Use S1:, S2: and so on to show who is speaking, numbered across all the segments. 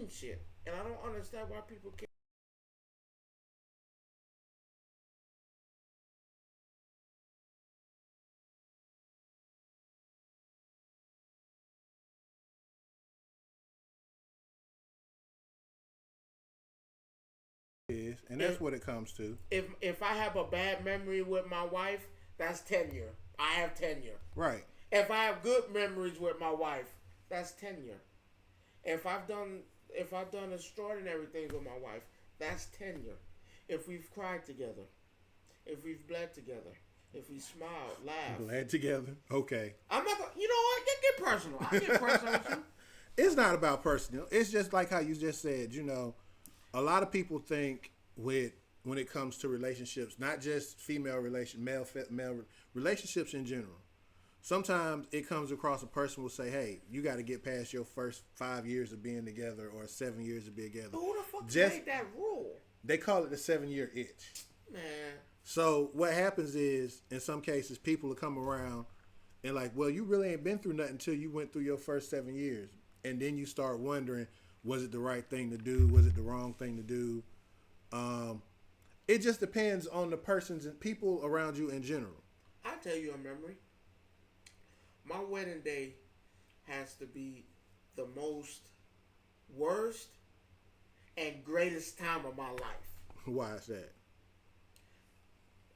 S1: same shit, and I don't understand why people can't.
S2: Is, and that's
S1: If
S2: what it comes to.
S1: if I have a bad memory with my wife, that's tenure. I have tenure.
S2: Right.
S1: If I have good memories with my wife, that's tenure. If I've done if I've done extraordinary things with my wife, that's tenure. If we've cried together, if we've bled together, if we smiled, laughed.
S2: Glad together. Okay.
S1: I'm not gonna, you know what? Get personal. I get personal with you.
S2: It's not about personal. It's just like how you just said. You know, a lot of people think with when it comes to relationships, not just female relation, male relationships in general. Sometimes it comes across a person will say, "Hey, you got to get past your first 5 years of being together or 7 years of being together."
S1: But who the fuck
S2: Just
S1: made that rule?
S2: they call it the 7 year itch.
S1: Man,
S2: So what happens is, in some cases, people will come around and like, well, you really ain't been through nothing until you went through your first 7 years, and then you start wondering, was it the right thing to do? Was it the wrong thing to do? It just depends on the persons and people around you in general.
S1: I'll tell you a memory. My wedding day has to be the most worst and greatest time of my life.
S2: Why is that?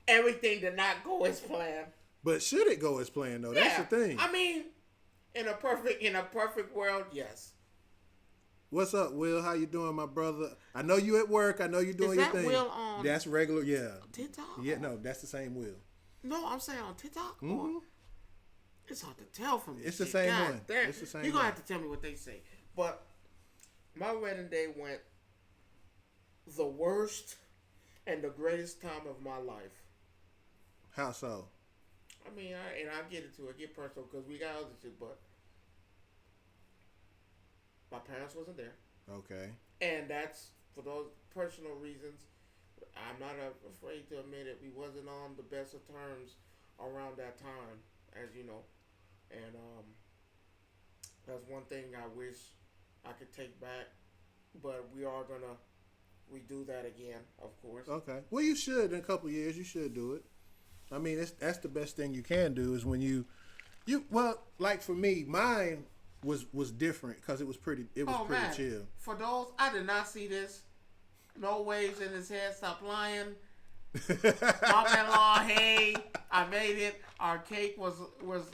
S1: Everything did not go as planned.
S2: But should it go as planned though? That's the thing.
S1: I mean, in a perfect world, yes.
S2: What's up, Will? How you doing, my brother? I know you at work. I know you doing
S1: Is
S2: your
S1: that
S2: thing.
S1: Will on
S2: That's regular, yeah.
S1: TikTok?
S2: Yeah, no, that's the same Will.
S1: No, I'm saying on TikTok.
S2: Mm-hmm.
S1: Or it's hard to tell from this
S2: It's the
S1: shit.
S2: same
S1: God
S2: one.
S1: damn.
S2: It's the same
S1: You're gonna
S2: one.
S1: have to tell me what they say. But my wedding day went the worst and the greatest time of my life.
S2: How so?
S1: I mean, I'll get into it, get personal, because we got other shit, but my parents wasn't there.
S2: Okay.
S1: And that's, for those personal reasons, I'm not afraid to admit it, we wasn't on the best of terms around that time, as you know. And that's one thing I wish I could take back, but we are going to redo that again, of course.
S2: Okay. Well, you should in a couple of years. You should do it. I mean, that's the best thing you can do is when you well, like for me, mine was different because it was pretty
S1: man.
S2: chill.
S1: For those, I did not see this. No waves in his head. Stop lying. Mom-in-law, hey, I made it. Our cake was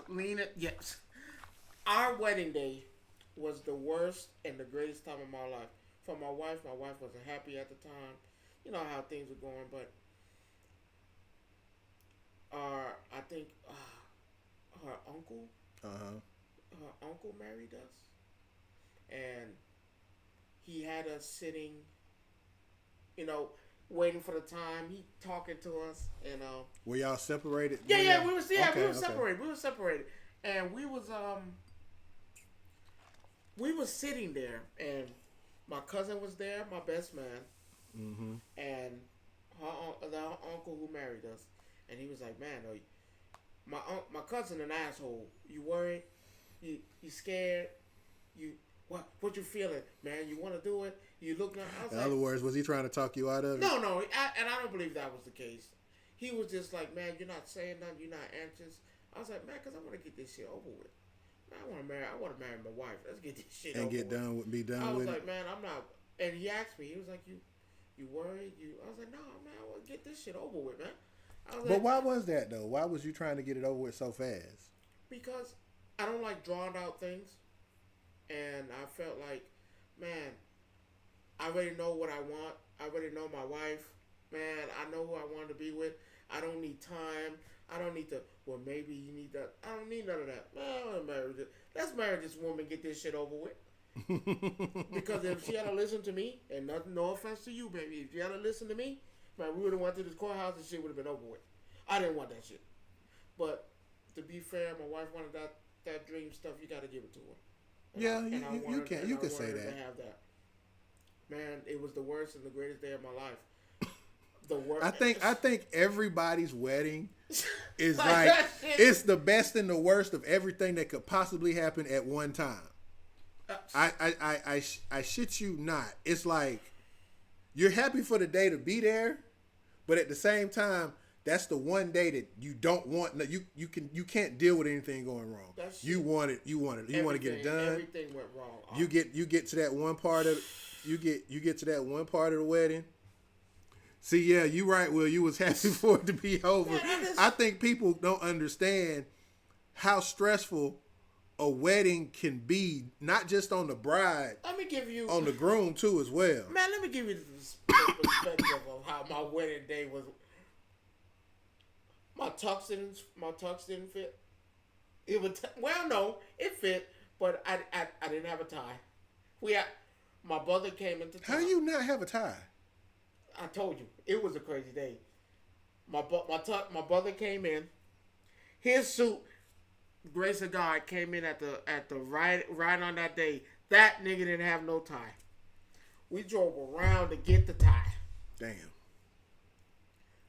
S1: leaning. Yes. Our wedding day was the worst and the greatest time of my life. For my wife wasn't happy at the time. You know how things were going, but I think her uncle married us, and he had us sitting, waiting for the time. He talking to us, and
S2: Were y'all separated?
S1: yeah, we was
S2: Okay.
S1: separated. We were separated, and we was sitting there, and my cousin was there, my best man, and the uncle who married us. And he was like, man, my cousin an asshole. You worried? You scared? What you feeling, man? You want to do it? You look.
S2: In other words, was he trying to talk you out of it?
S1: No, and I don't believe that was the case. He was just like, man, you're not saying nothing. You're not anxious. I was like, man, because I want to get this shit over with. Man, I want to marry my wife. Let's get this shit
S2: and
S1: over
S2: get
S1: with.
S2: done with. Be done
S1: I was
S2: with
S1: like,
S2: it.
S1: man, I'm not. And he asked me. He was like, you worried? I was like, no, man, I want to get this shit over with, man.
S2: But why was that though? Why was you trying to get it over with so fast?
S1: Because I don't like drawn out things, and I felt like, man, I already know what I want. I already know my wife. Man, I know who I want to be with. I don't need time. I don't need to. Well, maybe you need that. I don't need none of that. Man, I want to marry this. Let's marry this woman. Get this shit over with. Because if she had to listen to me, and nothing, no offense to you, baby, if she had to listen to me, man, we would have went to this courthouse and shit would have been over with. I didn't want that shit. But to be fair, my wife wanted that dream stuff. You got to give it to her.
S2: You can. You can say that.
S1: To have that. Man, it was the worst and the greatest day of my life. The worst.
S2: I think everybody's wedding is like it's the best and the worst of everything that could possibly happen at one time. I shit you not. It's like you're happy for the day to be there, but at the same time, that's the one day that you don't want. You can't deal with anything going wrong. You want it. You want to get it done.
S1: Everything went wrong.
S2: You get to that one part of you get to that one part of the wedding. See, yeah, you right, Will. You was happy for it to be over. Man, I think people don't understand how stressful a wedding can be, not just on the bride.
S1: Let me give you
S2: on the groom too as well.
S1: Man, let me give you the perspective of how my wedding day was. My tux didn't fit. It would no, it fit, but I didn't have a tie. My brother came into town.
S2: How do you not have a tie?
S1: I told you it was a crazy day. My brother came in. His suit, grace of God, came in at the right on that day. That nigga didn't have no tie. We drove around to get the tie.
S2: Damn.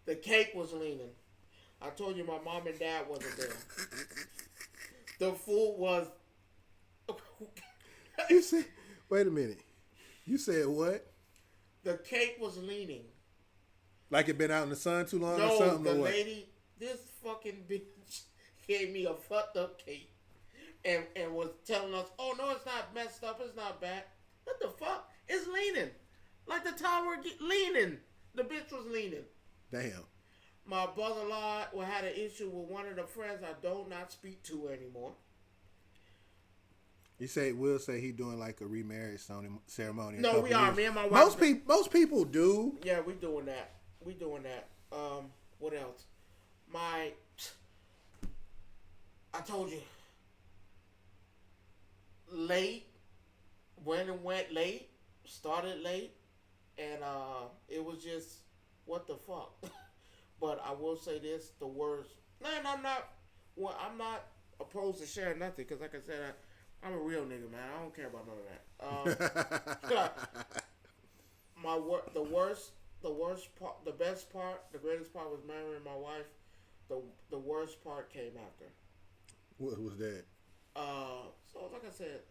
S1: The cake was leaning. I told you my mom and dad wasn't there. The food was.
S2: You said, wait a minute. You said what?
S1: The cake was leaning.
S2: Like it been out in the sun too long
S1: no,
S2: or something?
S1: The
S2: or what?
S1: lady, this fucking bitch gave me a fucked up cake. And was telling us, oh no, it's not messed up, it's not bad. What the fuck? It's leaning. Like the tower leaning. The bitch was leaning.
S2: Damn.
S1: My brother-in-law had an issue with one of the friends I do not speak to anymore.
S2: You say Will say he doing like a remarriage ceremony.
S1: No, we are. Me and my wife.
S2: Most people do.
S1: Yeah, we doing that. What else? I told you. Late. Went late. Started late. And it was just, what the fuck? But I will say this, the worst. Man, I'm not opposed to sharing nothing, because like I said, I'm a real nigga, man. I don't care about none of that. The worst part, the best part, the greatest part was marrying my wife. The worst part came after.
S2: What was that?
S1: So like I said,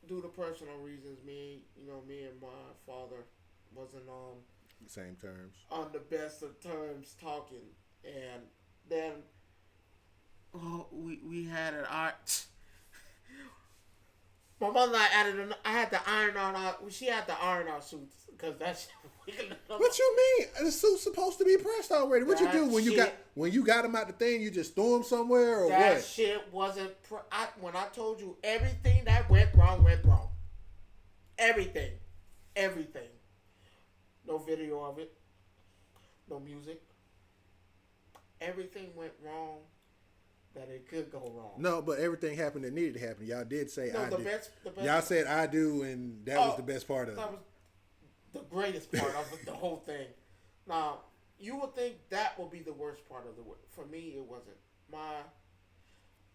S1: due to personal reasons, me and my father wasn't on
S2: same terms.
S1: On the best of terms talking. And then we had an art. My mother and I had to iron on our. She had to iron our suits because that's.
S2: What you mean? The suit's supposed to be pressed already. What you do when you got them out the thing? You just threw them somewhere or
S1: that
S2: what?
S1: That shit wasn't. When I told you everything that went wrong. Everything. No video of it. No music. Everything went wrong. That it could go wrong.
S2: No, but everything happened that needed to happen. Y'all did say I do.
S1: The best
S2: Y'all said I do, and that was the best part of it.
S1: That was the greatest part of the whole thing. Now, you would think that would be the worst part of the work. For me, it wasn't.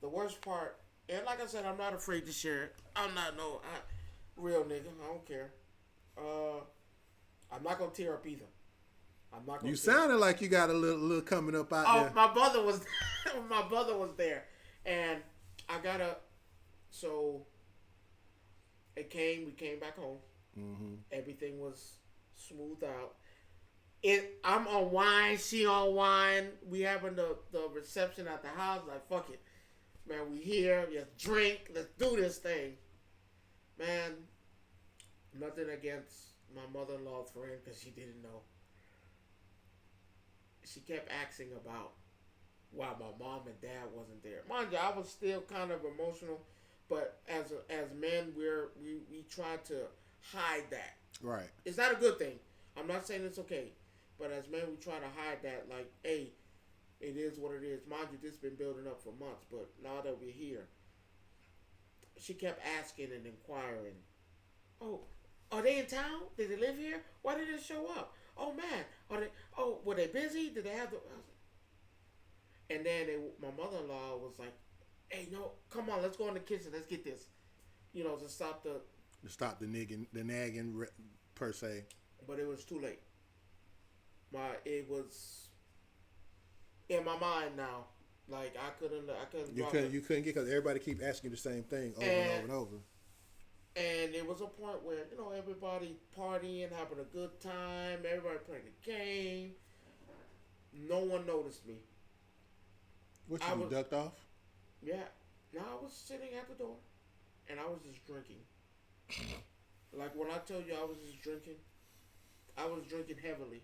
S1: The worst part, and like I said, I'm not afraid to share it. I'm not real nigga. I don't care. I'm not gonna tear up either.
S2: You sounded like you got a little coming up out there.
S1: My brother was there, and so we came back home.
S2: Mm-hmm.
S1: Everything was smooth out. I'm on wine, she on wine. We having the reception at the house. Like, fuck it, man. We here. Let's drink. Let's do this thing, man. Nothing against my mother-in-law's friend, because she didn't know. She kept asking about why my mom and dad wasn't there. Mind you, I was still kind of emotional, but as men, we try to hide that.
S2: Right.
S1: It's not a good thing. I'm not saying it's okay, but as men, we try to hide that. Like, hey, it is what it is. Mind you, this has been building up for months, but now that we're here, she kept asking and inquiring. Oh, are they in town? Did they live here? Why did they show up? Oh man, were they busy? Did they have the? And then my mother-in-law was like, "Hey, no, come on, let's go in the kitchen. Let's get this, to stop the
S2: nagging per se."
S1: But it was too late. It was in my mind now. Like I couldn't.
S2: You couldn't get, because everybody keep asking you the same thing over and over and over.
S1: And it was a point where, everybody partying, having a good time, everybody playing the game. No one noticed me.
S2: What
S1: I
S2: you do?
S1: was,
S2: Ducked off?
S1: yeah. Now I was sitting at the door, and I was just drinking. Like when I tell you I was just drinking, I was drinking heavily,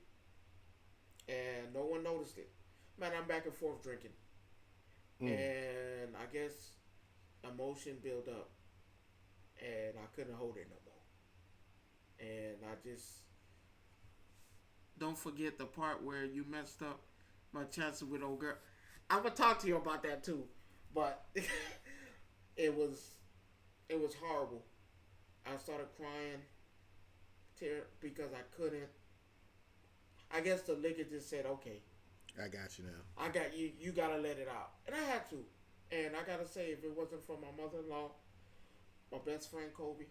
S1: and no one noticed it. Man, I'm back and forth drinking,
S2: Mm.
S1: and I guess emotion built up, and I couldn't hold it no more. And I just don't forget the part where you messed up my chances with old girl. I'm gonna talk to you about that too, but it was it was horrible. I started crying, because I couldn't. I guess the liquor just said, "Okay,
S2: I got you now.
S1: I got you. You gotta let it out," and I had to. And I gotta say, if it wasn't for my mother-in-law, my best friend Kobe,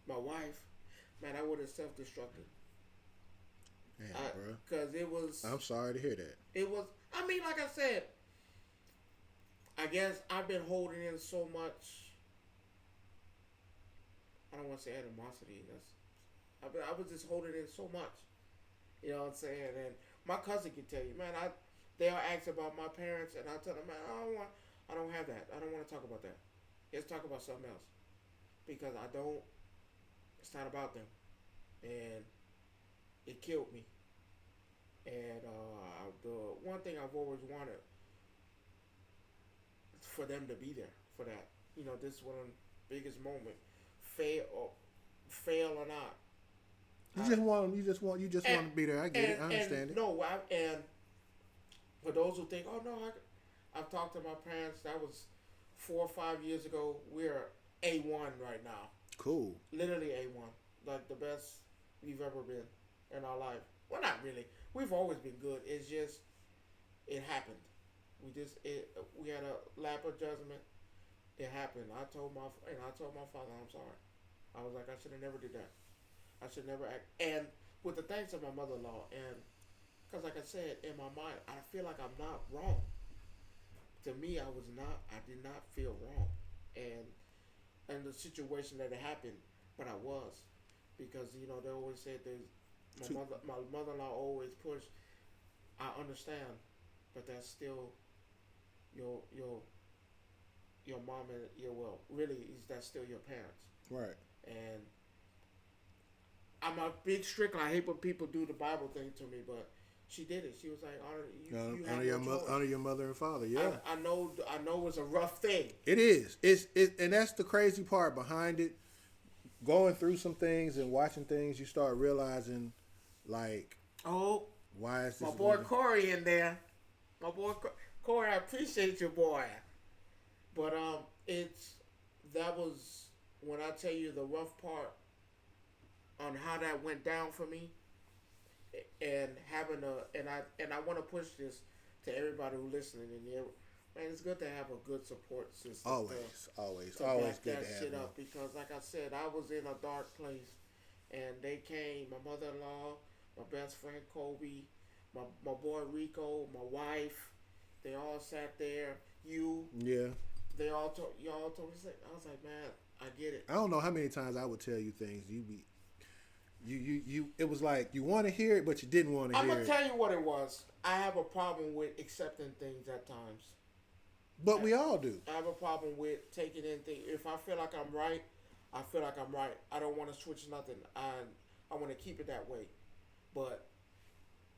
S1: my wife, man, I would have self-destructed.
S2: Man, bro.
S1: Because it was,
S2: I'm sorry to hear that.
S1: it was. I mean, like I said, I guess I've been holding in so much. I don't want to say animosity. I was just holding in so much. You know what I'm saying? And my cousin can tell you, man. They'll ask about my parents, and I tell them, man, I don't have that. I don't want to talk about that. Let's talk about something else, because I don't. It's not about them, and it killed me. And the one thing I've always wanted for them to be there for that. This one of the biggest moment, fail or not.
S2: You
S1: I,
S2: just want you just want you just
S1: and
S2: want to be there. I get it. I understand
S1: and
S2: it.
S1: no, and for those who think, oh no, I've talked to my parents. That was 4 or 5 years ago. We're A1 right now.
S2: Cool.
S1: Literally A1, like the best we've ever been in our life. Well, not really. We've always been good. It's just it happened. We had a lap of judgment. It happened. I told my father, I'm sorry. I was like, I should have never did that. I should never act. And with the thanks of my mother-in-law, and because like I said, in my mind, I feel like I'm not wrong. To me, I did not feel wrong, and the situation that it happened, but I was, because they always said there's my mother-in-law always pushed. I understand, but that's still your your mom and really is that still your parents.
S2: Right.
S1: And I'm a big strickler. I hate when people do the Bible thing to me, but she did it. She was like, you have no choice.
S2: Honor your mother and father. Yeah.
S1: I know it's a rough thing.
S2: It is. And that's the crazy part behind it. Going through some things and watching things, you start realizing, like,
S1: Oh,
S2: why is this?
S1: my boy Corey in there. My boy Corey, I appreciate you, boy. But that was when I tell you the rough part on how that went down for me, and having I want to push this to everybody who's listening in there. Man, it's good to have a good support system.
S2: Always
S1: to
S2: back
S1: good
S2: that
S1: to have shit up, because, like I said, I was in a dark place, and they came. My mother-in-law, my best friend Kobe, my boy Rico, my wife. They all sat there.
S2: Yeah.
S1: Y'all told me. I was like, man, I get it.
S2: I don't know how many times I would tell you things. It was like you want to hear it, but you didn't want to
S1: I'm
S2: hear
S1: gonna
S2: it.
S1: tell you what it was. I have a problem with accepting things at times.
S2: But we all do.
S1: I have a problem with taking in things. If I feel like I'm right, I feel like I'm right. I don't want to switch nothing. I want to keep it that way. But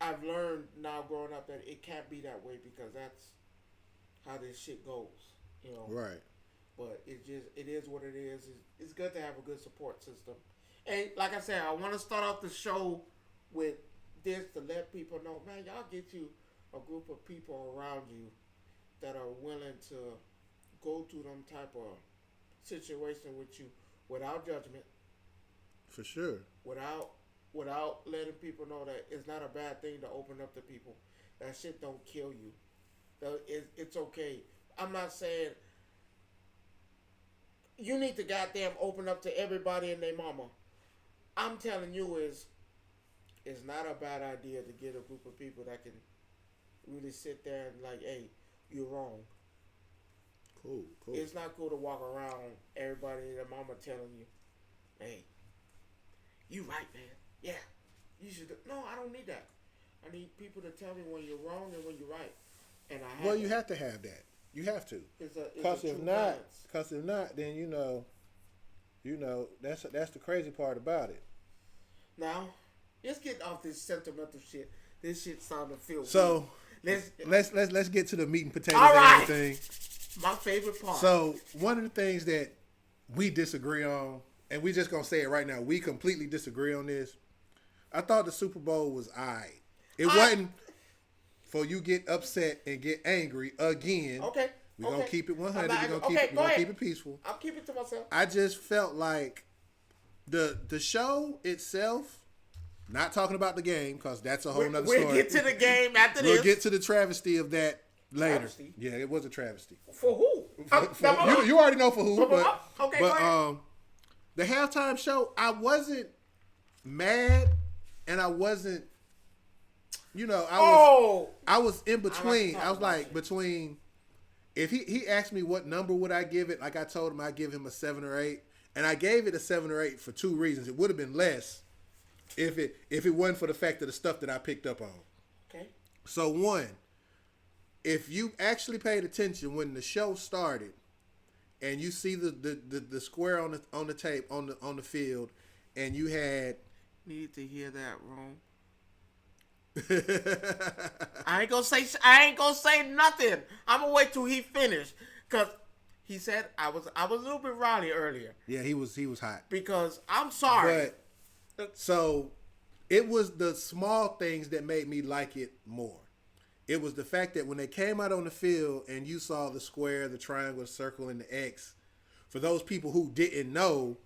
S1: I've learned now growing up that it can't be that way, because that's how this shit goes.
S2: Right.
S1: But it is what it is. It's good to have a good support system. And like I said, I want to start off the show with this to let people know, man, y'all get you a group of people around you that are willing to go through them type of situation with you without judgment,
S2: For sure.
S1: without letting people know that it's not a bad thing to open up to people. That shit don't kill you. It's okay. I'm not saying you need to goddamn open up to everybody and their mama. I'm telling you it's not a bad idea to get a group of people that can really sit there and like, hey, you're wrong.
S2: Cool.
S1: It's not cool to walk around everybody and their mama telling you, hey, you right, man. Yeah. You should. No, I don't need that. I need people to tell me when you're wrong and when you're right. And I have
S2: Well, you have to have that. You have to.
S1: It's a
S2: Because
S1: true
S2: if not, then that's the crazy part about it.
S1: Now, let's get off this sentimental shit. This shit starting to feel
S2: So
S1: weird.
S2: let's get to the meat and potatoes
S1: All
S2: of
S1: right.
S2: everything.
S1: My favorite part.
S2: So one of the things that we disagree on, and we just gonna say it right now, we completely disagree on this. I thought the Super Bowl was alright. It wasn't for you get upset and get angry again.
S1: Okay.
S2: We're gonna keep it 100. We're
S1: go
S2: gonna
S1: ahead.
S2: keep it peaceful.
S1: I'll keep it to myself.
S2: I just felt like the show itself, not talking about the game because that's a whole nother story.
S1: We'll get to the game after this.
S2: We'll get to the travesty of that later.
S1: Travesty?
S2: Yeah, it was a travesty.
S1: For who?
S2: You already know for who, but
S1: okay, go ahead.
S2: The halftime show, I wasn't mad and I wasn't, I was in between. I was like between. If he asked me what number would I give it, like I told him I'd give him a 7 or 8, and I gave it a 7 or 8 for 2 reasons. It would have been less if it wasn't for the fact of the stuff that I picked up on.
S1: Okay.
S2: So one, if you actually paid attention when the show started, and you see the square on the tape on the field, and you had
S1: need to hear that, Rome. I ain't gonna say nothing. I'm gonna wait till he finished, cause he said I was a little bit rowdy earlier.
S2: Yeah, he was hot.
S1: Because I'm sorry,
S2: but so it was the small things that made me like it more. It was the fact that when they came out on the field and you saw the square, the triangle, the circle, and the X, for those people who didn't know,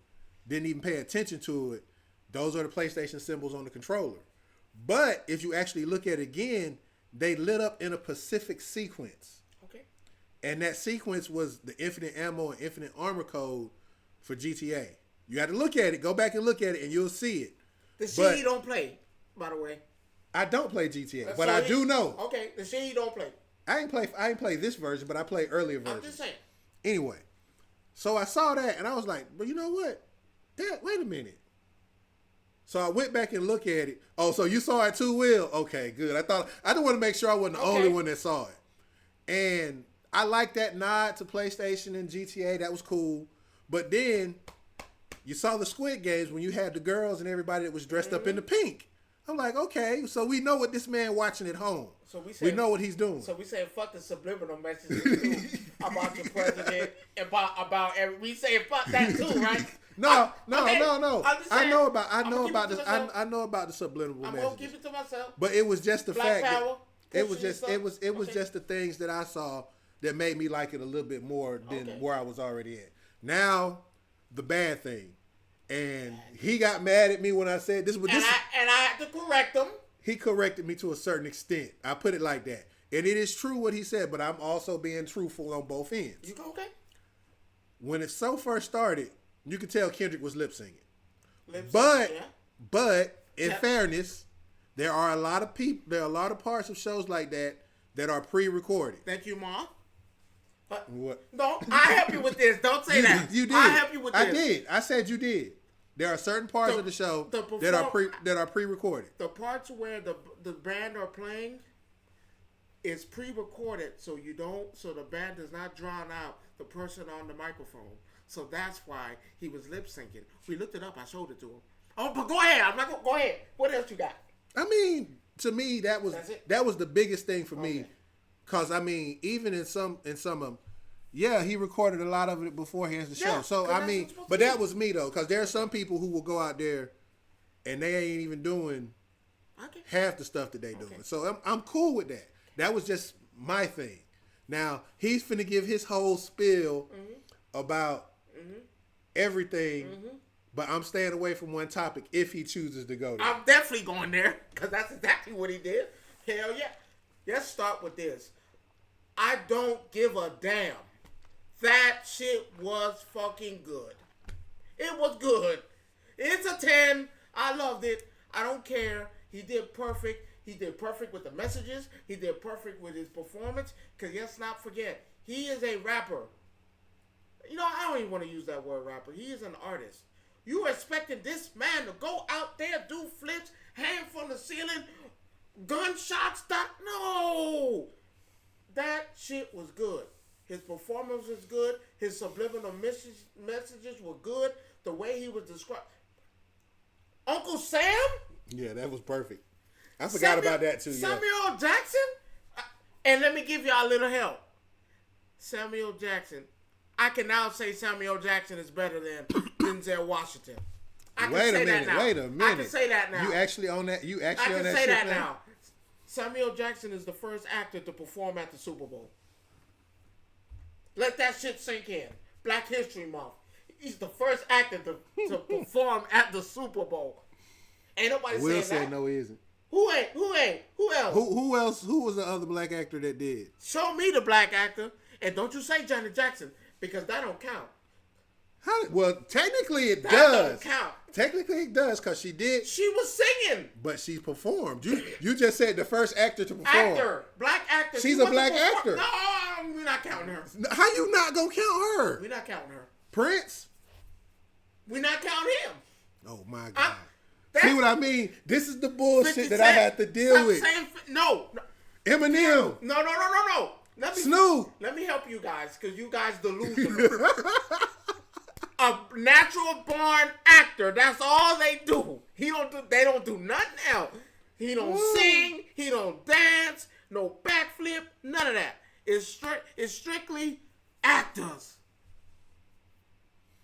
S2: didn't even pay attention to it, those are the PlayStation symbols on the controller. But if you actually look at it again, they lit up in a specific sequence.
S1: Okay.
S2: And that sequence was the infinite ammo and infinite armor code for GTA. You got to look at it. Go back and look at it, and you'll see it.
S1: The shit he don't play, by the way.
S2: I don't play GTA, but I do know.
S1: Okay, the shit he don't play.
S2: I ain't play this version, but I play earlier versions.
S1: I'm just saying.
S2: Anyway, so I saw that, and I was like, but you know what? Wait a minute. So I went back and looked at it. Oh, so you saw it too, Will? Okay, good. I didn't want to make sure I wasn't the only one that saw it. And I like that nod to PlayStation and GTA. That was cool. But then you saw the Squid Games when you had the girls and everybody that was dressed up in the pink. I'm like, okay, so we know what this man watching at home. So we know what he's doing.
S1: So we say fuck the subliminal messages too about the president, about every. We say fuck that too, right?
S2: No. I know about the subliminal messages.
S1: I'm gonna keep it to myself.
S2: But it was just the fact
S1: power,
S2: that it was just the things that I saw that made me like it a little bit more than where I was already at. Now, the bad thing. And he got mad at me when I said this. I
S1: had to correct him.
S2: He corrected me to a certain extent. I put it like that. And it is true what he said, but I'm also being truthful on both ends.
S1: You okay?
S2: When it so first started, you could tell Kendrick was lip singing. But in fairness, there are a lot of people. There are a lot of parts of shows like that are pre-recorded.
S1: Thank you, Mom.
S2: What?
S1: No, I help you with this. Don't say that.
S2: You did.
S1: I help you with this.
S2: I did. I said you did. There are certain parts of the show that are pre-recorded.
S1: The parts where the band are playing is pre-recorded, so the band does not drown out the person on the microphone. So that's why he was lip syncing. We looked it up. I showed it to him. Oh, but go ahead. I'm not gonna go ahead. What else you got?
S2: I mean, to me, that was the biggest thing for me. Cause I mean, even in some of them, yeah, he recorded a lot of it beforehand the show. So I mean, but that was me though, cause there are some people who will go out there, and they ain't even doing half the stuff that they doing. So I'm cool with that. That was just my thing. Now he's finna give his whole spiel about everything, but I'm staying away from one topic if he chooses to go there.
S1: I'm definitely going there because that's exactly what he did. Hell yeah. Let's start with this. I don't give a damn. That shit was fucking good. It was good. It's a 10. I loved it. I don't care. He did perfect. He did perfect with the messages. He did perfect with his performance. Because let's not forget, he is a rapper. don't even want to use that word rapper. He is an artist. You expecting this man to go out there, do flips, hang from the ceiling, gunshots, no. That shit was good. His performance was good. His subliminal messages were good. The way he was described. Uncle Sam?
S2: Yeah, that was perfect. I forgot about that too.
S1: Samuel Jackson? And let me give y'all a little help. Samuel Jackson. I can now say Samuel Jackson is better than Denzel Washington.
S2: Wait a minute.
S1: I can say that now.
S2: You actually own that? I
S1: can say that now. Samuel Jackson is the first actor to perform at the Super Bowl. Let that shit sink in. Black History Month. He's the first actor to perform at the Super Bowl. Ain't nobody saying that. Will said
S2: no, he isn't.
S1: Who ain't? Who else?
S2: Who else? Who was the other black actor that did?
S1: Show me the black actor. And don't you say Janet Jackson, because that don't count.
S2: Well, technically it does.
S1: That don't count.
S2: Technically it does, because she did.
S1: She was singing.
S2: But she performed. You just said the first actor to perform.
S1: Black actor.
S2: She's a black actor.
S1: No, we're not counting her.
S2: How you not gonna count her?
S1: We're not counting her.
S2: Prince?
S1: We're not counting him.
S2: Oh my God. See what I mean? This is the bullshit that I had to deal with.
S1: No.
S2: Eminem.
S1: No.
S2: Snoop.
S1: Let me help you guys, because you guys delusional. A natural born actor. That's all they do. They don't do nothing else. He don't sing. He don't dance. No backflip. None of that. It's strictly actors.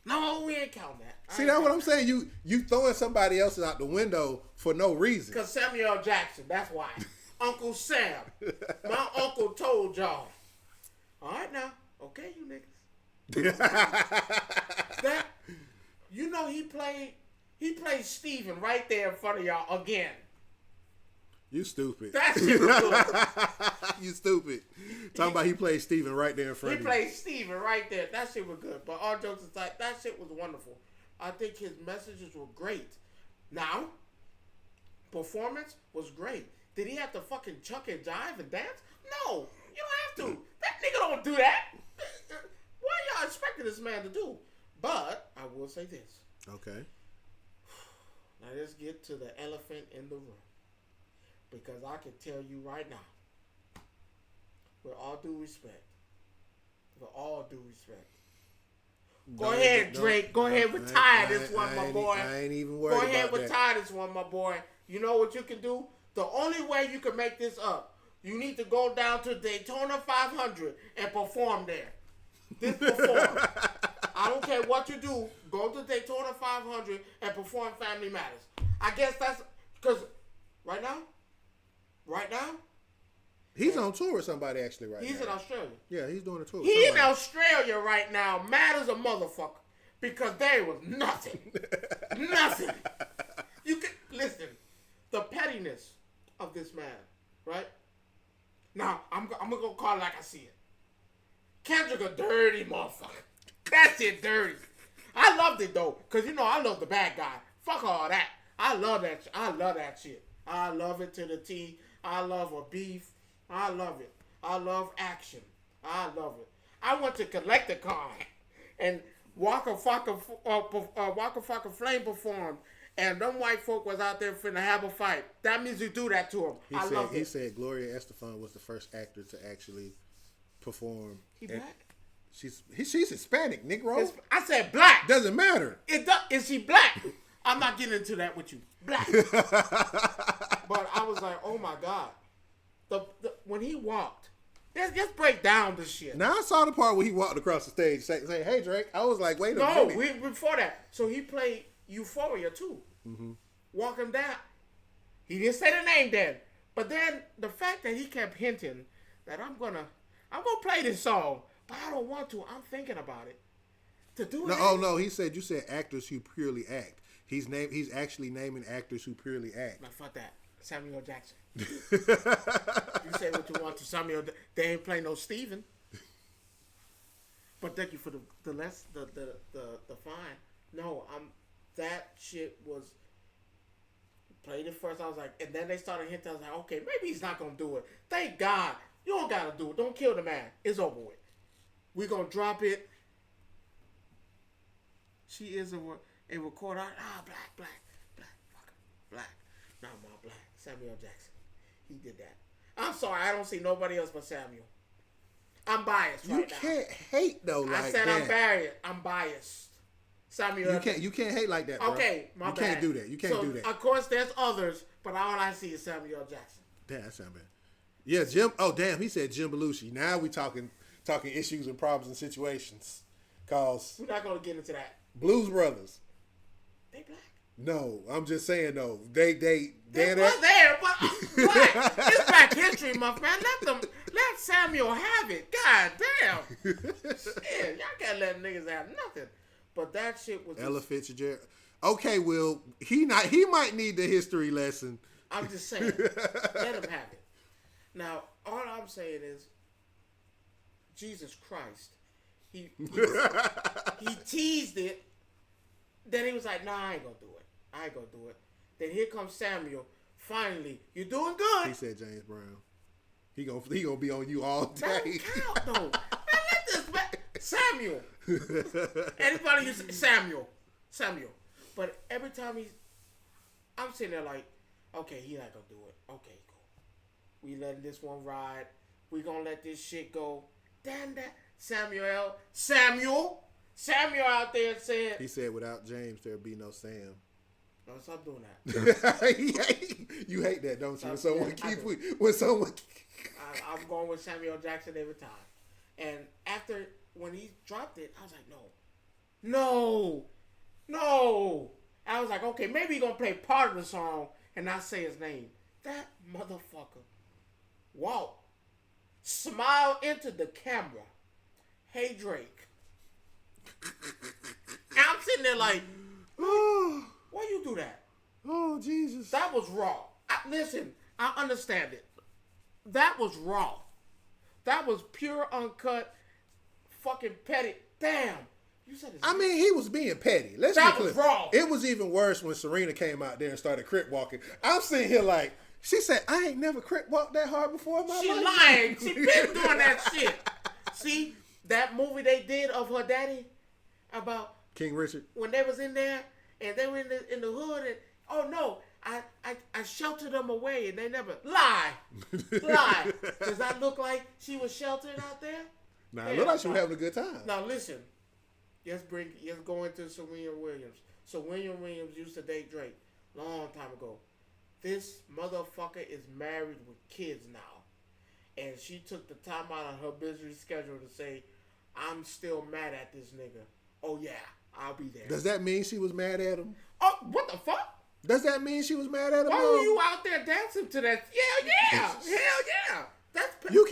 S1: No, we ain't counting that.
S2: See, that's what I'm saying. You throwing somebody else out the window for no reason.
S1: Because Samuel Jackson. That's why. Uncle Sam. My uncle told y'all. All right now. Okay, you niggas. That, he played Steven right there in front of y'all again.
S2: You stupid.
S1: That shit was good.
S2: You stupid. Talking about he played Steven right there in front of you.
S1: He played Steven right there. That shit was good. But all jokes aside, that shit was wonderful. I think his messages were great. Now, performance was great. Did he have to fucking chuck and jive and dance? No. You don't have to. That nigga don't do that. What y'all expecting this man to do? But I will say this.
S2: Okay.
S1: Now let's get to the elephant in the room. Because I can tell you right now, with all due respect, go ahead, Drake. Go ahead, retire this one, my boy.
S2: I ain't even worried about that.
S1: Go ahead, retire this one, my boy. You know what you can do? The only way you can make this up, you need to go down to Daytona 500 and perform there. Perform. I don't care what you do. Go to Daytona 500 and perform Family Matters. I guess that's because right now,
S2: he's on tour with somebody actually right now.
S1: He's in Australia.
S2: Yeah, he's doing a tour.
S1: He in Australia right now, mad as a motherfucker, because there was nothing. Nothing. You can listen. The pettiness of this man, right? Now, I'm gonna go call it like I see it. Kendrick a dirty motherfucker. That shit dirty. I loved it though, cause I love the bad guy. Fuck all that. I love that. I love that shit. I love it to the T. I love a beef. I love it. I love action. I love it. I went to Collecticon and Waka Flocka Flame performed, and them white folk was out there finna have a fight. That means you do that to him.
S2: He said Gloria Estefan was the first actor to actually perform.
S1: He black?
S2: She's Hispanic, Negro.
S1: I said black.
S2: Doesn't matter.
S1: Is she black? I'm not getting into that with you. Black. But I was like, oh my God. When he walked, let's break down this shit.
S2: Now I saw the part where he walked across the stage saying, hey Drake. I was like, wait a minute.
S1: No, before that. So he played Euphoria too. Mm-hmm. Walk him down. He didn't say the name then. But then the fact that he kept hinting that I'm gonna play this song, but I don't want to. I'm thinking about it. To do it.
S2: No, you said actors who purely act. He's actually naming actors who purely act.
S1: Now fuck that. Samuel Jackson. You say what you want to Samuel. They ain't play no Steven. But thank you for the fine. No, that shit was played it first. I was like, and then they started hinting. I was like, okay, maybe he's not gonna do it. Thank God. You don't gotta do it. Don't kill the man. It's over with. We're gonna drop it. She is a recorder. Black, fucker, black. Not my black. Samuel Jackson. He did that. I'm sorry, I don't see nobody else but Samuel. I'm biased right now.
S2: You can't hate though like that.
S1: I said I'm biased. Samuel.
S2: You can't hate like that, bro.
S1: Okay, my
S2: you
S1: bad.
S2: You can't do that. You can't do that.
S1: Of course, there's others, but all I see is Samuel Jackson.
S2: Damn, that sound bad. Yeah, Jim. Oh, damn, he said Jim Belushi. Now we talking issues and problems and situations. Cause
S1: we're not gonna get into that.
S2: Blues Brothers.
S1: They black.
S2: No, I'm just saying though. They
S1: was there, but black. It's Black History Month, man. Let Samuel have it. God damn. Shit, y'all can't let niggas have nothing. But that shit was
S2: Ella Fitzgerald. Okay, Will, he might need the history lesson.
S1: I'm just saying, let him have it. Now, all I'm saying is, Jesus Christ, he teased it. Then he was like, "Nah, I ain't gonna do it. Then here comes Samuel. Finally, you're doing good."
S2: He said James Brown. He gonna be on you all day.
S1: That don't count though. Man, let this Samuel. Anybody use Samuel. But every time I'm sitting there like, okay, he not gonna do it. Okay, cool. We letting this one ride. We gonna let this shit go. Damn that Samuel out there said.
S2: He said, without James, there'd be no Sam.
S1: No, stop doing that.
S2: You hate that, don't you?
S1: I'm going with Samuel Jackson every time. And when he dropped it, I was like, no. I was like, okay, maybe he's going to play part of the song and not say his name. That motherfucker. Walt. Smile into the camera. Hey, Drake. And I'm sitting there like, why you do that?
S2: Oh, Jesus.
S1: That was raw. Listen, I understand it. That was raw. That was pure, uncut, fucking petty. Damn. You said his name.
S2: He was being petty. Let's
S1: that
S2: be
S1: was
S2: clear.
S1: raw.
S2: It was even worse when Serena came out there and started crip walking. I'm sitting here like, she said, I ain't never crip walked that hard before in my life.
S1: She lying. She been doing that shit. See, that movie they did of her daddy about
S2: King Richard.
S1: When they was in there and they were in the hood and, oh no, I sheltered them away and they never lie. Does that look like she was sheltered out there?
S2: Nah, it looked like she was having a good time.
S1: Now listen, let's go into Serena Williams. So Williams used to date Drake long time ago. This motherfucker is married with kids now, and she took the time out of her busy schedule to say, "I'm still mad at this nigga." Oh yeah, I'll be there.
S2: Does that mean she was mad at him?
S1: Oh, what the fuck?
S2: Does that mean she was mad at him?
S1: Why were you out there dancing to that? Hell yeah. That's
S2: you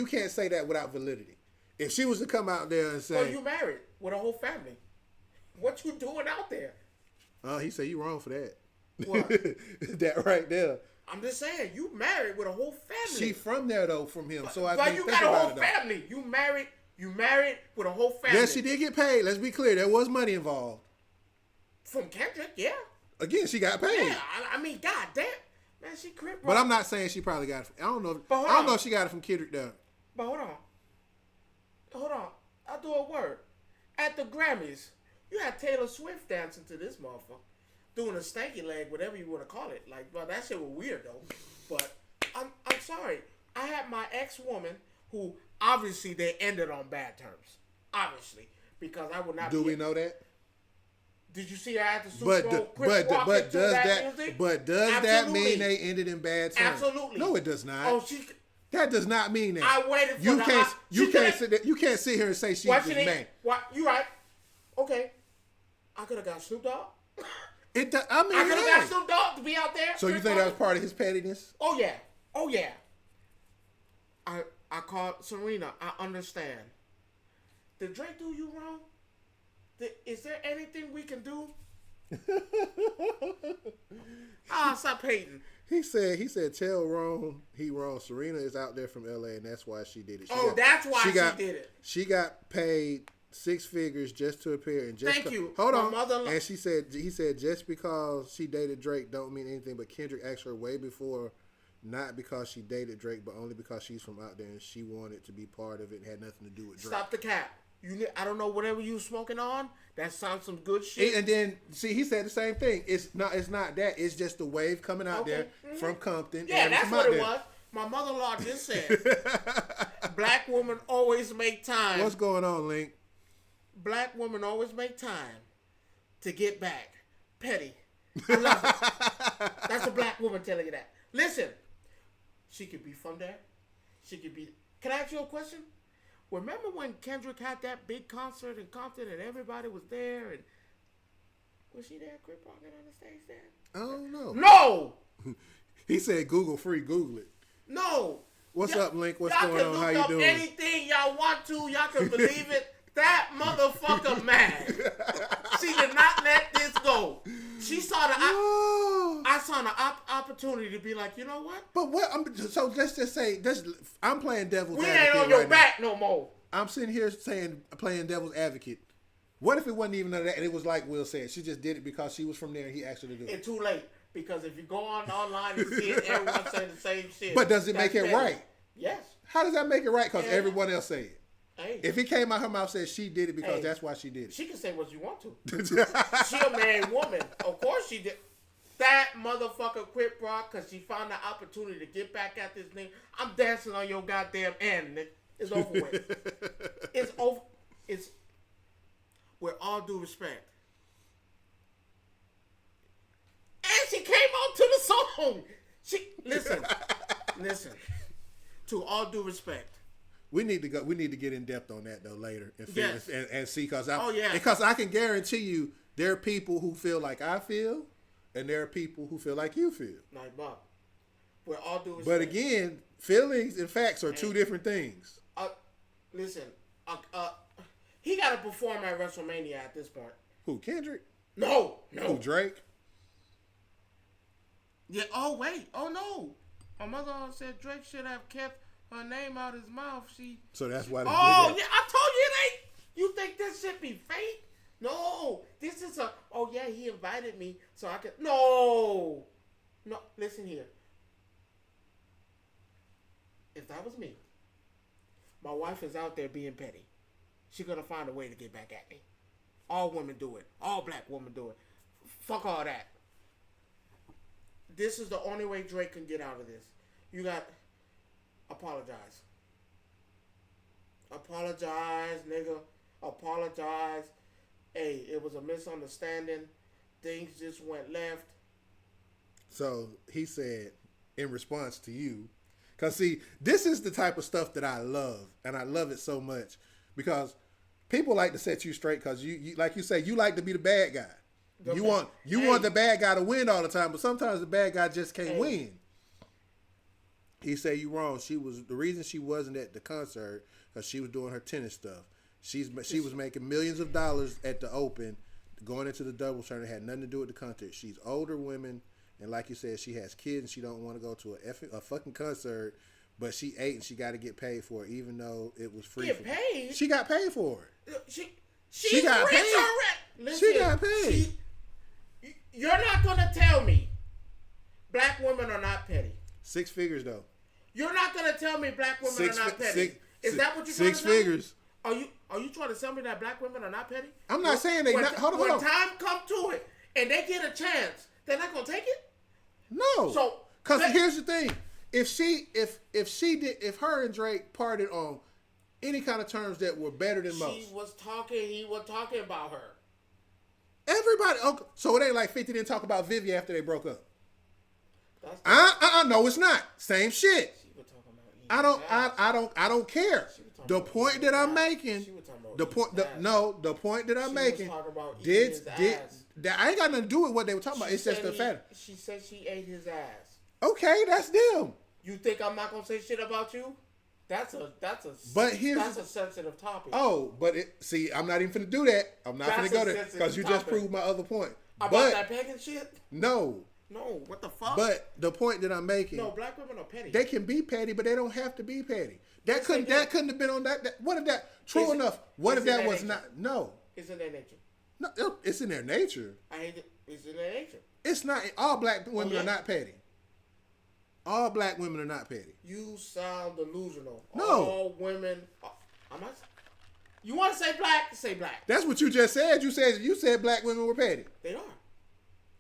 S2: can't say that without validity. If she was to come out there and say,
S1: "Well, you married with a whole family. What you doing out there?"
S2: He said you wrong for that.
S1: What?
S2: That right there.
S1: I'm just saying, you married with a whole family.
S2: She from there though, from him. So
S1: but you got a whole family. You married with a whole family.
S2: Yes, she did get paid. Let's be clear. There was money involved.
S1: From Kendrick, yeah.
S2: Again, she got paid.
S1: Yeah, I mean, god damn, man, she crip.
S2: But I'm not saying she probably got it. I don't know. I don't know if she got it from Kendrick though.
S1: But hold on. I'll do a word. At the Grammys, you had Taylor Swift dancing to this motherfucker, doing a stanky leg, whatever you want to call it. Like, well, that shit was weird though. But I'm sorry. I had my ex-woman who obviously they ended on bad terms. Obviously, because I would not.
S2: Do we know that?
S1: Did you see her at the Super Bowl?
S2: But does that mean they ended in bad terms?
S1: Absolutely.
S2: No, it does not.
S1: Oh,
S2: that does not mean that.
S1: I waited for
S2: you can't sit here and say she was mad.
S1: What? You right? Okay. I could have got Snoop Dogg.
S2: I could have
S1: got Snoop Dogg to be out there.
S2: So you think that was part of his pettiness?
S1: Oh yeah. I called Serena. I understand. Did Drake do you wrong? Is there anything we can do? Stop hating.
S2: He said, tell wrong. He wrong. Serena is out there from LA, and that's why she did it.
S1: That's why she did it.
S2: She got paid 6 figures just to appear. And just
S1: Thank you.
S2: Hold on. And he said, just because she dated Drake don't mean anything, but Kendrick asked her way before, not because she dated Drake, but only because she's from out there and she wanted to be part of it and had nothing to do with Drake.
S1: Stop the cap. I don't know whatever you smoking on. That sounds some good shit.
S2: And then see, he said the same thing. It's not that. It's just the wave coming out there from Compton.
S1: Yeah, that's what it was. My mother-in-law just said, black women always make time.
S2: What's going on, Link?
S1: Black women always make time to get back. Petty. I love it. That's a black woman telling you that. Listen, she could be from there. She could be. Can I ask you a question? Remember when Kendrick had that big concert in Compton and everybody was there? And was she there, Crip Walking on the stage there?
S2: I don't know.
S1: No!
S2: He said Google free. Google it.
S1: No.
S2: What's up, Link? What's
S1: y'all
S2: going on? How you doing?
S1: Y'all can look up anything y'all want to. Y'all can believe it. That motherfucker mad. She did not let this go. She saw the... I saw the opportunity to be like, you know what?
S2: But what? So let's just say this. I'm playing devil's
S1: we
S2: advocate.
S1: We ain't on your back no more.
S2: I'm sitting here playing devil's advocate. What if it wasn't even that? And it was like Will said. She just did it because she was from there and he asked her to do it.
S1: It's too late. Because if you go online and see it, everyone saying the same shit.
S2: But does it make it right?
S1: Yes.
S2: How does that make it right? Because everyone else say it.
S1: Hey.
S2: If it came out her mouth said she did it because that's why she did it.
S1: She can say what you want to. She a married woman. Of course she did. That motherfucker quit Brock because she found the opportunity to get back at this nigga. I'm dancing on your goddamn end, nigga. It's over with. It's over. It's with all due respect. And she came out to the song. Listen. To all due respect.
S2: We need to go. We need to get in depth on that though later and
S1: yes.
S2: and see because
S1: because
S2: I can guarantee you there are people who feel like I feel, and there are people who feel like you feel.
S1: Like Bob, with all due respect.
S2: But again, feelings and facts are two different things.
S1: Listen, he got to perform at WrestleMania at this point.
S2: Who, Kendrick?
S1: No.
S2: Who, Drake?
S1: Yeah. Oh wait. Oh no. My mother said Drake should have kept her name out his mouth.
S2: So that's why.
S1: Yeah, I told you it ain't. You think this shit be fake? No. This is a. Oh yeah, he invited me so I could. No. Listen here. If that was me, my wife is out there being petty. She's gonna find a way to get back at me. All women do it. All black women do it. Fuck all that. This is the only way Drake can get out of this. You got apologize. Apologize, nigga. Apologize. Hey, it was a misunderstanding. Things just went left.
S2: So he said in response to you, because see, this is the type of stuff that I love, and I love it so much because people like to set you straight because you like you say, you like to be the bad guy. You want the bad guy to win all the time, but sometimes the bad guy just can't win. He said you wrong. The reason she wasn't at the concert because she was doing her tennis stuff. She was making millions of dollars at the Open, going into the doubles tournament. It had nothing to do with the concert. She's older women, and like you said, she has kids and she don't want to go to a fucking concert. But she ate and she got to get paid for it, even though it was free.
S1: Get paid?
S2: She got paid for it.
S1: She got paid. Listen,
S2: she got paid.
S1: You're not gonna tell me black women are not petty.
S2: 6 figures though.
S1: You're not gonna tell me black women are not petty. Is that what you're trying to say?
S2: 6 figures.
S1: Are you trying to tell me that black women are not petty?
S2: I'm not saying they not. Hold on.
S1: When time comes to it and they get a chance, they're not gonna take it.
S2: No.
S1: So,
S2: because here's the thing: if her and Drake parted on any kind of terms that were better than most,
S1: he was talking about her.
S2: Everybody. Okay, so it ain't like 50 didn't talk about Vivi after they broke up. No, it's not. Same shit. I don't care. The point that I'm making. The point that I'm making. I ain't got nothing to do with what they were talking about. It's just the fact.
S1: She said she ate his ass.
S2: Okay, that's them.
S1: You think I'm not gonna say shit about you? That's a sensitive topic.
S2: Oh, but I'm not even finna do that. I'm not finna go there because you just proved my other point.
S1: About that pegging shit?
S2: No,
S1: what the fuck?
S2: But the point that I'm making.
S1: No, black women are petty.
S2: They can be petty, but they don't have to be petty. That couldn't have been on that. What if that? True enough. What if that was not? No.
S1: It's in their nature.
S2: No, it's in their nature.
S1: I hate it. It's in their nature.
S2: It's not. All black women are not petty. All black women are not petty.
S1: You sound delusional.
S2: No.
S1: All women. You want to say black? Say black.
S2: That's what you just said. You said black women were petty.
S1: They are.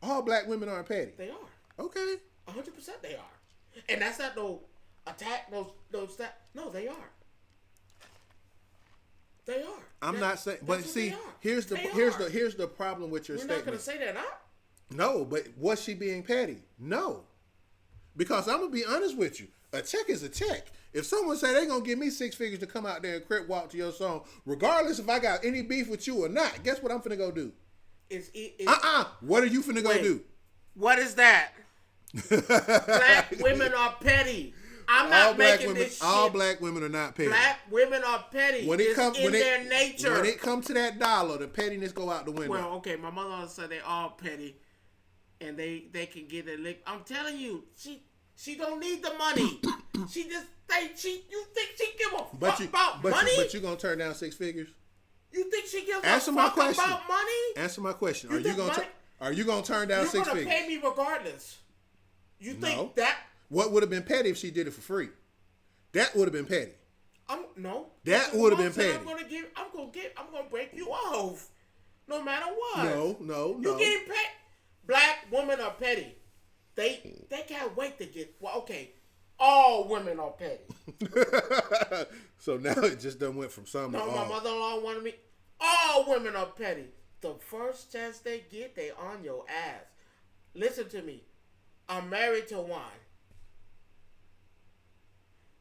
S2: All black women aren't petty.
S1: They are.
S2: Okay.
S1: 100% they are. And that's not no attack, no that. No, they are. They are.
S2: I'm not saying, but see, here's the problem with your statement.
S1: You're not gonna say that, huh?
S2: No, but was she being petty? No, because I'm gonna be honest with you. A check is a check. If someone say they gonna give me 6 figures to come out there and crip walk to your song, regardless if I got any beef with you or not, guess what I'm finna go do? What are you finna go do?
S1: What is that? Black women are petty. I'm not making this shit.
S2: All black women are not petty.
S1: Black women are petty. It's in their nature.
S2: When it comes to that dollar, the pettiness go out the window.
S1: Well, okay, my mother said they all petty, and they can get a lick. I'm telling you, she don't need the money. She just you think she give a fuck about money?
S2: But you gonna turn down 6 figures?
S1: You think she gives a fuck about money?
S2: Answer my question. Are you gonna turn down 6 figures?
S1: You're gonna pay me regardless. You think that?
S2: What would have been petty if she did it for free? That would have been petty.
S1: No.
S2: That would have been petty.
S1: I'm gonna break you off, no matter what.
S2: No.
S1: You getting petty? Black women are petty. They can't wait to get. Well, okay. All women are petty.
S2: So now it just done went from some to all.
S1: No, my mother-in-law wanted me. All women are petty. The first chance they get, they on your ass. Listen to me. I'm married to one.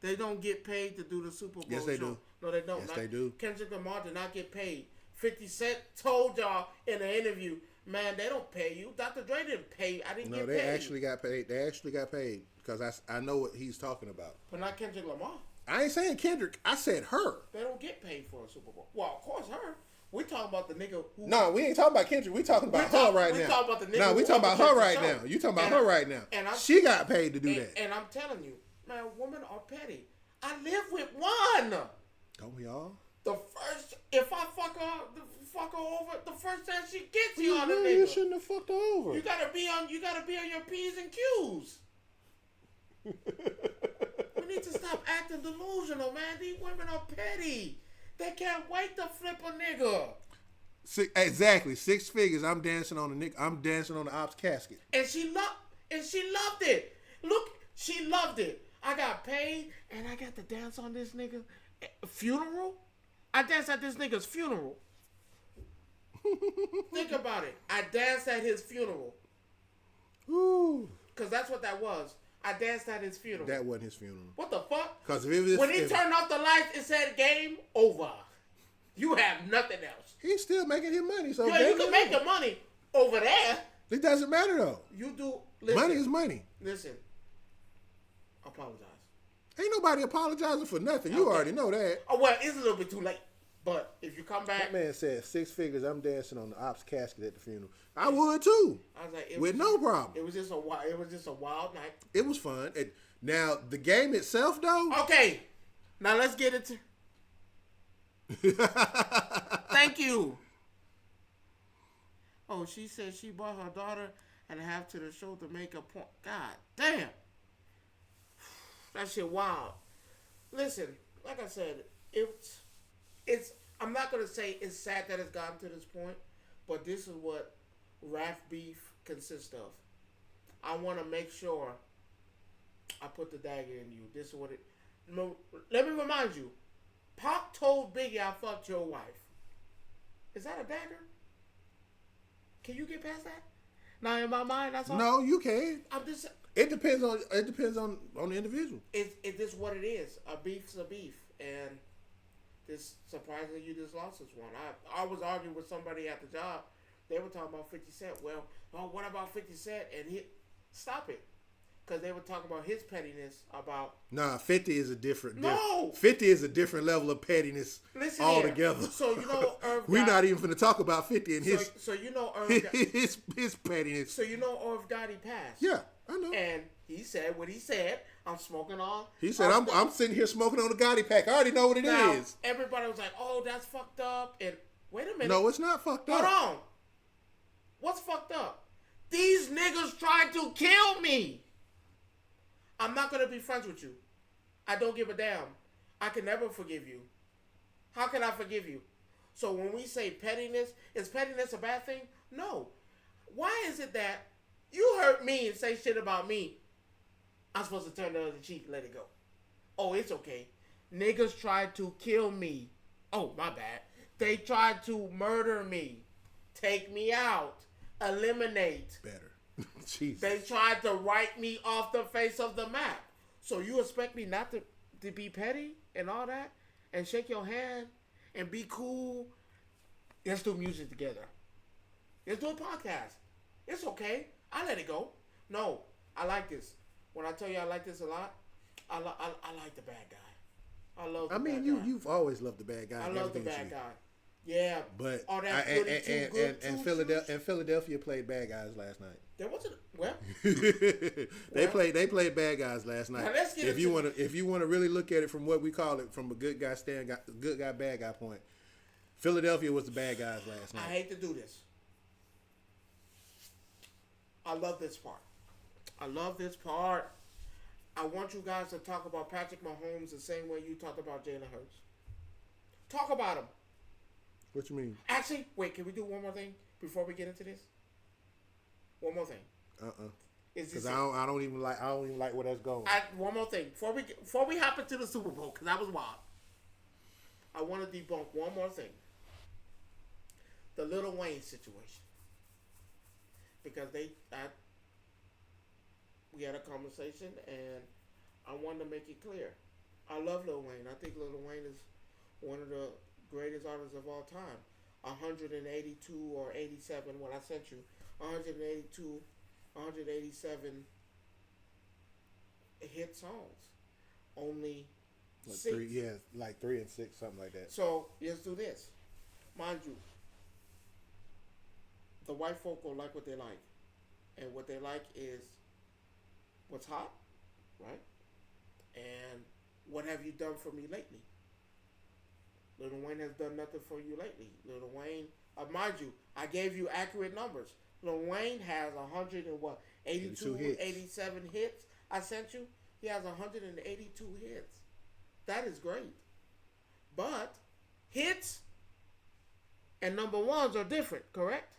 S1: They don't get paid to do the Super Bowl
S2: Yes, they
S1: show.
S2: do.
S1: No, they don't.
S2: Yes, they do.
S1: Kendrick Lamar did not get paid. 50 Cent told y'all in an interview, man, they don't pay you. Dr. Dre didn't pay you. I didn't get paid.
S2: No, they actually got paid. They actually got paid because I know what he's talking about.
S1: But not Kendrick Lamar.
S2: I ain't saying Kendrick. I said her.
S1: They don't get paid for a Super Bowl. Well, of course, her. We talking about the nigga who...
S2: No, we ain't talking about Kendrick. We talking about her right now.
S1: We talking about the nigga
S2: No, we talking about her right now. You talking about her right now. She got paid to do that.
S1: And I'm telling you, man, women are petty. I live with one.
S2: Don't we all?
S1: If I fuck her over, the first time she gets you on the nigga.
S2: You shouldn't have fucked her over.
S1: You gotta be on your P's and Q's. We need to stop acting delusional, man. These women are petty. They can't wait to flip a nigga.
S2: Exactly. 6 figures. I'm dancing on the nigga. I'm dancing on the ops casket.
S1: And she loved it. Look, she loved it. I got paid and I got to dance on this nigga funeral. I danced at this nigga's funeral. Think about it. I danced at his funeral.
S2: Ooh.
S1: Because that's what that was. I danced at his funeral.
S2: That wasn't his funeral.
S1: What the fuck?
S2: Because
S1: when he turned off the lights, it said game over. You have nothing else.
S2: He's still making his money. So
S1: yeah, you can make the money over there.
S2: It doesn't matter though.
S1: You do. Listen,
S2: money is money.
S1: Listen. Apologize.
S2: Ain't nobody apologizing for nothing. You already know that.
S1: Oh, well, it's a little bit too late. But if you come back...
S2: That man said 6 figures, I'm dancing on the ops casket at the funeral. I would too.
S1: I was like...
S2: With no problem.
S1: It was just a wild night.
S2: It was fun. Now, the game itself, though...
S1: Okay. Now, let's get into... Thank you. Oh, she said she brought her daughter and a half to the show to make a point. God damn. That shit wild. Listen, like I said, it's I'm not gonna say it's sad that it's gotten to this point, but this is what rap beef consists of. I want to make sure I put the dagger in you. This is what it. No, let me remind you. Pac told Biggie, "I fucked your wife." Is that a dagger? Can you get past that? Now in my mind, that's all.
S2: No, you can.
S1: I'm just.
S2: It depends on the individual.
S1: It's just what it is. A beef's a beef, and this surprisingly you just lost this one. I was arguing with somebody at the job. They were talking about 50 Cent. Well, what about 50 Cent? And stop it, because they were talking about his pettiness. About
S2: 50 is a different.
S1: No,
S2: 50 is a different level of pettiness altogether.
S1: So you know, Irv.
S2: We're not even going to talk about 50 and his.
S1: So you know, Irv.
S2: his pettiness.
S1: So you know, Irv Gotti passed.
S2: Yeah. I know.
S1: And he said what he said. I'm smoking on.
S2: He said, I'm sitting here smoking on the Gotti pack. I already know what it is.
S1: Everybody was like, oh, that's fucked up. And wait a minute.
S2: No, it's not fucked up.
S1: Hold on. What's fucked up? These niggas tried to kill me. I'm not going to be friends with you. I don't give a damn. I can never forgive you. How can I forgive you? So when we say pettiness, is pettiness a bad thing? No. Why is it that you hurt me and say shit about me? I'm supposed to turn the other cheek and let it go. Oh, it's okay. Niggas tried to kill me. Oh, my bad. They tried to murder me. Take me out. Eliminate.
S2: Better. Jesus.
S1: They tried to write me off the face of the map. So you expect me not to be petty and all that? And shake your hand and be cool? Let's do music together. Let's do a podcast. It's okay. I let it go. No, I like this. When I tell you I like this a lot, I like the bad guy. I love the bad guy.
S2: You've always loved the bad guy.
S1: I love the bad guy. Yeah,
S2: but
S1: all that
S2: Philadelphia played bad guys last night.
S1: There wasn't well.
S2: They played bad guys last night.
S1: Now let's get
S2: if you want to really look at it from what we call it from a good guy bad guy point, Philadelphia was the bad guys last night.
S1: I hate to do this. I love this part. I want you guys to talk about Patrick Mahomes the same way you talked about Jalen Hurts. Talk about him.
S2: What you mean?
S1: Actually, wait. Can we do one more thing before we get into this? One more thing.
S2: Because I don't even like where that's going.
S1: One more thing before we hop into the Super Bowl, because that was wild. I want to debunk one more thing. The Lil Wayne situation, because we had a conversation and I wanted to make it clear. I love Lil Wayne. I think Lil Wayne is one of the greatest artists of all time. 182 or 87 when I sent you. 187 hit songs. Only
S2: like
S1: 6.
S2: 3 and 6, something like that.
S1: So let's do this. Mind you, the white folk will like what they like. And what they like is what's hot, right? And what have you done for me lately? Lil Wayne has done nothing for you lately. Lil Wayne, mind you, I gave you accurate numbers. Lil Wayne has 82 hits. 87 hits. I sent you. He has 182 hits. That is great. But hits and number ones are different, correct?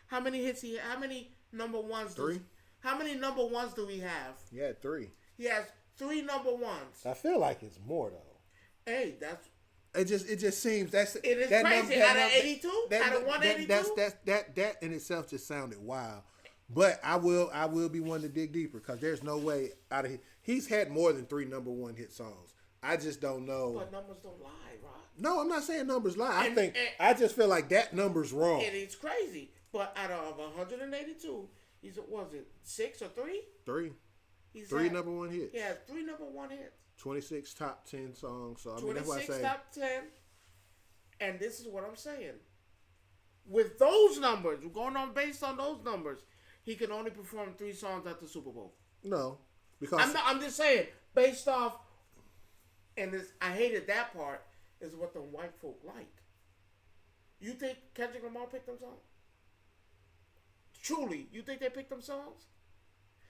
S1: How many hits how many number ones?
S2: 3.
S1: How many number ones do we have?
S2: He had 3.
S1: He has 3 number ones.
S2: I feel like it's more though.
S1: Hey, that's.
S2: It just seems it
S1: is crazy. Out of 82, out of 182,
S2: that in itself just sounded wild. But I will be one to dig deeper because there's no way out of he's had more than 3 number 1 hit songs. I just don't know.
S1: But numbers don't lie, Rod.
S2: No, I'm not saying numbers lie. I just feel like that number's wrong.
S1: And it's crazy. But out of 182, was it 6 or 3?
S2: 3. He's 3 number 1 hits.
S1: Yeah, 3 number 1 hits.
S2: 26 top 10 songs. So I mean,
S1: 26
S2: that's what I say.
S1: top 10. And this is what I'm saying. With those numbers, we're going on based on those numbers, he can only perform 3 songs at the Super Bowl.
S2: No, because
S1: I'm just saying based off. And I hated that part is what the white folk like. You think Kendrick Lamar picked them songs? Truly, you think they picked them songs?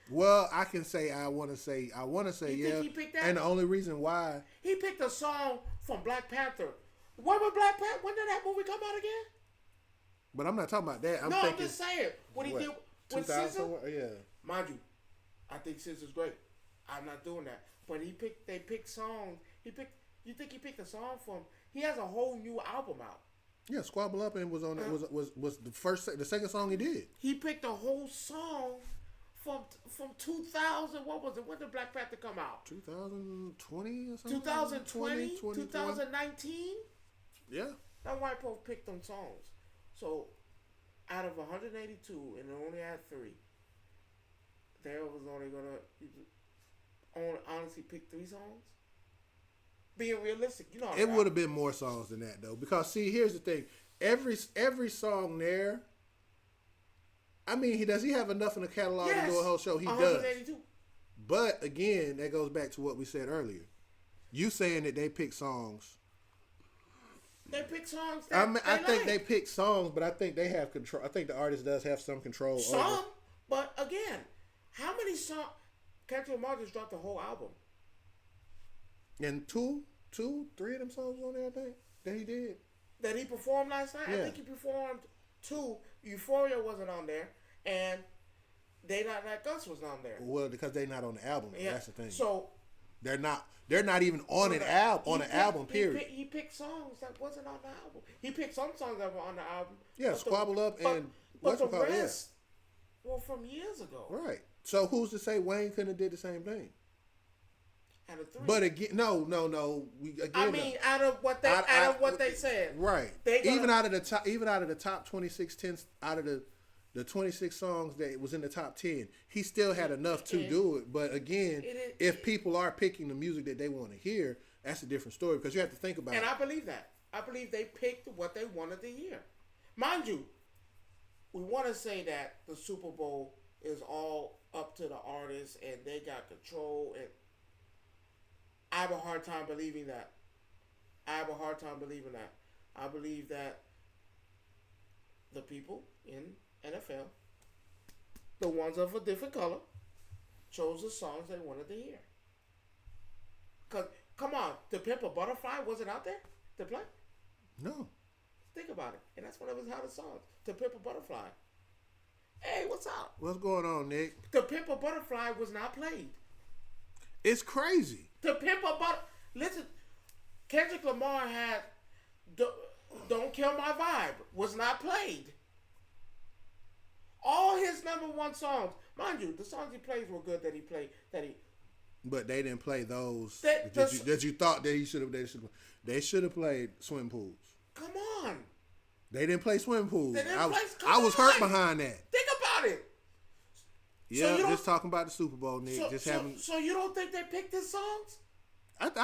S2: Well, I can say I want to say
S1: you
S2: yeah.
S1: Think he picked that?
S2: And the only reason why
S1: he picked a song from Black Panther. When was Black Panther? When did that movie come out again?
S2: But I'm not talking about that. I'm
S1: just saying what he did with SZA.
S2: Yeah.
S1: Mind you, I think SZA's great. I'm not doing that. But they picked songs. You think he picked a song from? He has a whole new album out.
S2: Yeah, Squabble Up and was on was the second song he did.
S1: He picked a whole song from 2000. What was it? When did Black Panther come out?
S2: 2020 or something.
S1: 2020, 2019.
S2: Yeah.
S1: That white folk picked them songs. So out of 182, and it only had 3. There was only gonna honestly pick 3 songs. Being realistic, you know.
S2: It would have been more songs than that though, because see, here's the thing: every song there. I mean, does he have enough in the catalog to do a whole show? He does. But again, that goes back to what we said earlier. You saying that they pick songs.
S1: They pick songs.
S2: I think they pick songs, but I think they have control. I think the artist does have some control.
S1: But again, how many songs? Kendrick Lamar just dropped the whole album. And
S2: 3 of them songs on there, I think, that he did.
S1: That he performed last night?
S2: Yeah.
S1: I think he performed 2. Euphoria wasn't on there, and They Not Like Us was on there.
S2: Well, because they're not on the album.
S1: Yeah.
S2: That's the thing.
S1: So
S2: they're not. They're not even on an album. On an album, period.
S1: He picked songs that wasn't on the album. He picked some songs that were on the album.
S2: Yeah, Squabble Up and
S1: but the rest were from years ago.
S2: Right. So who's to say Wayne couldn't have did the same thing?
S1: Out of 3.
S2: But again, no.
S1: I mean, out of what they said,
S2: right? Even out of the top 26 out of the 26 songs that was in the top 10, he still had enough to do it. But again, if people are picking the music that they want to hear, that's a different story because you have to think about it.
S1: And I believe that. I believe they picked what they wanted to hear. Mind you, we want to say that the Super Bowl is all up to the artists and they got control, and I have a hard time believing that. I believe that the people in NFL, the ones of a different color, chose the songs they wanted to hear. Because, come on, To Pimp a Butterfly wasn't out there to play?
S2: No.
S1: Think about it. And that's one of his hottest songs, To Pimp a Butterfly. Hey, what's up?
S2: What's going on, Nick?
S1: To Pimp a Butterfly was not played.
S2: It's crazy.
S1: To Pimp a Butterfly. Listen, Kendrick Lamar had Don't Kill My Vibe was not played. All his number 1 songs, mind you, the songs he plays were good that he played.
S2: But they didn't play those that you thought that he should have. They should have played Swim Pools.
S1: Come on.
S2: They didn't play Swim Pools.
S1: I
S2: was hurt behind that.
S1: Think about it.
S2: Yeah, just talking about the Super Bowl, Nick.
S1: So you don't think they picked his songs?
S2: I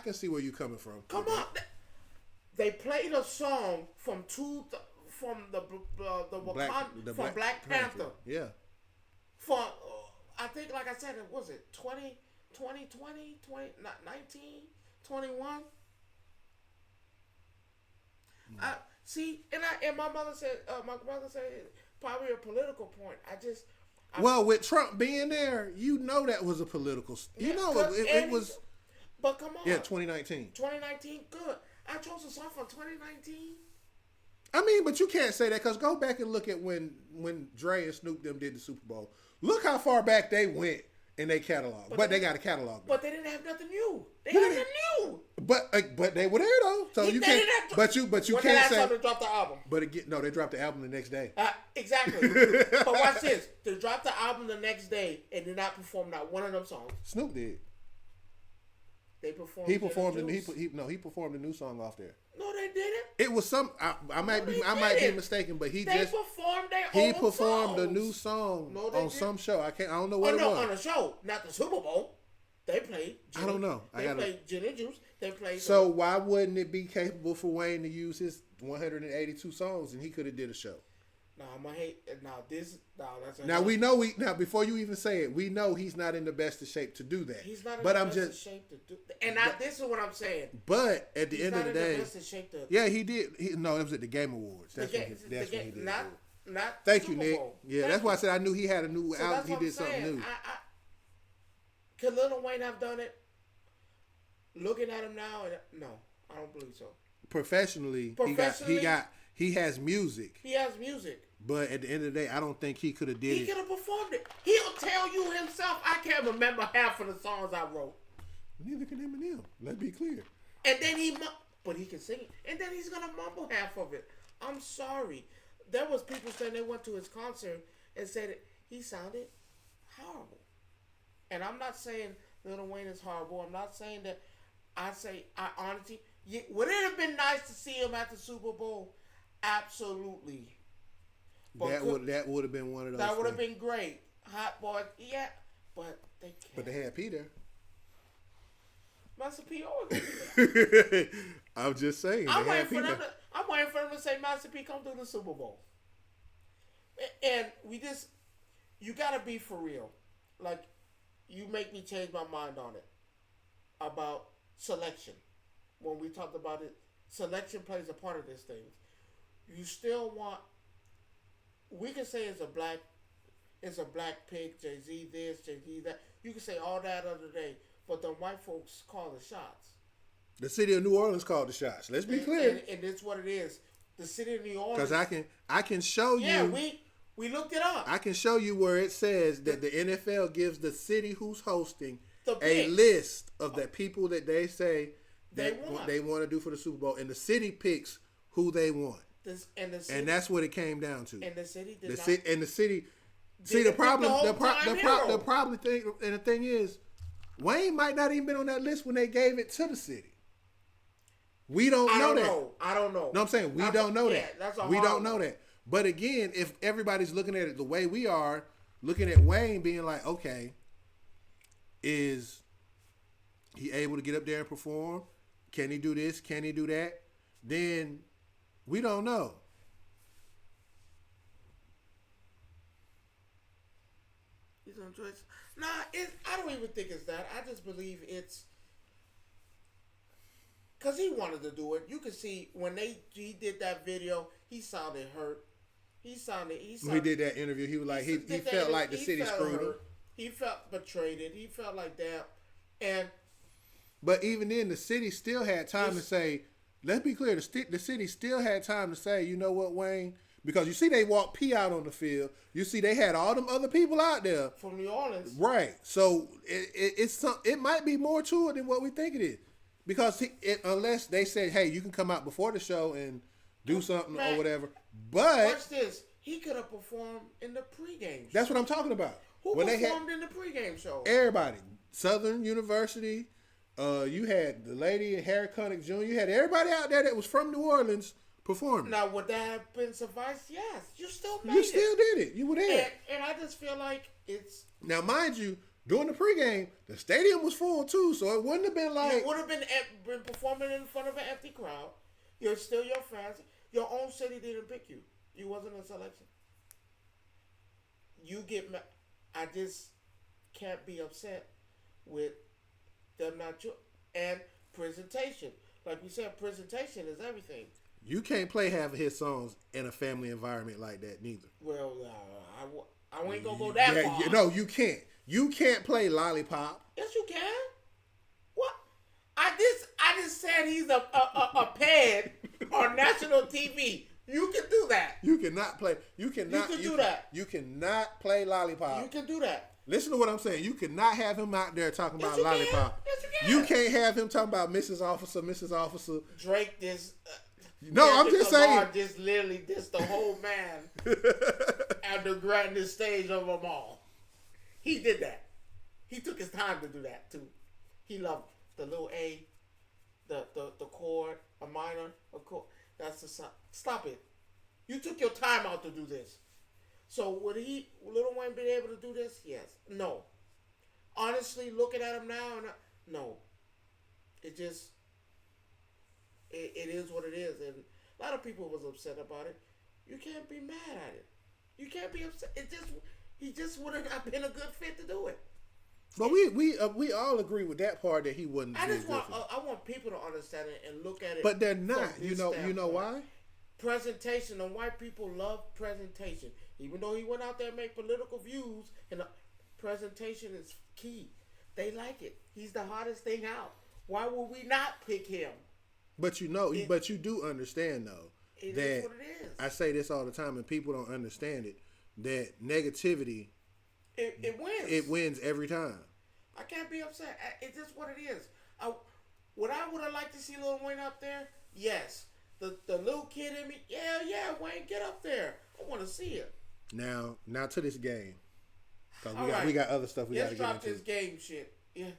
S2: can see where you're coming from.
S1: Come on. They played a song from Black Panther.
S2: Yeah.
S1: For I think, like I said, it was 2020, 19, 21. See, and my mother said, my brother said, probably a political point.
S2: Well, with Trump being there, you know that was a political. It was.
S1: But come on.
S2: Yeah, 2019.
S1: 2019, good. I chose a song from 2019.
S2: I mean, but you can't say that because go back and look at when Dre and Snoop them did the Super Bowl. Look how far back they went in their catalog. But they got a catalog.
S1: But they didn't have nothing new. They had nothing new.
S2: But they were there though. So you can't. But you can't say. When the last time
S1: they dropped the album?
S2: But again, no, they dropped the album the next day.
S1: Exactly. But watch this. They dropped the album the next day and did not perform not one of them songs.
S2: Snoop did.
S1: They performed.
S2: He performed. He performed a new song off there.
S1: No, they didn't.
S2: It was some. I might be mistaken, but he
S1: performed their
S2: he
S1: own
S2: performed
S1: songs.
S2: a new song on some show. I don't know what it was.
S1: On a show, not the Super Bowl. They played.
S2: I don't know.
S1: They played Gin and Juice. They played.
S2: So why wouldn't it be capable for Wayne to use his 182 songs and he could have did a show?
S1: No, I'm gonna hate. That's.
S2: Now before you even say it, we know he's not in the best of shape to do that.
S1: He's not in the best of shape to do. This is what I'm saying.
S2: But at the end of the day,
S1: best of shape to,
S2: yeah, he did. It was at the Game Awards. That's when he did.
S1: Not.
S2: Thank you, Nick. Yeah, that's why I said I knew he had a new album. He did something new.
S1: Could Lil Wayne have done it? Looking at him now, no, I don't believe so.
S2: Professionally, he has music.
S1: He has music.
S2: But at the end of the day, I don't think he could have did it.
S1: He could have performed it. He'll tell you himself, I can't remember half of the songs I wrote.
S2: Neither can Eminem. Let's be clear.
S1: And then but he can sing it. And then he's gonna mumble half of it. I'm sorry. There was people saying they went to his concert and said he sounded horrible. And I'm not saying Lil Wayne is horrible. I'm not saying that. I honestly, would it have been nice to see him at the Super Bowl? Absolutely.
S2: That would have been one of those.
S1: That would have been great. Hot boy, yeah, but they can't.
S2: But they had Peter.
S1: Master P always.
S2: I'm just saying.
S1: I'm waiting for them to say, Master P, come to the Super Bowl. And you gotta be for real. Like, you make me change my mind on it about selection. When we talked about it, selection plays a part of this thing. You still want. We can say it's a black pick, Jay-Z this, Jay-Z that. You can say all that other day, but the white folks call the shots.
S2: The city of New Orleans called the shots. Let's be clear.
S1: And that's what it is. The city of New Orleans.
S2: Because I can show you.
S1: Yeah, we looked it up.
S2: I can show you where it says that the NFL gives the city who's hosting
S1: The
S2: a
S1: picks.
S2: list of the people that they say
S1: They
S2: that
S1: want.
S2: they want to do for the Super Bowl, and the city picks who they want.
S1: And the city,
S2: And that's what it came down to.
S1: and the city did
S2: The
S1: not.
S2: city and the city. See
S1: Didn't
S2: the problem.
S1: pick the
S2: The
S1: whole-time hero.
S2: problem thing, and the thing is, Wayne might not even been on that list when they gave it to the city. We don't know that.
S1: I don't know.
S2: No, I'm saying we don't know that.
S1: That's a
S2: we
S1: hard
S2: don't know
S1: one.
S2: that. But again, if everybody's looking at it the way we are, looking at Wayne being like, okay, is he able to get up there and perform? Can he do this? Can he do that? Then we don't know.
S1: He's on choice. Nah, I don't even think it's that. I just believe it's because he wanted to do it. You can see when he did that video, he sounded hurt. He sounded.
S2: When he did that interview, he was like, he felt like the city screwed him.
S1: He felt betrayed. He felt like that. And
S2: but even then, the city still had time to say, let's be clear, the city still had time to say, you know what, Wayne? Because you see they walked P out on the field. You see they had all them other people out there.
S1: From New Orleans.
S2: Right. So it might be more to it than what we think it is. Because unless they say, hey, you can come out before the show and do something or whatever. But
S1: watch this. He could have performed in the pregame show.
S2: That's what I'm talking about.
S1: Who performed in the pregame show?
S2: Everybody. Southern University. You had the lady Harry Connick Jr. You had everybody out there that was from New Orleans performing.
S1: Now, would that have been suffice? Yes. You still made it.
S2: You still did it. You were there.
S1: And I just feel like it's...
S2: Now, mind you, during the pregame, the stadium was full too, so it wouldn't have been like...
S1: You would have been performing in front of an empty crowd. You're still your fans. Your own city didn't pick you. You wasn't a selection. I just can't be upset with them not... And presentation. Like we said, presentation is everything.
S2: You can't play half of his songs in a family environment like that, neither.
S1: Well, I ain't gonna go that far.
S2: No, you can't. You can't play Lollipop.
S1: Yes, you can. What? I just said he's a pad on national TV. You can do that.
S2: You cannot play. You cannot.
S1: You can do that.
S2: You cannot play Lollipop.
S1: You can do that.
S2: Listen to what I'm saying. You cannot have him out there talking about
S1: you
S2: Lollipop.
S1: Yes, you can.
S2: You can't have him talking about Mrs. Officer, Mrs. Officer.
S1: Drake this.
S2: No, I'm just saying.
S1: Just literally this the whole man at the grandest stage of them all. He did that. He took his time to do that too. He loved the little A, the chord, a minor, a chord. That's the song. Stop it. You took your time out to do this. So would Lil Wayne be able to do this? Yes. No. Honestly, looking at him now, no. It just, it is what it is. And a lot of people was upset about it. You can't be mad at it. You can't be upset. He just would have not been a good fit to do it.
S2: But we all agree with that part that he wouldn't.
S1: I want people to understand it and look at it.
S2: But they're not. You know why?
S1: Presentation, and white people love presentation. Even though he went out there and made political views, and presentation is key. They like it. He's the hottest thing out. Why would we not pick him?
S2: But you do understand though
S1: it
S2: that
S1: is what it is.
S2: I say this all the time, and people don't understand it. That negativity,
S1: it wins.
S2: It wins every time.
S1: I can't be upset. It's just what it is. Would I like to see Lil Wayne up there? Yes. The little kid in me, yeah, Wayne, get up there. I want to see it.
S2: Now to this game, because
S1: Right.
S2: we got other stuff we got to get into.
S1: Let's drop this game shit. Yeah,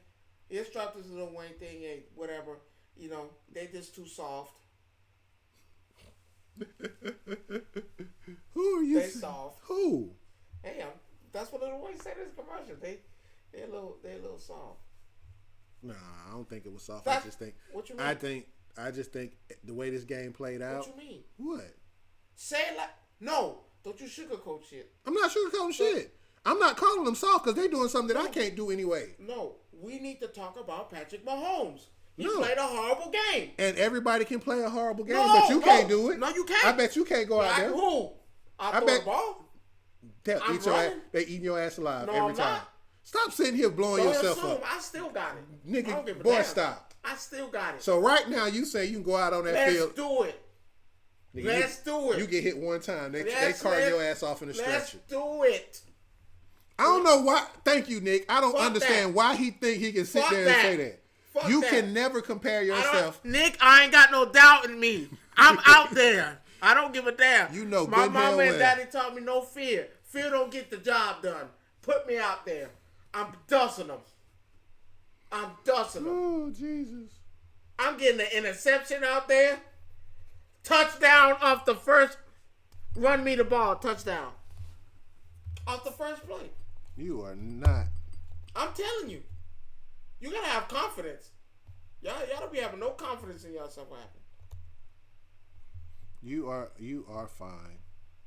S1: let's drop this Lil Wayne thing. Hey, whatever. You know, they just too soft.
S2: Who are you?
S1: They soft.
S2: Who?
S1: Hey, that's what Lil Wayne said in his commercial. They're a little soft.
S2: Nah, I don't think it was soft.
S1: That's,
S2: I just think.
S1: What you mean?
S2: I just think the way this game played out.
S1: What you mean?
S2: What?
S1: Say it like no. Don't you sugarcoat shit.
S2: I'm not sugarcoating shit. I'm not calling them soft because they're doing something that I can't do anyway.
S1: No, we need to talk about Patrick Mahomes. He played a horrible game.
S2: And everybody can play a horrible game, but you can't do it.
S1: No, you can't.
S2: I bet you can't go out there.
S1: Who? I bet the ball.
S2: They eating your ass alive
S1: No,
S2: every
S1: I'm
S2: time.
S1: not.
S2: Stop sitting here blowing yourself up.
S1: I still got it.
S2: Nigga, boy, stop.
S1: I still got it.
S2: So right now, you say you can go out on that
S1: Let's
S2: field.
S1: do it.
S2: Nigga,
S1: Let's do it.
S2: You get hit one time. They cart your ass off in the stretcher.
S1: Let's do it.
S2: I don't know why. Thank you, Nick. I don't
S1: Fuck
S2: understand
S1: that.
S2: why he think he can sit
S1: Fuck
S2: there
S1: that.
S2: and say that.
S1: Fuck
S2: You
S1: that.
S2: can never compare yourself.
S1: Nick, I ain't got no doubt in me. I'm out there. I don't give a damn.
S2: You know
S1: my
S2: good
S1: mama
S2: well
S1: and
S2: well.
S1: daddy taught me no fear. Fear don't get the job done. Put me out there. I'm dusting them.
S2: Oh, Jesus.
S1: I'm getting the interception out there. Touchdown off the first. Run me the ball. Touchdown. Off the first play.
S2: You are not.
S1: I'm telling you. You gotta have confidence. Y'all don't be having no confidence in yourself. What happened?
S2: You are fine.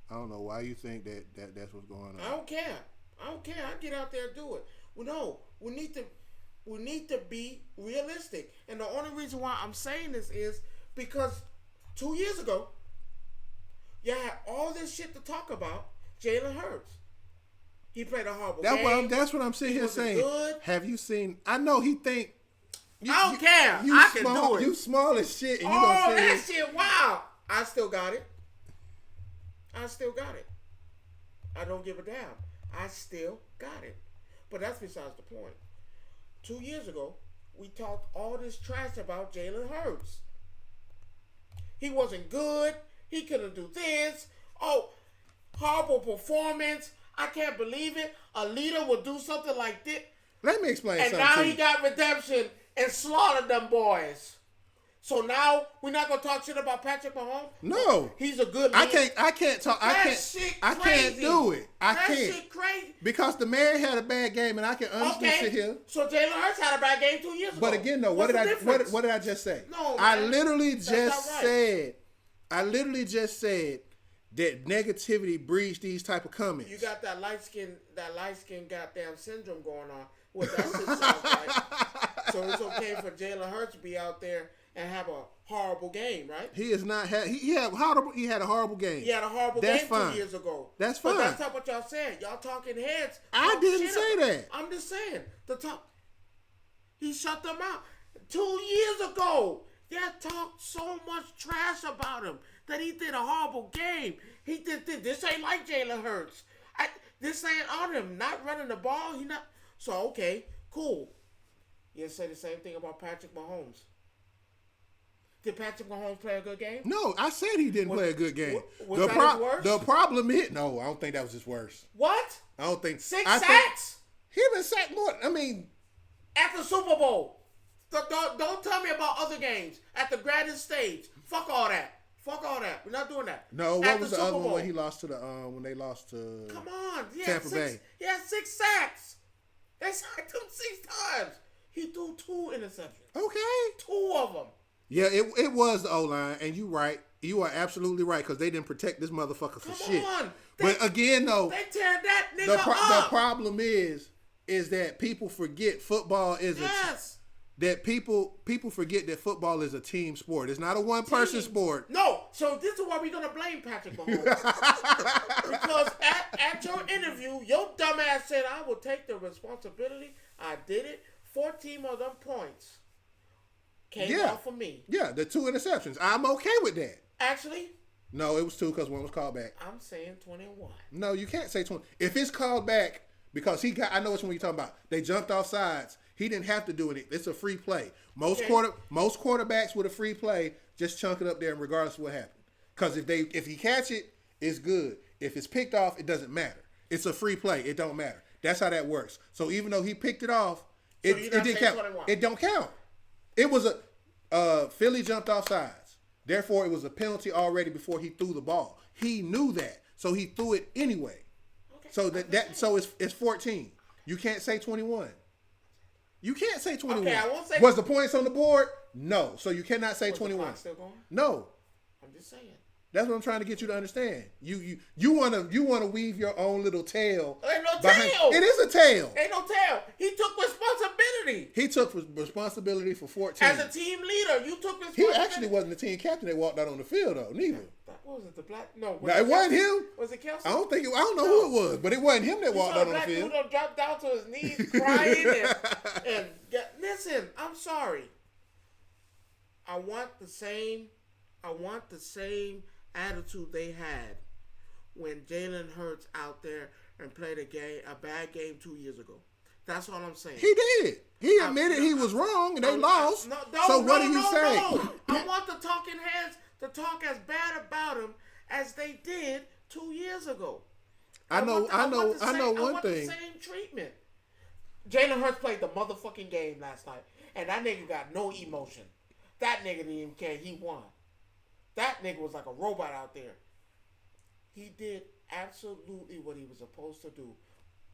S2: I don't know why you think that's what's going on.
S1: I don't care. I get out there and do it. Well, no, we need to be realistic. And the only reason why I'm saying this is because 2 years ago, you had all this shit to talk about. Jalen Hurts. He played a horrible game.
S2: That's what I'm sitting here saying.
S1: Good.
S2: Have you seen? I know he think.
S1: I don't care. I can do it.
S2: You small as shit, and you
S1: Oh,
S2: gonna say
S1: that shit! Wow. I still got it. I don't give a damn. I still got it. But that's besides the point. 2 years ago, we talked all this trash about Jalen Hurts. He wasn't good. He couldn't do this. Oh, horrible performance. I can't believe it. A leader would do something like this.
S2: Let me explain
S1: And
S2: something
S1: now
S2: to
S1: he
S2: you.
S1: got redemption and slaughtered them boys. So now we're not gonna talk shit about Patrick Mahomes.
S2: No,
S1: He's a good leader.
S2: I can't talk.
S1: Shit
S2: I can't
S1: crazy.
S2: do it. I
S1: that
S2: can't
S1: shit crazy.
S2: because the man had a bad game, and I can honestly sit here.
S1: So Jalen Hurts had a bad game 2 years ago.
S2: But again, though,
S1: What's
S2: what
S1: the difference?
S2: did I just say?
S1: No,
S2: I
S1: man.
S2: literally
S1: That's
S2: just
S1: not right.
S2: said. I literally just said that negativity breeds these type of comments.
S1: You got that light skin goddamn syndrome going on. Well, that shit sounds right. So it's okay for Jalen Hurts to be out there and have a horrible game, right?
S2: He is not. He had horrible. He had a horrible game.
S1: He had a horrible
S2: That's
S1: game
S2: fine.
S1: 2 years ago.
S2: That's
S1: But
S2: fine.
S1: that's not what y'all said. Y'all talking heads.
S2: I
S1: talk
S2: didn't
S1: shit
S2: say
S1: about-
S2: that.
S1: I'm just saying. He shut them out 2 years ago. Y'all talked so much trash about him that he did a horrible game. He did this. This ain't like Jalen Hurts. This ain't on him. Not running the ball. He not. So okay, cool. You say the same thing about Patrick Mahomes. Did Patrick Mahomes play a good game?
S2: No, I said he didn't play a good game.
S1: Was that his worst?
S2: The problem is no. I don't think that was his worst.
S1: What?
S2: I don't think
S1: 6
S2: I think
S1: sacks
S2: He been sacked more. I mean,
S1: at the Super Bowl. Don't tell me about other games at the grandest stage. Fuck all that. We're not doing that.
S2: no. What
S1: At
S2: was
S1: the
S2: the
S1: Super
S2: other one
S1: Bowl.
S2: when he lost to the when they lost to?
S1: Come on.
S2: Tampa Bay.
S1: He had 6 sacks. They sacked him 6 times. He threw 2 interceptions.
S2: Okay.
S1: 2 of them.
S2: Yeah, it was the O-line, and you right. You are absolutely right because they didn't protect this motherfucker for
S1: Come
S2: shit.
S1: on.
S2: But again, though,
S1: They tear that nigga
S2: the
S1: up.
S2: problem is that people forget football is
S1: Yes.
S2: that people forget that football is a team sport. It's not a one person
S1: Team.
S2: sport.
S1: No, so this is why we're gonna blame Patrick Mahomes. Because at your interview, your dumb ass said I will take the responsibility. I did it. 14 of them points came off of me.
S2: Yeah, the 2 interceptions. I'm okay with that.
S1: Actually,
S2: No, it was 2 because one was called back.
S1: I'm saying 21.
S2: No, you can't say 20. If it's called back because he got, I know which one you're talking about. They jumped off sides. He didn't have to do it. It's a free play. Most quarterbacks with a free play just chunk it up there, regardless of what happened. Because if he catch it, it's good. If it's picked off, it doesn't matter. It's a free play. It don't matter. That's how that works. So even though he picked it off, it didn't count.
S1: 21.
S2: It don't count. It was Philly jumped off sides. Therefore, it was a penalty already before he threw the ball. He knew that, so he threw it anyway.
S1: Okay.
S2: So it's 14. You can't say 21. You can't say 21.
S1: Okay, I won't say.
S2: Was the points on the board? No. So you cannot say
S1: Was the
S2: 21.
S1: clock still going?
S2: No.
S1: I'm just saying.
S2: That's what I'm trying to get you to understand. You wanna weave your own little tail.
S1: Ain't no tail.
S2: It is a tail.
S1: Ain't no tail. He took responsibility.
S2: He took responsibility for 14.
S1: As a team leader, you took
S2: He
S1: responsibility.
S2: actually wasn't the team captain that walked out on the field though, neither.
S1: What was it? The black? No.
S2: No, it wasn't him.
S1: Was it Kelsey?
S2: I don't know who it was, but it wasn't him that walked out on the
S1: black
S2: field.
S1: dude dropped down to his knees crying and listen, I'm sorry. I want the same attitude they had when Jalen Hurts out there and played a bad game 2 years ago. That's all I'm saying.
S2: He did. He admitted he was wrong and they lost. So what do you say?
S1: I want the talking heads to talk as bad about him as they did 2 years ago.
S2: I know one thing.
S1: I want the same treatment. Jalen Hurts played the motherfucking game last night, and that nigga got no emotion. That nigga didn't even care. He won. That nigga was like a robot out there. He did absolutely what he was supposed to do.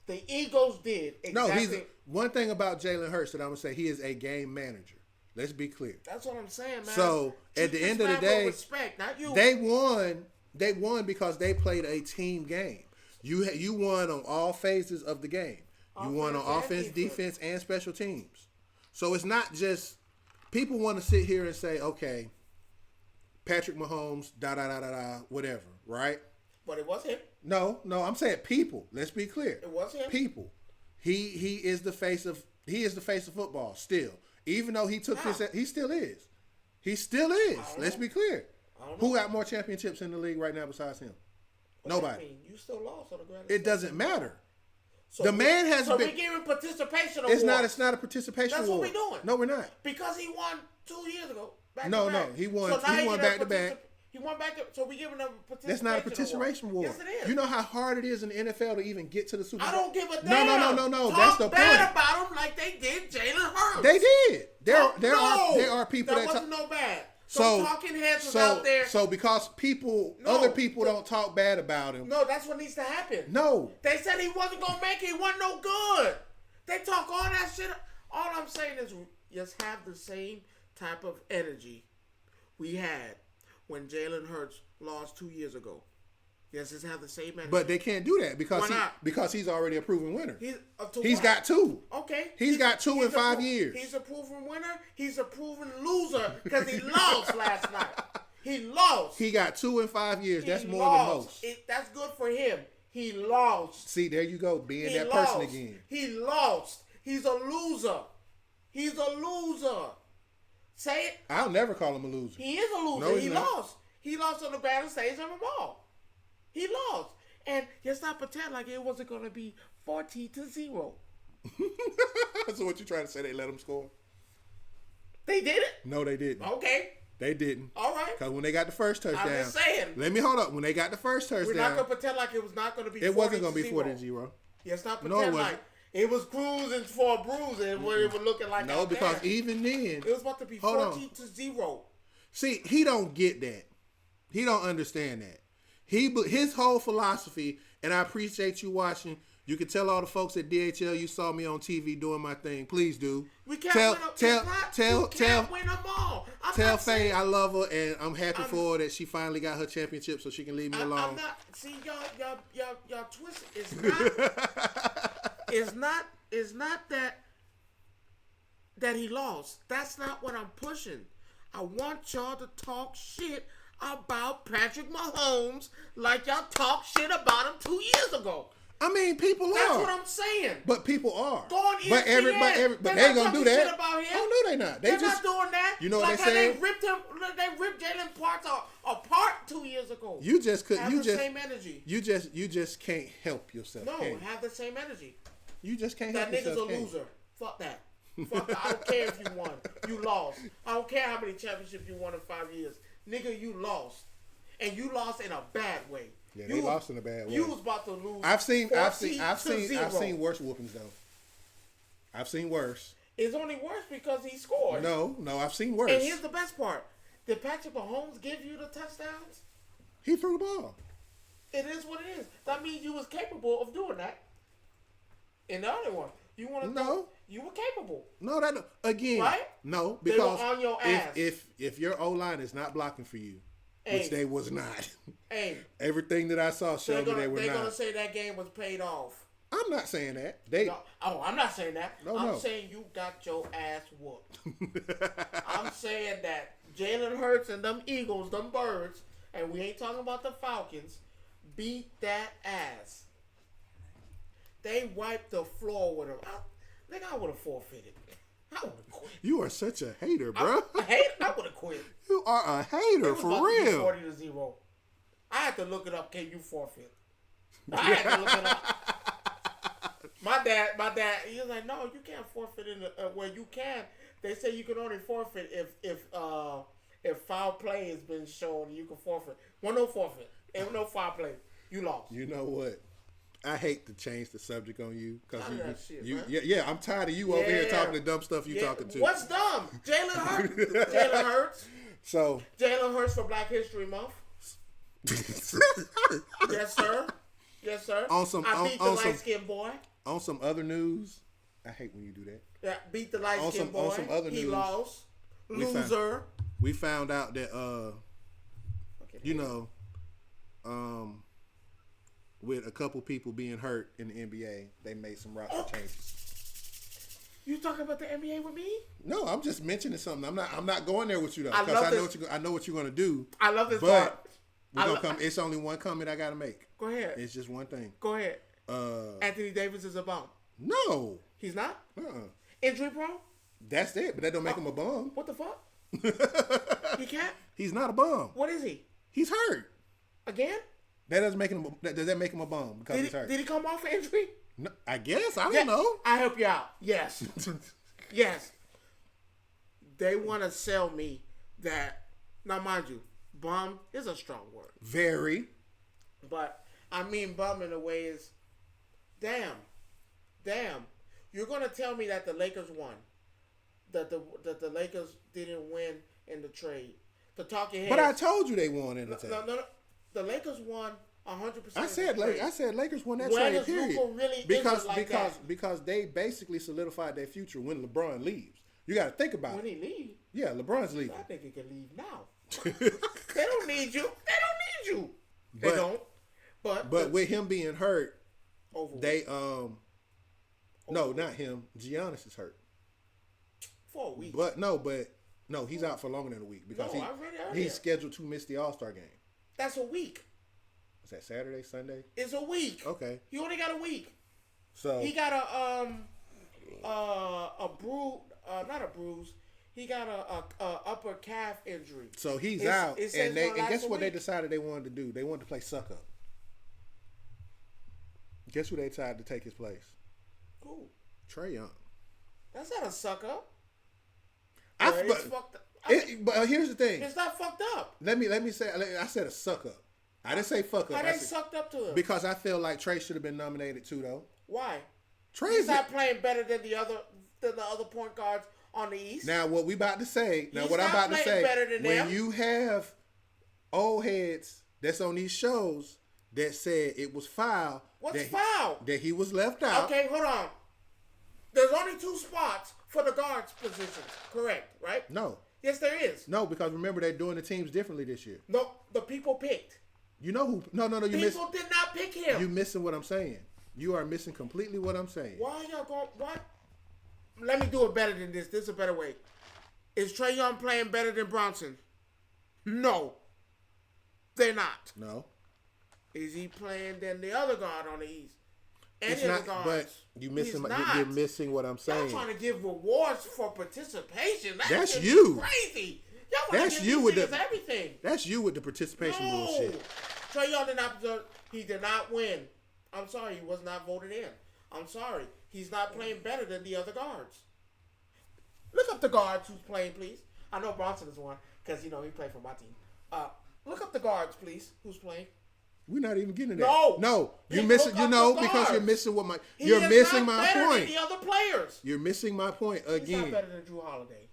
S1: The Eagles did exactly.
S2: No, one thing about Jalen Hurts that I'm gonna say, he is a game manager. Let's be clear.
S1: That's what I'm saying, man.
S2: So at the end of the day,
S1: respect, not you.
S2: They won. They won because they played a team game. You won on all phases of the game. You won on offense, defense, and special teams. So it's not just people want to sit here and say, okay, Patrick Mahomes, whatever, right?
S1: But it was him.
S2: No, I'm saying people. Let's be clear.
S1: It was him.
S2: People. He is the face of football still. Even though he took this, he still is. He still is. Let's be clear. Who got more championships in the league right now besides him? Nobody.
S1: You still lost on the grand.
S2: It doesn't matter.
S1: So
S2: the man has been.
S1: So we're giving participation award.
S2: It's not a participation
S1: award. That's what we're doing.
S2: No, we're not.
S1: Because he won 2 years ago.
S2: No, he won. So he won back to back.
S1: He won back to. So we giving him a participation.
S2: That's not a participation award.
S1: Yes, it is.
S2: You know how hard it is in the NFL to even get to the Super Bowl.
S1: I don't give a damn.
S2: No.
S1: Talk
S2: That's the
S1: bad
S2: point.
S1: about him like they did Jalen Hurts.
S2: They did. There are people that
S1: wasn't no bad.
S2: So
S1: talking heads was out there.
S2: So because other people don't talk bad about him.
S1: No, that's what needs to happen.
S2: No.
S1: They said he wasn't gonna make it. He wasn't no good. They talk all that shit. All I'm saying is just have the same type of energy we had when Jalen Hurts lost 2 years ago. Yes, just have the same energy.
S2: But they can't do that because he's already a proven winner. He's got two.
S1: Okay.
S2: He's got two in 5 years.
S1: He's a proven winner. He's a proven loser because he lost last night. He lost.
S2: He got 2 in 5 years. That's more than most.
S1: That's good for him. He lost.
S2: See, there you go, being that person again.
S1: He lost. He's a loser. He's a loser. Say it.
S2: I'll never call him a loser.
S1: He is a loser.
S2: No,
S1: he lost. He lost on the battlefield stage of them all. He lost. And just not pretend like it wasn't going to be 40-0.
S2: So what you trying to say? They let him score?
S1: They did it?
S2: No, they didn't.
S1: Okay.
S2: They didn't.
S1: All right.
S2: Because when they got the first touchdown.
S1: I'm just saying.
S2: Let me hold up. When they got the first touchdown.
S1: We're not going to pretend like it was not going to be 40-0.
S2: It wasn't going to be 40-0.
S1: Yes, not pretend like it was cruising for a bruise and what it was looking like.
S2: No, because even then.
S1: It was about to be 40-0.
S2: See, he don't get that. He don't understand that. His whole philosophy, and I appreciate you watching. You can tell all the folks at DHL you saw me on TV doing my thing. Please do.
S1: We can't win them all.
S2: Tell Faye I love her and I'm happy for her that she finally got her championship so she can leave me alone.
S1: I'm not. See, y'all twist. It's not that he lost. That's not what I'm pushing. I want y'all to talk shit about Patrick Mahomes like y'all talk shit about him 2 years ago.
S2: I mean, people
S1: That's
S2: are.
S1: what I'm saying.
S2: But people are.
S1: Go on ESPN.
S2: But they ain't gonna do that.
S1: Shit about him.
S2: Oh no, they not.
S1: They're not doing that.
S2: You know
S1: like
S2: what they say?
S1: They ripped Jalen Parks apart 2 years ago.
S2: You just could.
S1: Have the same energy.
S2: You just can't help yourself.
S1: No, have the same energy.
S2: You just can't help
S1: yourself.
S2: That
S1: nigga's a loser. Fuck that. Fuck that. I don't care if you won. You lost. I don't care how many championships you won in 5 years. Nigga, you lost. And you lost in a bad way.
S2: Yeah, they lost in a bad way.
S1: You was about to lose.
S2: I've seen worse whoopings though. I've seen worse.
S1: It's only worse because he scored.
S2: No, I've seen worse.
S1: And here's the best part: did Patrick Mahomes give you the touchdowns?
S2: He threw the ball.
S1: It is what it is. That means you was capable of doing that. In the other one, you want to you were capable.
S2: No, again.
S1: Right?
S2: No, because
S1: they were on your ass.
S2: If your O-line is not blocking for you. Which they was not.
S1: Hey,
S2: everything that I saw showed me they were not.
S1: They're gonna say that game was paid off.
S2: I'm not saying that.
S1: I'm not saying that. I'm saying you got your ass whooped. I'm saying that Jalen Hurts and them Eagles, them birds, and we ain't talking about the Falcons, beat that ass. They wiped the floor with them. I would have forfeited. I would have quit.
S2: You are such a hater, bro.
S1: I would have quit.
S2: You are a hater for real.
S1: 40-0. I had to look it up. Can you forfeit? I had to look it up. My dad, he was like, no, you can't forfeit in the where you can. They say you can only forfeit if foul play has been shown. You can forfeit. Well, no forfeit. If no foul play, you lost.
S2: You know what? I hate to change the subject on you because I'm tired of you over here talking the dumb stuff you talking to.
S1: What's dumb? Jalen Hurts. Jalen Hurts.
S2: So
S1: Jalen Hurts for Black History Month. Yes, sir. Yes, sir. I beat the light skinned boy.
S2: On some other news, I hate when you do that.
S1: Yeah, beat the light skinned boy.
S2: On some other news,
S1: he lost. Loser.
S2: We found out that with a couple people being hurt in the NBA, they made some roster changes.
S1: You talking about the NBA with me?
S2: No, I'm just mentioning something. I'm not going there with you though, because I know what you're gonna do.
S1: I love this part.
S2: We're gonna come. It's only one comment I gotta make.
S1: Go ahead.
S2: It's just one thing.
S1: Go ahead. Anthony Davis is a bum.
S2: No,
S1: he's not. Injury prone.
S2: That's it, but that don't make him a bum.
S1: What the fuck? He can't.
S2: He's not a bum.
S1: What is he?
S2: He's hurt
S1: again.
S2: That doesn't make him. Does that make him a bum because he's hurt?
S1: Did he come off an injury?
S2: No, I guess. I don't know.
S1: I help you out. Yes. Yes. They want to sell me that. Now, mind you, bum is a strong word.
S2: Very.
S1: But I mean, bum in a way is, damn. You're gonna tell me that the Lakers won, that the Lakers didn't win in the trade. The talking heads.
S2: But I told you they won in the trade.
S1: No. The Lakers won 100%.
S2: I said Lakers won that trade. Period.
S1: Really
S2: because they basically solidified their future when LeBron leaves. You got to think about
S1: when he leaves.
S2: Yeah, LeBron's leaving.
S1: I think he can leave now. They don't need you. They don't. But
S2: with him being hurt,
S1: they
S2: no, not him. Giannis is hurt
S1: for a week.
S2: But he's out for longer than a week because he's scheduled to miss the All-Star game.
S1: That's a week.
S2: Is that Saturday, Sunday?
S1: It's a week.
S2: Okay.
S1: He only got a week.
S2: So
S1: he got a not a bruise. He got a upper calf injury.
S2: So he's out. And guess what they decided they wanted to do? They wanted to play suck up. Guess who they decided to take his place?
S1: Who?
S2: Trae Young.
S1: That's not a suck up.
S2: But here's the thing.
S1: It's not fucked up.
S2: Let me say. I said a suck up. I didn't say fuck up.
S1: How they sucked up to him?
S2: Because I feel like Trae should have been nominated too, though.
S1: Why?
S2: He's
S1: not playing better than the other point guards on the East.
S2: Now what I'm about to say. When you have old heads that's on these shows that said it was foul.
S1: What's foul?
S2: That he was left out.
S1: Okay, hold on. There's only 2 spots for the guards positions. Correct, right?
S2: No.
S1: Yes, there is.
S2: No, because remember they're doing the teams differently this year.
S1: No, the people picked.
S2: You know who? No. You
S1: people did not pick him.
S2: You missing what I'm saying. You are missing completely what I'm saying.
S1: Why y'all going? What? Let me do it better than this. This is a better way. Is Trae Young playing better than Bronson? No. They're not.
S2: No.
S1: Is he playing than the other guard on the East?
S2: It's not, but you're missing what I'm saying.
S1: Y'all trying to give rewards for participation.
S2: That's you.
S1: Crazy.
S2: That's you with
S1: everything.
S2: That's you with the participation bullshit.
S1: Trae Young did not win. I'm sorry, he was not voted in. I'm sorry. He's not playing better than the other guards. Look up the guards who's playing, please. I know Bronson is one because he played for my team. Look up the guards, please. Who's playing?
S2: We're not even getting
S1: that.
S2: No. You're missing. Because you're missing what you're missing my point.
S1: Than the other players.
S2: You're missing my point again.
S1: He's not better than Drew Holiday.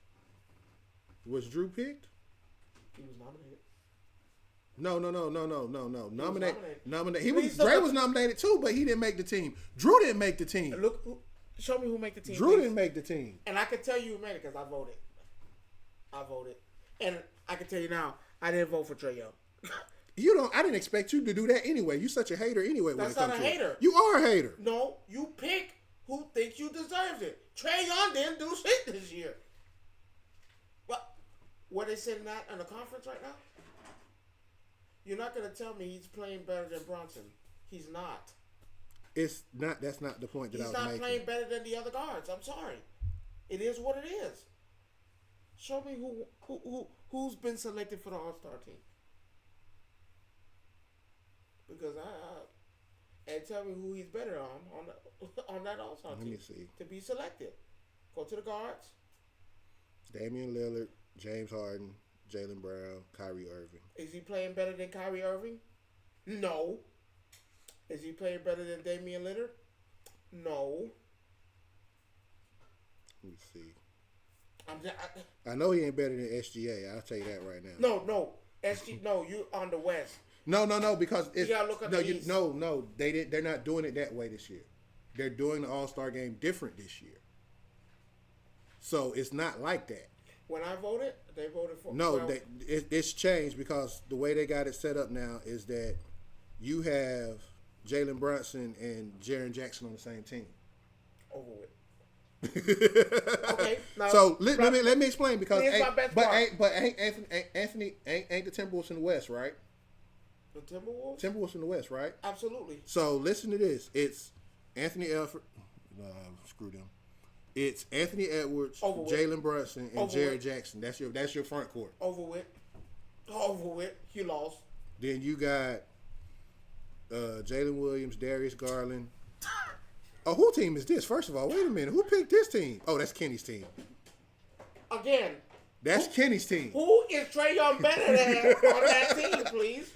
S2: Was Drew picked?
S1: He was nominated.
S2: No. Nominated. Dre was nominated too, but he didn't make the team. Drew didn't make the team.
S1: Show me who made the team.
S2: Drew didn't make the team.
S1: And I can tell you who made it because I voted. And I can tell you now, I didn't vote for Trae Young.
S2: I didn't expect you to do that anyway. You're such a hater anyway.
S1: That's not a hater.
S2: You are a hater.
S1: No, you pick who thinks you deserve it. Trae Young didn't do shit this year. What they sitting at in the conference right now? You're not going to tell me he's playing better than Bronson. He's not.
S2: It's not. That's not the point that I was making.
S1: He's not playing better than the other guards. I'm sorry. It is what it is. Show me who's been selected for the All Star team. Because and tell me who he's better on that All Star team.
S2: Let me see.
S1: To be selected. Go to the guards.
S2: Damian Lillard, James Harden, Jaylen Brown, Kyrie Irving.
S1: Is he playing better than Kyrie Irving? No. Is he playing better than Damian Lillard? No.
S2: Let me see. I know he ain't better than SGA. I'll tell you that right now.
S1: No. No, you on the West.
S2: No, because it's
S1: you gotta look at the East.
S2: No. They're not doing it that way this year. They're doing the All-Star game different this year. So it's not like that.
S1: When I voted, they voted for.
S2: No, it's changed because the way they got it set up now is that you have Jalen Brunson and Jaren Jackson on the same team.
S1: Over with. Okay. Now,
S2: so let me explain because
S1: ain't
S2: Anthony ain't the Timberwolves in the West, right?
S1: The Timberwolves?
S2: Timberwolves in the West, right?
S1: Absolutely.
S2: So listen to this. It's Anthony Edwards. Screw them. It's Anthony Edwards, Jalen Brunson, and Jared Jackson. That's your front court.
S1: Over with. You lost.
S2: Then you got Jalen Williams, Darius Garland. Oh, who team is this? First of all, wait a minute. Who picked this team? Oh, that's Kenny's team.
S1: Again.
S2: That's Kenny's team.
S1: Who is Trae Young better than on that team, please?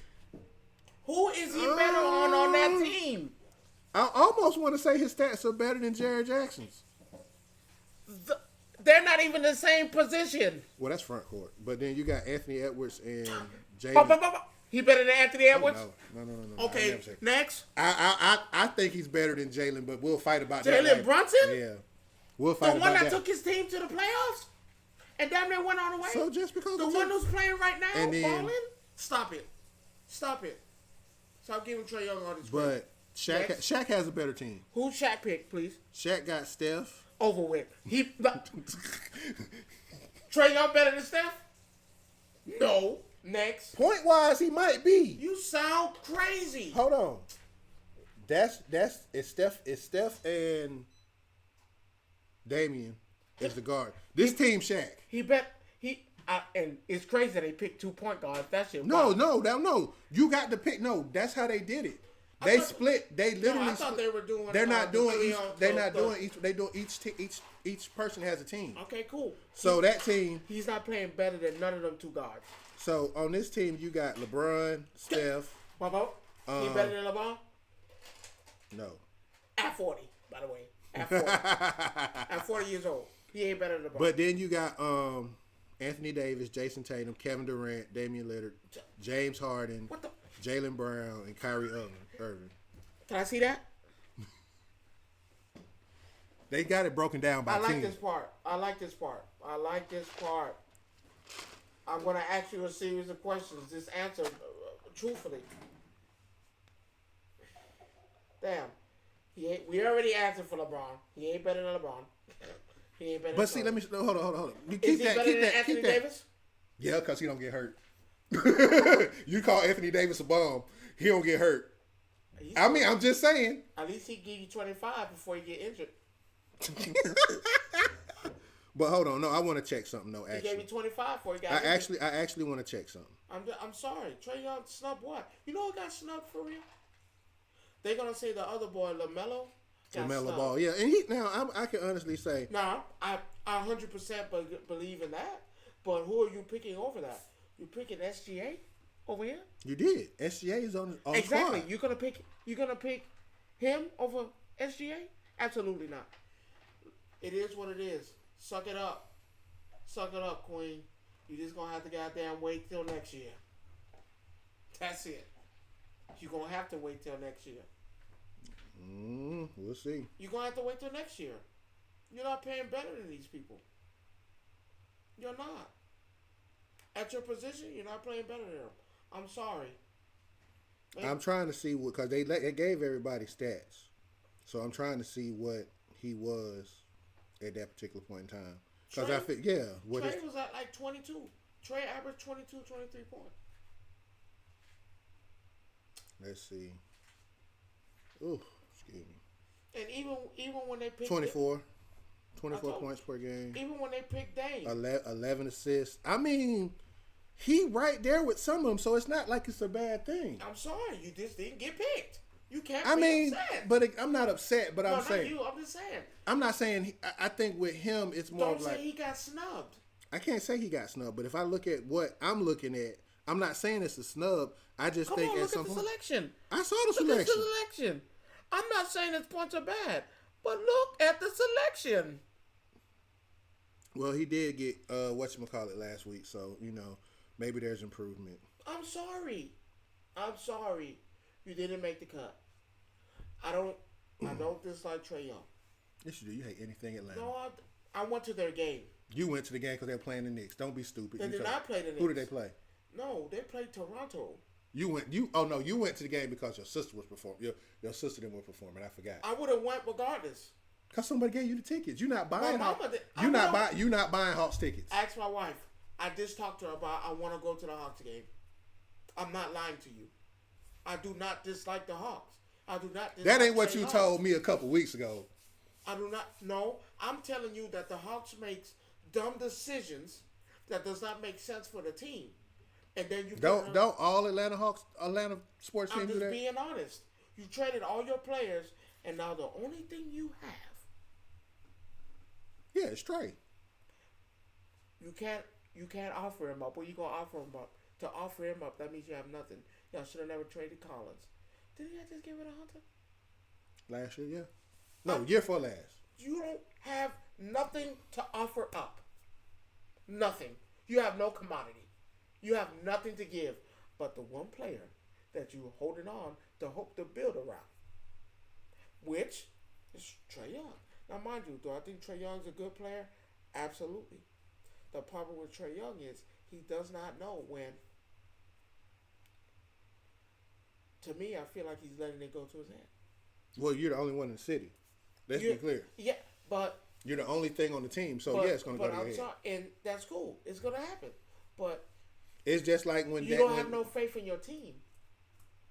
S1: Who is he better on that team?
S2: I almost want to say his stats are better than Jared Jackson's.
S1: They're not even the same position.
S2: Well, that's front court. But then you got Anthony Edwards and Jalen.
S1: He better than Anthony Edwards?
S2: No.
S1: Okay, next.
S2: I think he's better than Jalen, but we'll fight about that.
S1: Jalen Brunson?
S2: Yeah. We'll fight about that.
S1: The one that took his team to the playoffs? And damn near went all the way?
S2: So just because
S1: the one who's playing right now,
S2: and then,
S1: balling? Stop it. Stop giving Trae Young all this credit.
S2: But Shaq has a better team.
S1: Who Shaq picked, please?
S2: Shaq got Steph.
S1: Over with. Trae Young better than Steph? No. Next.
S2: Point wise, he might be.
S1: You sound crazy.
S2: Hold on. It's Steph and Damian is the guard. This team Shaq.
S1: And it's crazy that they picked 2 point guards. That shit.
S2: No. You got to pick. No, that's how they did it. They split. They literally.
S1: I thought they were doing.
S2: They're not doing each. They're not doing each. They do each person has a team.
S1: Okay, cool.
S2: So that team.
S1: He's not playing better than none of them 2 guards.
S2: So on this team, you got LeBron, Steph.
S1: Bobo, he better than LeBron?
S2: No.
S1: At 40, by the way. At 40. At 40 years old, he ain't better than LeBron.
S2: But then you got Anthony Davis, Jason Tatum, Kevin Durant, Damian Lillard, James Harden, Jaylen Brown, and Kyrie Irving.
S1: Can I see that?
S2: They got it broken down by team.
S1: I like this part. I'm going to ask you a series of questions. Just answer truthfully. Damn. We already answered for LeBron. He ain't better than LeBron. He ain't better.
S2: But see, let me hold on. You
S1: keep that. Keep that. Anthony Davis?
S2: Yeah, because he don't get hurt. You call Anthony Davis a bum, he don't get hurt. I'm just saying.
S1: At least he give you 25 before you get injured.
S2: But hold on, no, I want to check something though.
S1: He gave you 25 before he got
S2: injured. I actually want to check something.
S1: I'm sorry, Trae Young snubbed what? You know who got snubbed for real? They're gonna say the other boy, LaMelo.
S2: LaMelo Ball, yeah, and I can honestly say.
S1: Nah, I 100% believe in that. But who are you picking over that? You picking SGA over here?
S2: You did. SGA is on
S1: exactly.
S2: Squad.
S1: You gonna pick him over SGA? Absolutely not. It is what it is. Suck it up, Queen. You just gonna have to goddamn wait till next year. That's it. You gonna have to wait till next year.
S2: We'll see.
S1: You're gonna have to wait till next year. You're not paying better than these people. You're not. At your position, you're not playing better than them. I'm sorry.
S2: I'm trying to see what, because they gave everybody stats. So I'm trying to see what he was at that particular point in time. Because I think, yeah.
S1: Trae was at like 22. Trae averaged 22, 23 points.
S2: Let's see. Ooh, excuse me.
S1: And even when they picked
S2: 24. 24 points per game.
S1: Even when they pick Dame.
S2: 11 assists. I mean, he right there with some of them, so it's not like it's a bad thing.
S1: I'm sorry, you just didn't get picked. You can't upset.
S2: But I'm not upset, but I'm saying.
S1: Not you, I'm just saying.
S2: I'm not saying, I think with him, it's more
S1: Don't
S2: like.
S1: say he got snubbed.
S2: I can't say he got snubbed, but if I look at what I'm looking at, I'm not saying it's a snub. I just think
S1: look
S2: at some
S1: at the
S2: point.
S1: selection.
S2: I saw the
S1: Look at
S2: selection.
S1: the selection. I'm not saying his points are bad, but look at the selection.
S2: Well, he did get whatchamacallit last week, so maybe there's improvement.
S1: I'm sorry. You didn't make the cut. I don't dislike Trae Young.
S2: Yes, you do. You hate anything Atlanta.
S1: No, I went to their game.
S2: You went to the game because they're playing the Knicks. Don't be stupid.
S1: They did not play the Knicks.
S2: Who did they play?
S1: No, they played Toronto.
S2: You went to the game because your sister was performing. Your sister didn't performing. I forgot.
S1: I would have went regardless.
S2: Cause somebody gave you the tickets. You're not buying.
S1: My mama did.
S2: You're not buying Hawks tickets.
S1: Ask my wife. I just talked to her about I want to go to the Hawks game. I'm not lying to you. I do not dislike the Hawks. I do not.
S2: That ain't what you told me a couple weeks ago.
S1: I do not. No, I'm telling you that the Hawks makes dumb decisions that does not make sense for the team. And then you
S2: don't all Atlanta sports teams do that?
S1: I'm just being honest. You traded all your players, and now the only thing you have.
S2: Yeah, it's Trae.
S1: You can't offer him up. What are you gonna offer him up? To offer him up, that means you have nothing. Y'all should have never traded Collins. Didn't y'all just get rid of Hunter?
S2: Last year, yeah. No, year for last.
S1: You don't have nothing to offer up. Nothing. You have no commodity. You have nothing to give but the one player that you're holding on to hope to build around, which is Trae Young. Now, mind you, do I think Trae Young's a good player? Absolutely. The problem with Trae Young is he does not know when. To me, I feel like he's letting it go to his head.
S2: Well, you're the only one in the city. Let's be clear.
S1: Yeah, but
S2: you're the only thing on the team, so it's going to go to your head.
S1: And that's cool. It's going to happen. But
S2: it's just like when
S1: you don't have no faith in your team.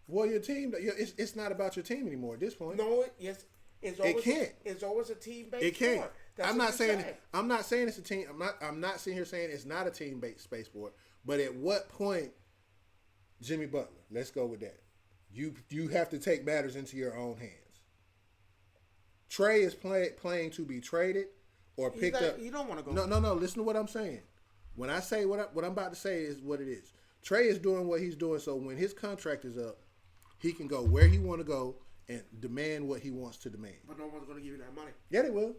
S2: Well, your team, it's not about your team anymore at this point.
S1: No, yes,
S2: it can't.
S1: It's always a team-based
S2: It can't.
S1: sport.
S2: I'm not saying it's a team. I'm not sitting here saying it's not a team-based space sport. But at what point, Jimmy Butler? Let's go with that. You have to take matters into your own hands. Trae is playing to be traded or picked up.
S1: You don't want to go.
S2: No. Listen to what I'm saying. When I say what I'm about to say is what it is. Trae is doing what he's doing, so when his contract is up, he can go where he want to go and demand what he wants to demand.
S1: But no one's going to give you that money.
S2: Yeah, they will.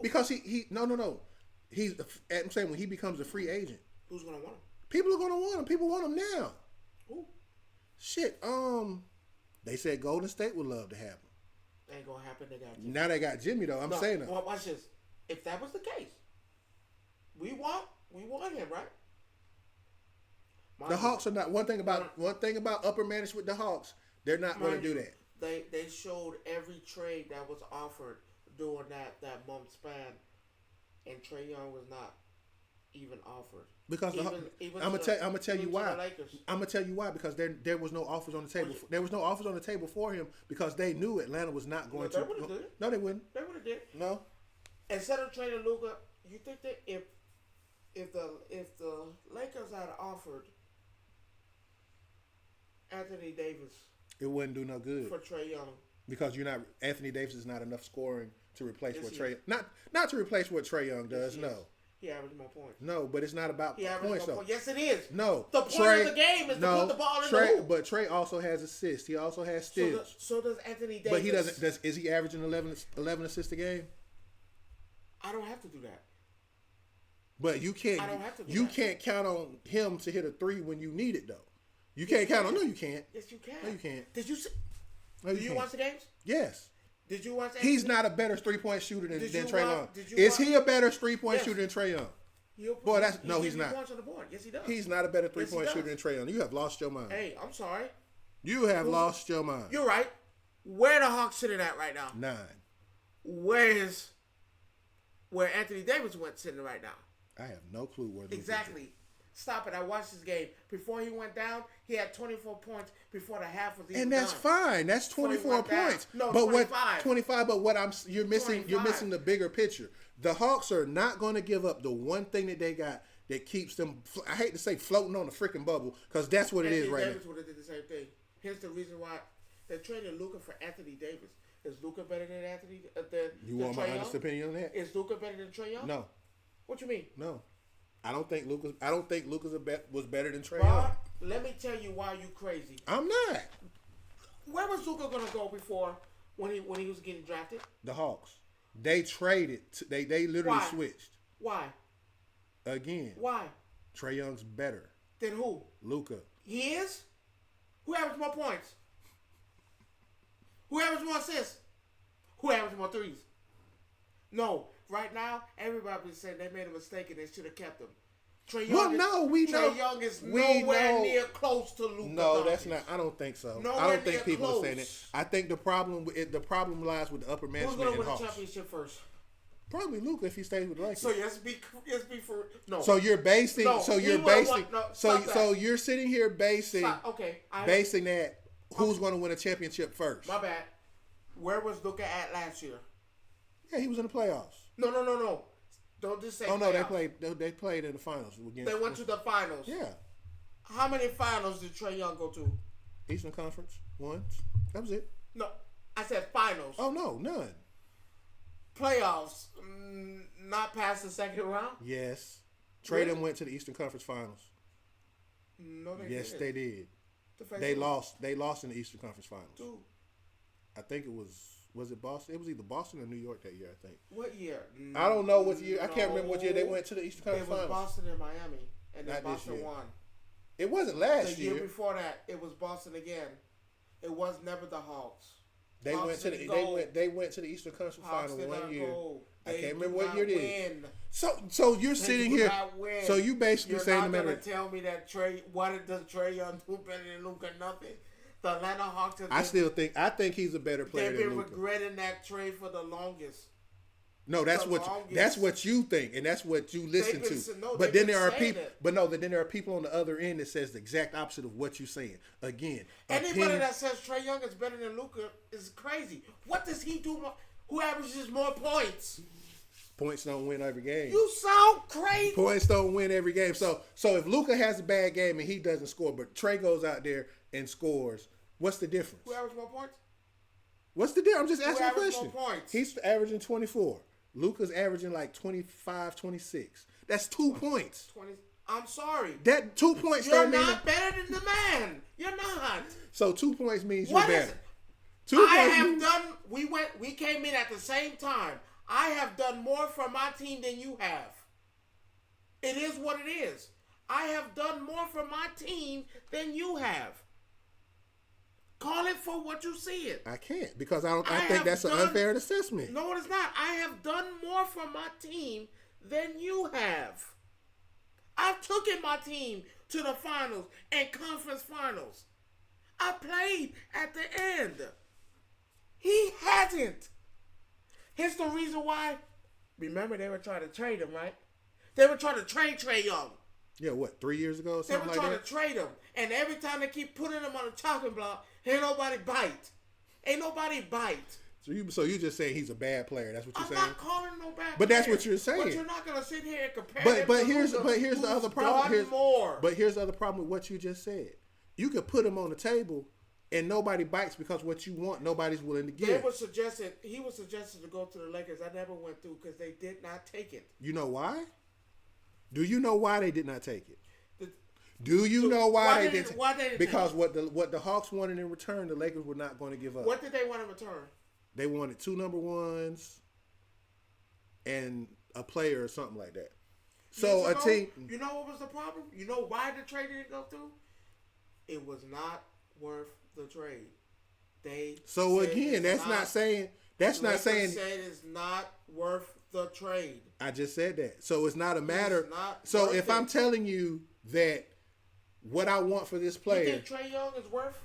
S2: Because he no. I'm saying when he becomes a free agent.
S1: Who's going to want him?
S2: People are going to want him. People want him now.
S1: Who?
S2: Shit. They said Golden State would love to have him.
S1: Ain't gonna happen. They got Jimmy.
S2: Now they got Jimmy though. I'm saying that.
S1: Well, watch this. If that was the case, we want him, right?
S2: The Hawks are not one thing about upper management. The Hawks, they're not going to do that.
S1: They showed every trade that was offered during that month span, and Trae Young was not even offered.
S2: Because I'm gonna tell you why. I'm gonna tell you why, because there was no offers on the table. There was no offers on the table for him because they knew Atlanta was not going to. No, they wouldn't.
S1: They would have did.
S2: No.
S1: Instead of trading Luka, you think that if the Lakers had offered Anthony Davis,
S2: it wouldn't do no good
S1: for Trae Young,
S2: because Anthony Davis is not enough scoring to replace what Trae not to replace what Trae Young does. No.
S1: He averaged more points.
S2: No, but it's not about points though.
S1: Yes, it is.
S2: No,
S1: the point of the game is to put the ball in the hoop.
S2: But Trae also has assists. He also has steals.
S1: So does Anthony Davis.
S2: But he doesn't. Is he averaging 11 assists a game?
S1: I don't have to do that.
S2: But you can't.
S1: I don't have to do
S2: you
S1: that.
S2: can't count on him to hit a three when you need it though. You can't count on. No, you can't.
S1: Yes, you can.
S2: No, you can't.
S1: Did you see?
S2: No,
S1: Did you watch the games?
S2: Yes.
S1: Did you watch?
S2: He's not a better 3-point shooter than Trae Young.
S1: Is
S2: he a better 3-point shooter than Trae Young? Boy, he's not.
S1: Points on the board. Yes, he does.
S2: He's not a better 3-point shooter than Trae Young. You have lost your mind.
S1: Hey, I'm sorry.
S2: You have lost your mind.
S1: You're right. Where the Hawks sitting at right now?
S2: 9.
S1: Where Anthony Davis went sitting right now?
S2: I have no clue where.
S1: Exactly. Stop it. I watched this game. Before he went down, he had 24 points before the half was even
S2: And that's
S1: done.
S2: fine. That's 24 points.
S1: No,
S2: but
S1: 25.
S2: what 25? But what you're missing
S1: 25.
S2: the bigger picture. The Hawks are not going to give up the one thing that they got that keeps them. I hate to say floating on the freaking bubble because that's what it is right
S1: Davis
S2: now.
S1: would have did the same thing. Here's the reason why they traded Luka for Anthony Davis. Is Luka better than Anthony?
S2: You want my honest opinion on that?
S1: Is Luka better than Trae Young?
S2: No.
S1: What you mean?
S2: No. I don't think Luka was better than Trae
S1: Bob,
S2: Young.
S1: let me tell you why you crazy.
S2: I'm not.
S1: Where was Luka gonna go before when he was getting drafted?
S2: The Hawks. They traded. They literally
S1: Why?
S2: switched.
S1: Why?
S2: Again.
S1: Why?
S2: Trae Young's better.
S1: Then who?
S2: Luka.
S1: He is? Who averaged more points? Who averaged more assists? Who averaged more threes? No. Right now, everybody's saying they made a mistake and they should have kept him. Trae Young Trae Young is nowhere near close to Luka.
S2: No, that's not. I don't think so.
S1: Nowhere
S2: I don't think people
S1: close.
S2: are saying it. I think the problem lies with the upper
S1: Who's
S2: management
S1: going to
S2: and
S1: win the
S2: Hawks.
S1: championship first?
S2: Probably Luka if he stays with the Lakers.
S1: So let's be for no.
S2: So you're basing.
S1: No,
S2: so
S1: he
S2: you're
S1: would've
S2: basing.
S1: won- no,
S2: so
S1: stop
S2: so
S1: that.
S2: you're sitting here basing basing that who's going to win a championship first.
S1: My bad. Where was Luka at last year?
S2: Yeah, he was in the playoffs.
S1: No. Don't just say.
S2: Oh no,
S1: playoffs.
S2: they played in the finals against.
S1: They went to the finals.
S2: Yeah,
S1: How many finals did Trae Young go to?
S2: Eastern Conference once. That was it.
S1: No, I said finals.
S2: Oh no, none.
S1: Playoffs, not past the second round.
S2: Yes, Trae
S1: Really?
S2: them went to the Eastern Conference Finals.
S1: No, they
S2: Yes,
S1: didn't.
S2: they did.
S1: The
S2: They lost. They lost in the Eastern Conference Finals.
S1: Dude,
S2: I think it was it Boston? It was either Boston or New York that year. I think.
S1: what year?
S2: I don't know what year. I can't remember what year they went to the Eastern
S1: It
S2: Conference
S1: was
S2: Finals.
S1: Boston and Miami, and then
S2: Not this
S1: Boston
S2: year.
S1: won.
S2: It wasn't
S1: The
S2: last
S1: year
S2: year.
S1: before that, it was Boston again. It was never the Hawks.
S2: They
S1: Hawks
S2: went to the
S1: didn't go.
S2: they went to the Eastern Conference
S1: Hawks
S2: Final
S1: did not
S2: 1 year.
S1: go.
S2: I
S1: They
S2: can't
S1: do
S2: remember what
S1: not
S2: year it is.
S1: win.
S2: So you're sitting
S1: They do
S2: here.
S1: not win.
S2: So you basically
S1: You're
S2: saying
S1: not
S2: no
S1: gonna
S2: matter.
S1: tell me that what does Trae Young do better than Luka? Nothing. The Atlanta Hawks have
S2: I think he's a better player
S1: they've
S2: than
S1: been
S2: Luka.
S1: regretting that trade for the longest.
S2: No, that's
S1: the
S2: what
S1: longest.
S2: that's what you think, and that's what you listen
S1: They've been-
S2: to.
S1: no,
S2: but
S1: they've
S2: then there
S1: been
S2: are
S1: saying
S2: people.
S1: it.
S2: But no, then there are people on the other end that says the exact opposite of what you're saying. Again,
S1: Anybody
S2: opinion-
S1: that says Trae Young is better than Luka is crazy. What does he do? Who averages more points?
S2: points don't win every game.
S1: You sound crazy.
S2: Points don't win every game. So if Luka has a bad game and he doesn't score, but Trey goes out there and scores, what's the difference?
S1: Who averages more points?
S2: What's the difference? I'm just asking a
S1: averages
S2: question.
S1: more points?
S2: He's averaging 24. Luka's averaging like 25, 26. That's 2 points.
S1: 20. I'm sorry.
S2: That 2 points
S1: You're
S2: don't mean.
S1: not better than the man. You're not.
S2: So 2 points means
S1: What
S2: you're
S1: is
S2: better.
S1: it?
S2: 2
S1: I
S2: points
S1: have
S2: means-
S1: done. We came in at the same time. I have done more for my team than you have. It is what it is. I have done more for my team than you have. Call it for what you see it.
S2: I can't because I think
S1: have
S2: that's an
S1: done-
S2: unfair assessment.
S1: No, it is not. I have done more for my team than you have. I've taken my team to the finals and conference finals. I played at the end. He hasn't. Here's the reason why. Remember, they were trying to trade him, right? They were trying to trade Trae Young.
S2: Yeah, what, 3 years ago or
S1: They
S2: something
S1: were
S2: like
S1: trying
S2: that?
S1: to trade him. And every time they keep putting him on the chopping block, ain't nobody bite. Ain't nobody bite.
S2: So you just saying he's a bad player? That's what you're
S1: I'm
S2: saying?
S1: not calling him no bad
S2: But that's
S1: player.
S2: what you're saying.
S1: But you're not going to sit here and compare him
S2: But
S1: to
S2: here's
S1: Luka,
S2: the other
S1: who's
S2: problem.
S1: done
S2: Here's,
S1: more.
S2: but here's the other problem with what you just said. You could put him on the table and nobody bites because what you want, nobody's willing to
S1: He
S2: give.
S1: was suggested to go to the Lakers. I never went through because they did not take it.
S2: You know why? Do you know why they did not take it?
S1: The-
S2: Do you know why they
S1: did
S2: didn't?
S1: why they didn't
S2: Because
S1: take it?
S2: what the Hawks wanted in return, the Lakers were not going to give up.
S1: What did they want in return?
S2: They wanted 2 number ones and a player or something like that. So
S1: Years
S2: a
S1: ago,
S2: team.
S1: You know what was the problem? You know why the trade didn't go through? It was not worth the trade.
S2: So
S1: said
S2: again,
S1: it's
S2: that's not saying. That's not
S1: Lakers
S2: saying.
S1: said it's not worth the trade.
S2: I just said that. So it's not a matter.
S1: not
S2: So
S1: worth
S2: if
S1: it.
S2: I'm telling you that what I want for this
S1: You
S2: player,
S1: think Trae Young is worth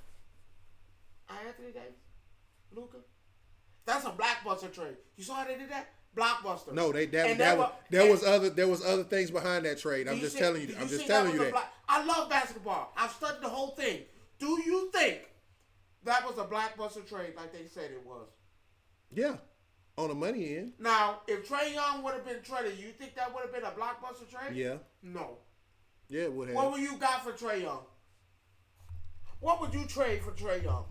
S1: Anthony Davis? Luka? That's a blackbuster trade. You saw how they did that? Blockbuster.
S2: No,
S1: And
S2: there was other things behind that trade. I'm just telling you. I'm just telling you that.
S1: I love basketball. I've studied the whole thing. Do you think that was a blockbuster trade like they said it was?
S2: Yeah, on the money end.
S1: Now, if Trae Young would have been traded, you think that would have been a blockbuster trade?
S2: Yeah.
S1: No.
S2: Yeah, it would have.
S1: What would you got for Trae Young? What would you trade for Trae Young?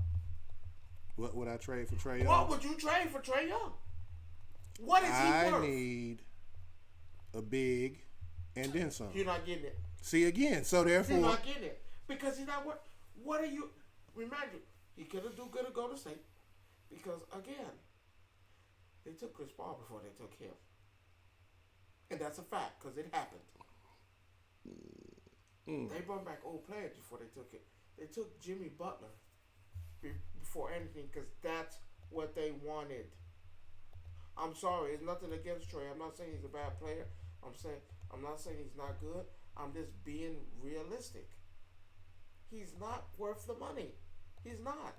S2: What would I trade for Trae Young?
S1: What would you trade for Trae Young? What is he worth?
S2: I need a big and then some.
S1: You're not getting it.
S2: See again. So therefore,
S1: he's not getting it because he's not what. What are you? Remind you, he could have do good to go to state because again, they took Chris Paul before they took him, and that's a fact because it happened. They brought back old players before they took it. They took Jimmy Butler before anything because that's what they wanted. I'm sorry, it's nothing against Trae. I'm not saying he's a bad player. I'm not saying he's not good. I'm just being realistic. He's not worth the money. He's not.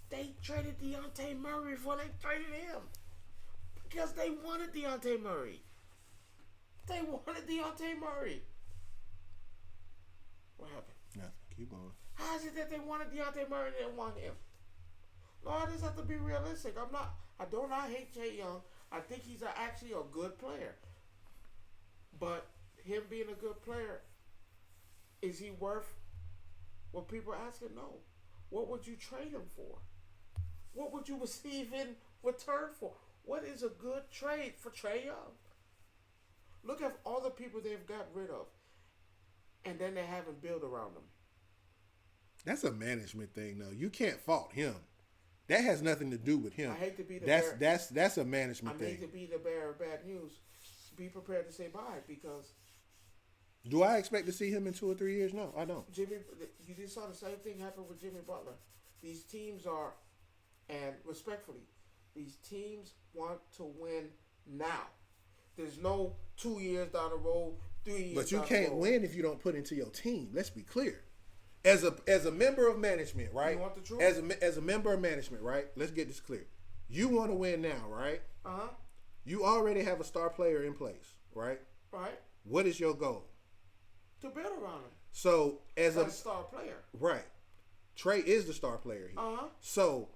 S1: They traded Dejounte Murray before they traded him because they wanted Dejounte Murray. They wanted Dejounte Murray. What happened?
S2: Nothing. Keep going.
S1: How is it that they wanted Dejounte Murray and they didn't want him? No, I just have to be realistic. I do not hate Trae Young. I think he's actually a good player. But him being a good player, is he worth what people are asking? No. What would you trade him for? What would you receive in return for? What is a good trade for Trae Young? Look at all the people they've got rid of. And then they haven't built around them.
S2: That's a management thing, though. You can't fault him. That has nothing to do with him.
S1: I hate to be the
S2: that's a management thing.
S1: I hate to be the bearer of bad news. Be prepared to say bye because.
S2: Do I expect to see him in 2 or 3 years? No, I don't.
S1: You just saw the same thing happen with Jimmy Butler. These teams are, and respectfully, these teams want to win now. There's no 2 years down the road, 3 years.
S2: But you
S1: down
S2: can't
S1: the road.
S2: win if you don't put into your team. Let's be clear. As a member of management, right?
S1: You want the truth?
S2: As a member of management, right? Let's get this clear. You want to win now, right?
S1: Uh-huh.
S2: You already have a star player in place, right?
S1: Right.
S2: What is your goal?
S1: To build around him.
S2: So as a
S1: star player.
S2: Right. Trae is the star player here.
S1: Uh-huh.
S2: So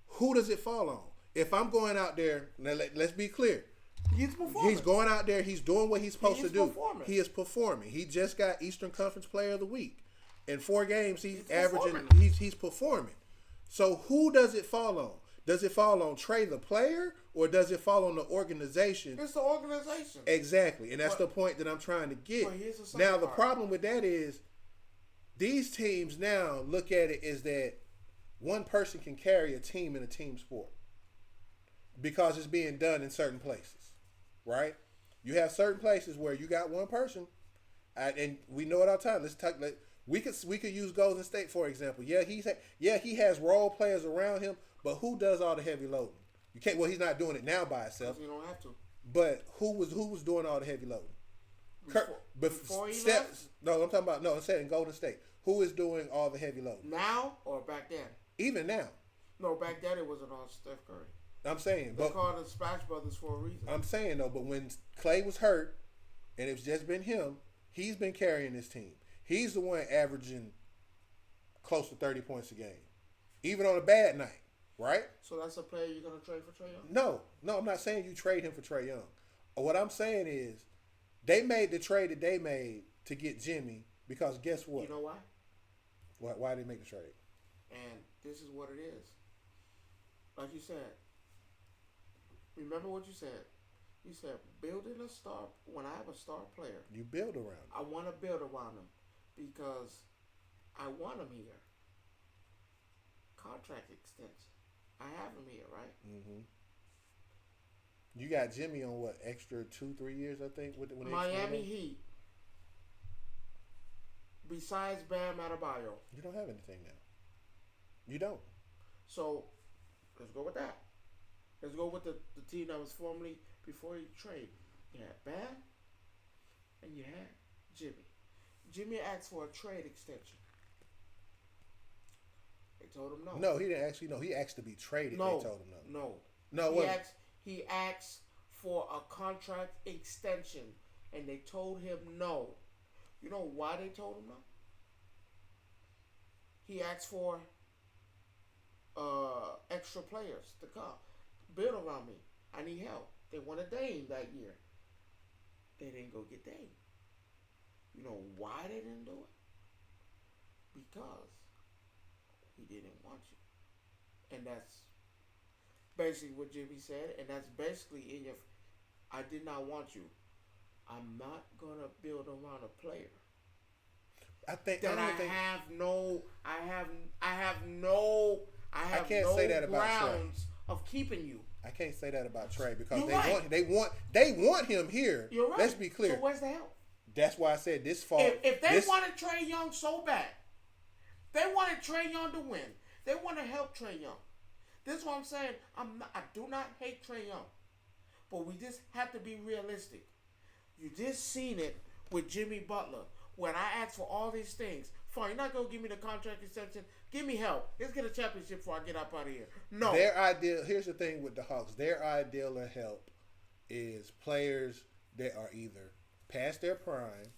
S2: who does it fall on? If I'm going out there, now let's be clear.
S1: He's performing.
S2: He's going out there. He's doing what he's supposed to do.
S1: Performing.
S2: He is performing. He just got Eastern Conference Player of the Week. In 4 games, he's averaging.
S1: Performing.
S2: He's performing. So who does it fall on? Does it fall on Trae the player, or does it fall on the organization?
S1: It's the organization.
S2: Exactly, and that's the point that I'm trying to get. Now the problem with that is these teams now look at it as that one person can carry a team in a team sport because it's being done in certain places, right? You have certain places where you got one person, and we know it all the time. Let's talk. We could use Golden State for example. Yeah, he has role players around him, but who does all the heavy loading? You can't. Well, he's not doing it now by himself.
S1: You don't have to.
S2: But who was doing all the heavy loading?
S1: Before he left?
S2: No, I'm talking about I'm saying Golden State. Who is doing all the heavy loading?
S1: Now or back then?
S2: Even now.
S1: No, back then it wasn't all Steph Curry.
S2: I'm saying,
S1: they called the Splash Brothers for a reason.
S2: I'm saying though, but when Clay was hurt, and it's just been him, he's been carrying this team. He's the one averaging close to 30 points a game, even on a bad night, right?
S1: So that's a player you're gonna trade for Trae Young?
S2: No, I'm not saying you trade him for Trae Young. What I'm saying is, they made the trade that they made to get Jimmy because guess what?
S1: You know why?
S2: Why did they make the trade?
S1: And this is what it is. Like you said, remember what you said. You said building a star. When I have a star player,
S2: you build around him.
S1: I want to build around him because I want him here. Contract extension. I have him here, right?
S2: Mm-hmm. You got Jimmy on what, extra 2-3 years, I think, with
S1: Miami Heat. Besides Bam Adebayo,
S2: you don't have anything now. You don't.
S1: So let's go with that. Let's go with the team that was formerly before you trade. You had Bam and you had Jimmy. Jimmy asked for a trade extension. They told him no.
S2: No, he didn't actually. No, he asked to be traded.
S1: No,
S2: they told him no.
S1: No.
S2: No,
S1: he asked for a contract extension, and they told him no. You know why they told him no? He asked for extra players to come, build around me. I need help. They wanted Dame that year. They didn't go get Dame. You know why they didn't do it? Because he didn't want you. And that's basically what Jimmy said. And that's basically in your. I did not want you. I'm not gonna build around a player.
S2: I think
S1: That I
S2: think,
S1: have no. I can't no
S2: say that about
S1: grounds of keeping you.
S2: I can't say that about Trey because
S1: You're right.
S2: they want him here.
S1: You're right.
S2: Let's be clear.
S1: So where's the help?
S2: That's why I said this fall.
S1: If they wanted Trae Young so bad, they wanted Trae Young to win. They want to help Trae Young. This is what I'm saying. I do not hate Trae Young, but we just have to be realistic. You just seen it with Jimmy Butler. When I asked for all these things, fine, you're not gonna give me the contract extension. Give me help. Let's get a championship before I get up out of here. No.
S2: Their ideal. Here's the thing with the Hawks. Their ideal of help is players that are either past their prime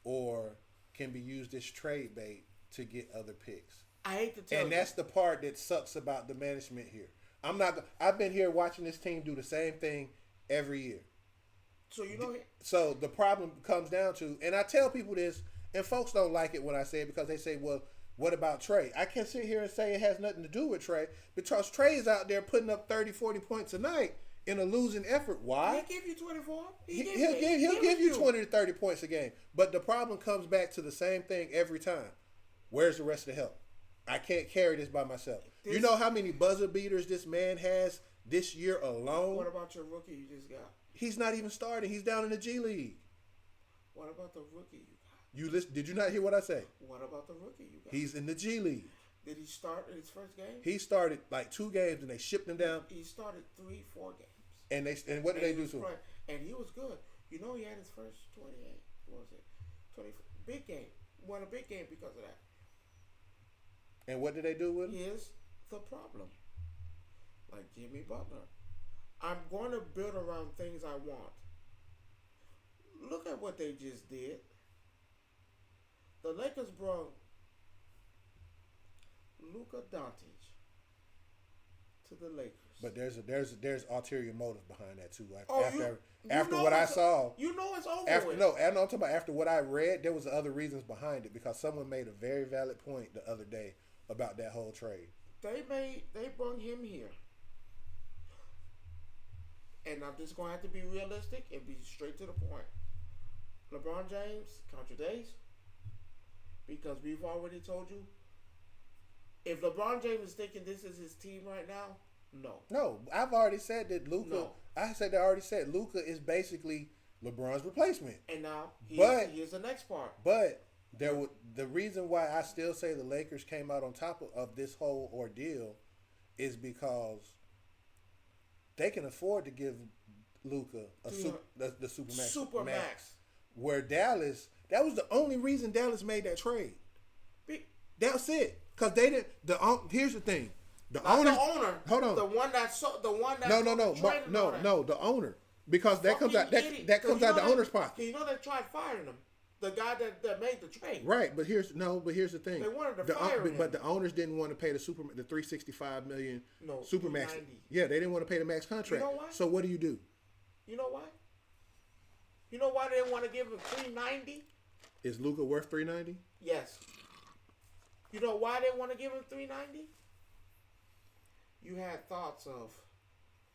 S2: or can be used as trade bait to get other picks.
S1: I hate to tell you.
S2: And that's the part that sucks about the management here. I've been here watching this team do the same thing every year.
S1: So you know.
S2: So the problem comes down to, and I tell people this, and folks don't like it when I say it because they say, well, what about Trey? I can't sit here and say it has nothing to do with Trey because Trey is out there putting up 30, 40 points a night in a losing effort. Why?
S1: He'll give you 24.
S2: He'll give you 20 to 30 points a game. But the problem comes back to the same thing every time. Where's the rest of the help? I can't carry this by myself. You know how many buzzer beaters this man has this year alone?
S1: What about your rookie you just got?
S2: He's not even starting. He's down in the G League.
S1: What about the rookie you got?
S2: Did you not hear what I say?
S1: What about the rookie you got?
S2: He's in the G League.
S1: Did he start in his first game?
S2: He started like 2 games and they shipped him down.
S1: He started 3-4 games.
S2: And what did they do to him?
S1: And he was good. You know, he had his first 28. What was it? 20 big game. Won a big game because of that.
S2: And what did they do with him?
S1: Here's the problem. Like Jimmy Butler. I'm going to build around things I want. Look at what they just did. The Lakers brought Luka Doncic to the Lakers.
S2: But there's ulterior motive behind that too.
S1: After
S2: what I saw,
S1: you know it's over with.
S2: No, I'm talking about after what I read, there was other reasons behind it because someone made a very valid point the other day about that whole trade.
S1: They brought him here. And I'm just going to have to be realistic and be straight to the point. LeBron James, count your days. Because we've already told you. If LeBron James is thinking this is his team right now, no.
S2: No, I've already said that Luka. No. I already said Luka is basically LeBron's replacement.
S1: And now here's the next part.
S2: But the reason why I still say the Lakers came out on top of this whole ordeal is because they can afford to give Luka the Supermax. Where Dallas, that was the only reason Dallas made that trade. That's it. Because they didn't. Here's the thing. The owner. Hold on.
S1: The one that.
S2: No. The owner. Because that comes out. That comes out the owner's pocket.
S1: You know they tried firing him. The guy that made the trade.
S2: Right, but here's the thing.
S1: They wanted to fire him.
S2: But the owners didn't want to pay the $365 million Supermax. Yeah, they didn't want to pay the max contract.
S1: You know why?
S2: So what do?
S1: You know why? You know why they didn't want to give him $390?
S2: Is Luka worth $390?
S1: Yes. You know why they want to give him $390? You had thoughts of,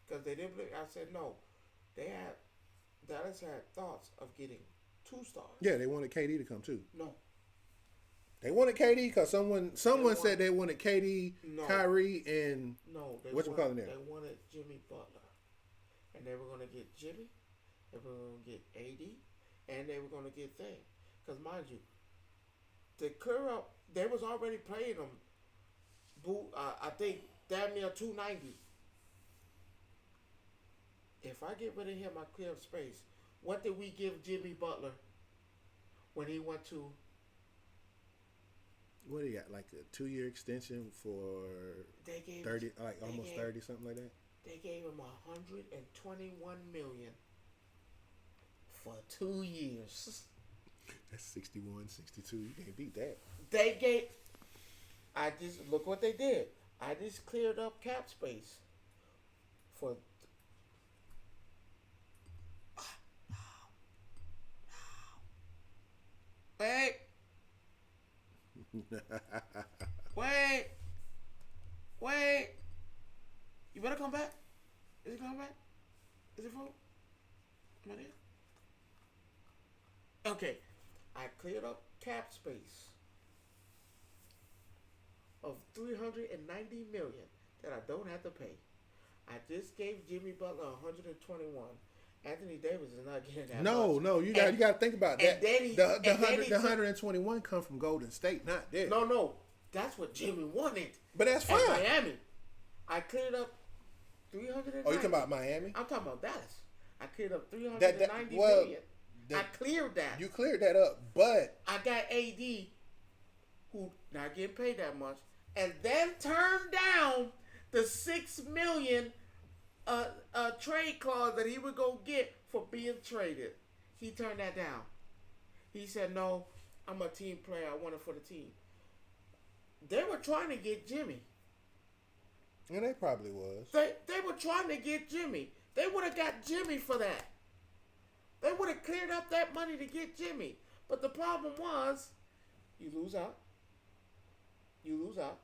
S1: because they didn't. I said no. Dallas had thoughts of getting 2 stars.
S2: Yeah, they wanted KD to come too.
S1: No.
S2: They wanted KD because someone said they wanted KD, Kyrie, and what's it called there?
S1: They wanted Jimmy Butler, and they were going to get Jimmy, they were going to get AD, and they were going to get Thing. Because mind you, the Curry, they was already playing them. I think damn near $290. If I get rid of him, I clear up space. What did we give Jimmy Butler when he went to?
S2: What do you got? Like a 2-year extension for 30, like almost 30, something like that.
S1: They gave him 121 million for 2 years.
S2: That's 61, 62. You can't beat that.
S1: They gave. I just look what they did. I just cleared up cap space for. Wait. Wait. Wait. You better come back. Is it coming back? Is it full? Am I there? Okay. I cleared up cap space of $390 million that I don't have to pay. I just gave Jimmy Butler 121. Anthony Davis is not getting that much.
S2: No, you got to think about that. The 121 come from Golden State, not there.
S1: No, that's what Jimmy wanted.
S2: But that's fine.
S1: At Miami, I cleared up 390.
S2: Oh, you talking about Miami?
S1: I'm talking about Dallas. I cleared up 390 million. I cleared that.
S2: You cleared that up, but
S1: I got AD, who not getting paid that much, and then turned down the $6 million trade clause that he would go get for being traded. He turned that down. He said, "No, I'm a team player. I want it for the team." They were trying to get Jimmy.
S2: And they probably was.
S1: They were trying to get Jimmy. They would have got Jimmy for that. They would have cleared up that money to get Jimmy. But the problem was, you lose out. You lose out.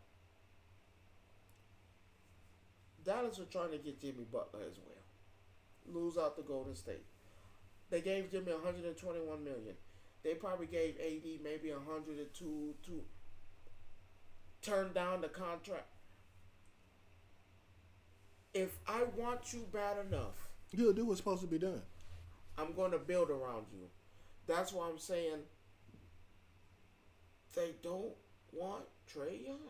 S1: Dallas was trying to get Jimmy Butler as well. Lose out to Golden State. They gave Jimmy 121 million. They probably gave AD maybe 102 to turn down the contract. If I want you bad enough,
S2: you'll do what's supposed to be done.
S1: I'm going to build around you. That's why I'm saying they don't want Trae Young.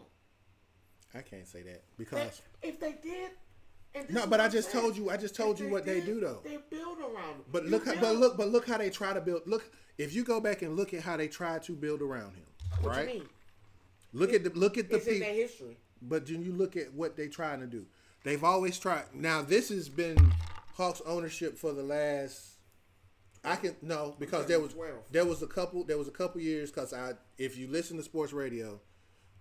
S2: I can't say that because
S1: if they did,
S2: no, but I just told you what they do though.
S1: They build around him.
S2: But look how they try to build. Look, if you go back and look at how they try to build around him,
S1: what
S2: right?
S1: You mean?
S2: Look at the
S1: it's in their history.
S2: But then you look at what they trying to do. They've always tried. Now this has been Hawks ownership for the last. Because there was a couple years because if you listen to sports radio,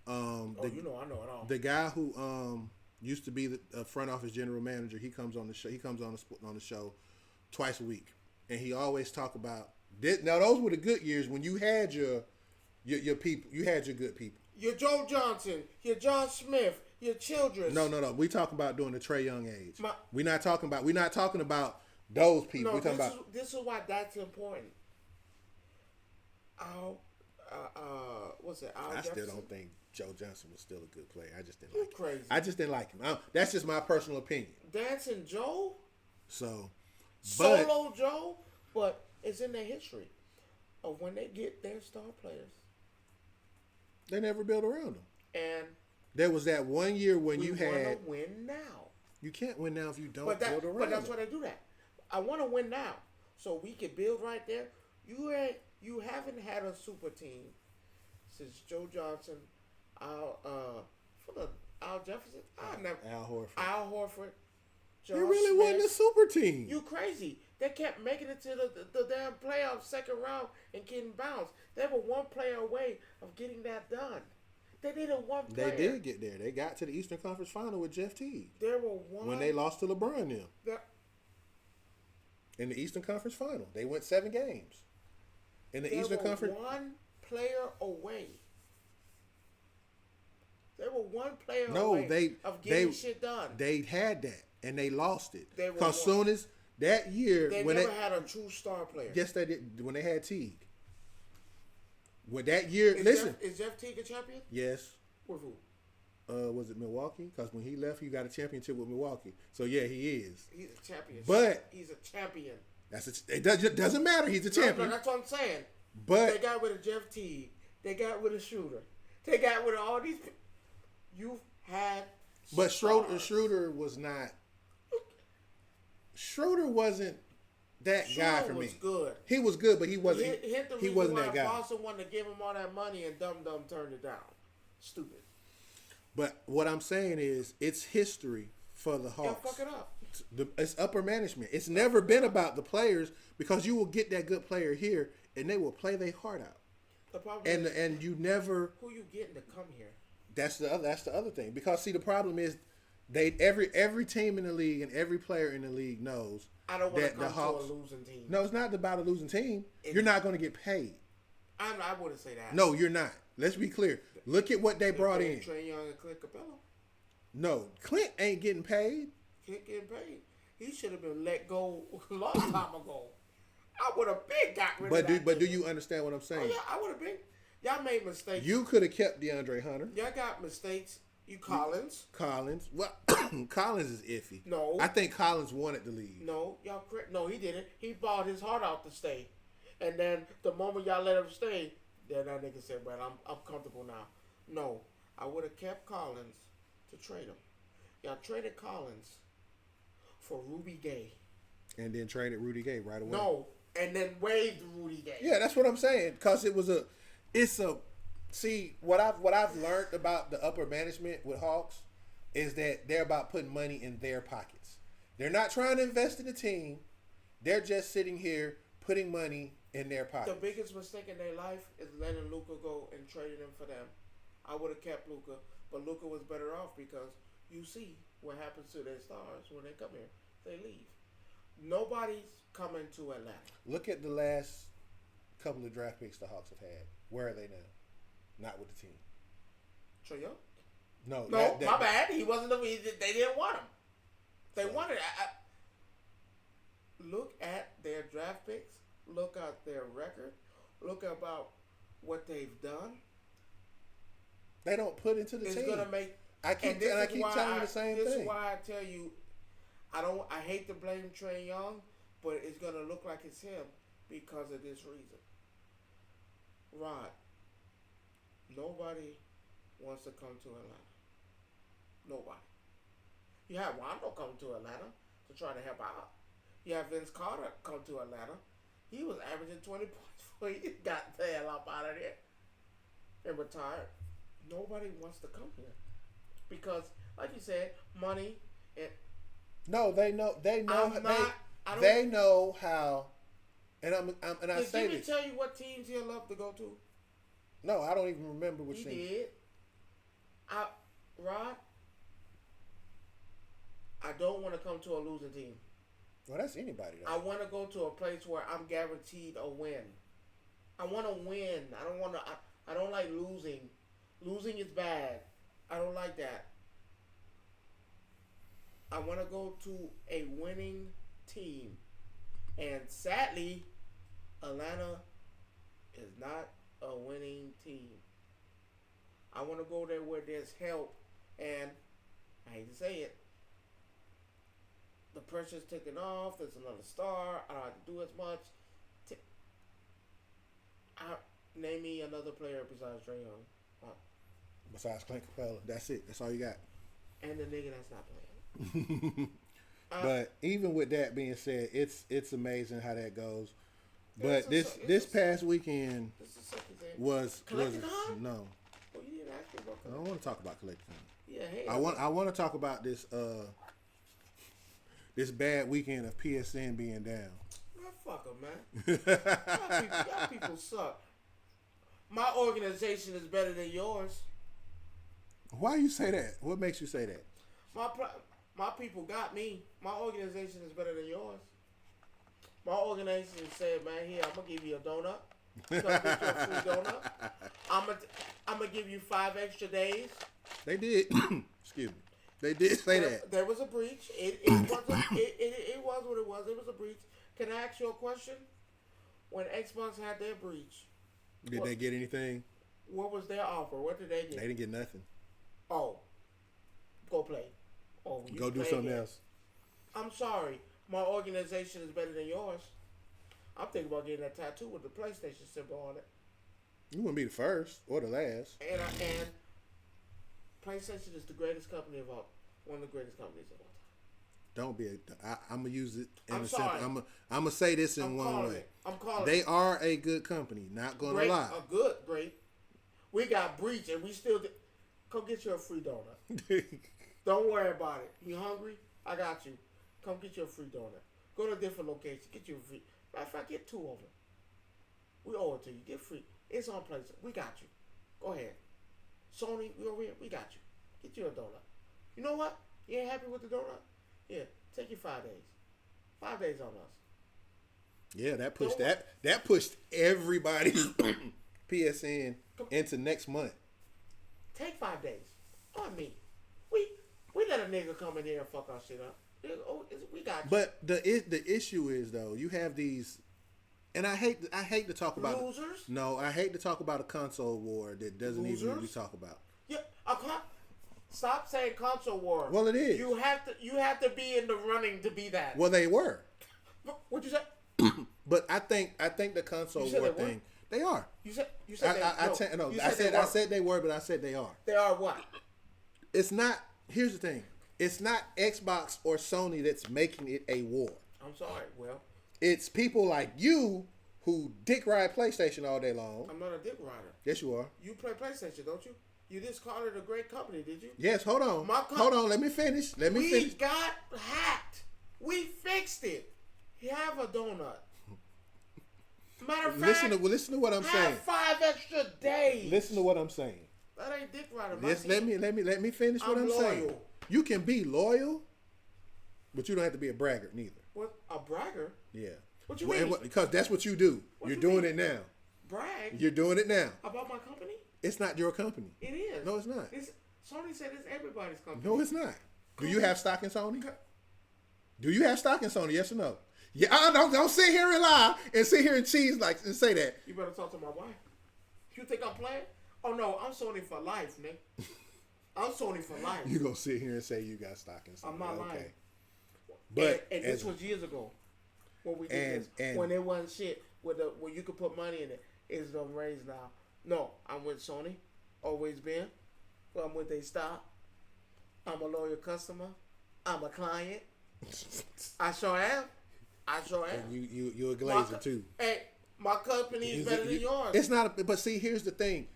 S1: I know it all.
S2: The guy who used to be the front office general manager, he comes on the show. He comes on the show twice a week, and he always talk about this. Now those were the good years when you had your people. You had your good people.
S1: Your Joe Johnson, your John Smith, your Childress.
S2: No. We talking about during the Trae Young age. We're not talking about those people.
S1: No,
S2: we're talking about
S1: this is why that's important. What's it?
S2: I
S1: Jefferson?
S2: still don't think Joe Johnson was still a good player. I just didn't like him.
S1: Crazy.
S2: I just didn't like him. That's just my personal opinion.
S1: Dancing Joe?
S2: So,
S1: Solo Joe? But it's in their history of when they get their star players.
S2: They never build around them.
S1: And
S2: there was that one year when you
S1: had...
S2: We
S1: want to win now.
S2: You can't win now if you don't build around
S1: But that's why they do that. I want to win now. So we can build right there. You haven't had a super team since Joe Johnson, Al Jefferson, Al Horford.
S2: They really wasn't a super team.
S1: You crazy. They kept making it to the damn playoff second round and getting bounced. They were one player away of getting that done. They needed one player.
S2: They did get there. They got to the Eastern Conference Final with Jeff Teague.
S1: There were one.
S2: When they lost to LeBron them. In the Eastern Conference Final. They went 7 games. In the Eastern Conference.
S1: One player away. They were one player away of getting shit done.
S2: They had that, and they lost it. Because soon as that year...
S1: They never had a true star player.
S2: Yes, they did. When they had Teague. When that year...
S1: Is Jeff Teague a champion?
S2: Yes.
S1: With who?
S2: Was it Milwaukee? Because when he left, he got a championship with Milwaukee. So, yeah, he is.
S1: He's a champion.
S2: But...
S1: He's a champion.
S2: It doesn't matter. He's a champion.
S1: No, that's what I'm saying.
S2: But...
S1: They got rid of Jeff Teague. They got rid of Schroeder. They got rid of all these people. You've had...
S2: But Schroeder was not... Schroeder wasn't that guy for me.
S1: Good.
S2: He was good, but he wasn't. He wasn't that guy.
S1: Boston wanted to give him all that money, and Dum turned it down. Stupid.
S2: But what I'm saying is, it's history for the
S1: Y'all
S2: Hawks.
S1: fuck it up.
S2: It's upper management. It's never been about the players because you will get that good player here and they will play their heart out.
S1: The problem
S2: And you never.
S1: who you getting to come here?
S2: That's the other thing because see the problem is every team in the league and every player in the league knows
S1: I don't want to
S2: that the
S1: come
S2: Hawks.
S1: to a losing team.
S2: No, it's not about a losing team. You're not going to get paid.
S1: I wouldn't say that.
S2: No, you're not. Let's be clear. Look at what they brought in.
S1: Trae Young and Clint Capella.
S2: No, Clint ain't getting paid.
S1: Clint getting paid. He should have been let go a long time ago. I would have been got rid of that.
S2: But do you understand what I'm saying?
S1: Oh, yeah, I would have been. Y'all made mistakes.
S2: You could have kept DeAndre Hunter.
S1: Y'all got mistakes. You Collins.
S2: Well, Collins is iffy.
S1: No.
S2: I think Collins wanted to leave.
S1: No, no, he didn't. He bought his heart out to stay. And then the moment y'all let him stay, then that nigga said, "Well, I'm comfortable now." No, I would have kept Collins to trade him. Y'all traded Collins for Ruby Gay.
S2: And then traded Rudy Gay right away.
S1: No, and then waived Rudy Gay.
S2: Yeah, that's what I'm saying. Because see what I've learned about the upper management with Hawks is that they're about putting money in their pockets. They're not trying to invest in the team. They're just sitting here putting money in their pockets.
S1: The biggest mistake in their life is letting Luka go and trading him for them. I would have kept Luka, but Luka was better off because you see what happens to their stars when they come here. They leave. Nobody's coming to Atlanta.
S2: Look at the last couple of draft picks the Hawks have had. Where are they now? Not with the team.
S1: Trae Young?
S2: No,
S1: my bad. He wasn't the reason. They didn't want him. They wanted. Look at their draft picks. Look at their record. Look about what they've done.
S2: They don't put into the team.
S1: It's gonna make.
S2: I keep telling you the same thing.
S1: This is why I tell you, I hate to blame Trae Young, but it's gonna look like it's him because of this reason. Rod, nobody wants to come to Atlanta. Nobody. You have Rondo come to Atlanta to try to help out. You have Vince Carter come to Atlanta. He was averaging 20 points before he got the hell up out of there and retired. Nobody wants to come here because, like you said, money. And
S2: no, they know. They know how. And I say this.
S1: Did he tell you what teams he'll love to go to?
S2: No, I don't even remember which team.
S1: He did. Rod, I don't want to come to a losing team.
S2: Well, that's anybody. Though.
S1: I want to go to a place where I'm guaranteed a win. I want to win. I don't want to. I don't like losing. Losing is bad. I don't like that. I want to go to a winning team. And sadly, Atlanta is not a winning team. I want to go there where there's help. And I hate to say it, the pressure's taken off. There's another star. I don't have to do as much. Name me another player besides Trae Young.
S2: Besides Clint Capella. That's it. That's all you got.
S1: And the nigga that's not playing.
S2: But even with that being said, it's amazing how that goes. But this past weekend was no.
S1: Well, you didn't ask me about
S2: I don't want to talk about collective.
S1: Yeah, hey.
S2: I want to talk about this this bad weekend of PSN being down.
S1: Man, fuck them, man. y'all people suck. My organization is better than yours.
S2: Why you say that? What makes you say that?
S1: My people got me. My organization is better than yours. My organization said, man, here, I'm going to give you a donut. Come get you a free donut. I'm going to give you 5 extra days.
S2: They did. Excuse me. They did say that.
S1: There was a breach. It was what it was. It was a breach. Can I ask you a question? When Xbox had their breach.
S2: Did they get anything?
S1: What was their offer? What did they get?
S2: They didn't get nothing.
S1: Oh. Go play. Oh,
S2: go do something else.
S1: I'm sorry. My organization is better than yours. I'm thinking about getting that tattoo with the PlayStation symbol on it.
S2: You wouldn't be the first or the last.
S1: And PlayStation is the greatest company of all. One of the greatest companies of all time.
S2: Don't be. I'm gonna use it in
S1: I'm
S2: a
S1: sorry.
S2: simple. I'm gonna say this in one way.
S1: I'm calling.
S2: They are a good company. Not gonna lie.
S1: Great. We got breach and we still. Come get you a free donut. Don't worry about it. You hungry? I got you. Come get you a free donut. Go to a different location. Get you a free. Matter of fact, get 2 of them. We owe it to you. Get free. It's on place. We got you. Go ahead. Sony, we over here. We got you. Get you a donut. You know what? You ain't happy with the donut? Yeah. Take you 5 days. 5 days on us.
S2: Yeah, that pushed everybody PSN into next month.
S1: Take 5 days on me. We let a nigga come in here and fuck our shit up. We got you.
S2: But the issue is though, you have these, and I hate to talk about
S1: losers.
S2: No, I hate to talk about a console war that doesn't even need to talk about.
S1: Yeah, stop saying console war.
S2: Well, it is.
S1: You have to be in the running to be that.
S2: Well, they were.
S1: What'd you say?
S2: But I think the console war thing. They are.
S1: You said
S2: I said they were, but I said they are.
S1: They are what?
S2: It's not. Here's the thing. It's not Xbox or Sony that's making it a war.
S1: I'm sorry. Well,
S2: it's people like you who dick ride PlayStation all day long.
S1: I'm not a dick rider.
S2: Yes, you are.
S1: You play PlayStation, don't you? You just called it a great company, did you?
S2: Yes. Hold on. Hold on. Let me finish.
S1: We got hacked. We fixed it. Have a donut. Matter of fact,
S2: listen to what I'm saying.
S1: 5 extra days.
S2: Listen to what I'm saying.
S1: That ain't dick rider.
S2: Let me finish what I'm saying. You can be loyal, but you don't have to be a braggart neither.
S1: What, a bragger?
S2: Yeah.
S1: What you mean?
S2: Because that's what you do. You're doing it now.
S1: Brag?
S2: You're doing it now.
S1: About my company?
S2: It's not your company.
S1: It is.
S2: No, it's not.
S1: Sony said it's everybody's company.
S2: No, it's not. Do you have stock in Sony? Do you have stock in Sony? Yes or no? Yeah, don't sit here and lie and sit here and cheese like and say that.
S1: You better talk to my wife. You think I'm playing? Oh no, I'm Sony for life, Nick. I'm Sony for life.
S2: You gonna sit here and say you got stock in Sony?
S1: I'm not lying.
S2: But
S1: and this was years ago when we did this. When it wasn't shit, where you could put money in it. It's done raised now. No, I'm with Sony. Always been. I'm with they stock. I'm a loyal customer. I'm a client. I sure am.
S2: And you a glazer too.
S1: Hey, my company is better than yours.
S2: It's not. But see, here's the thing.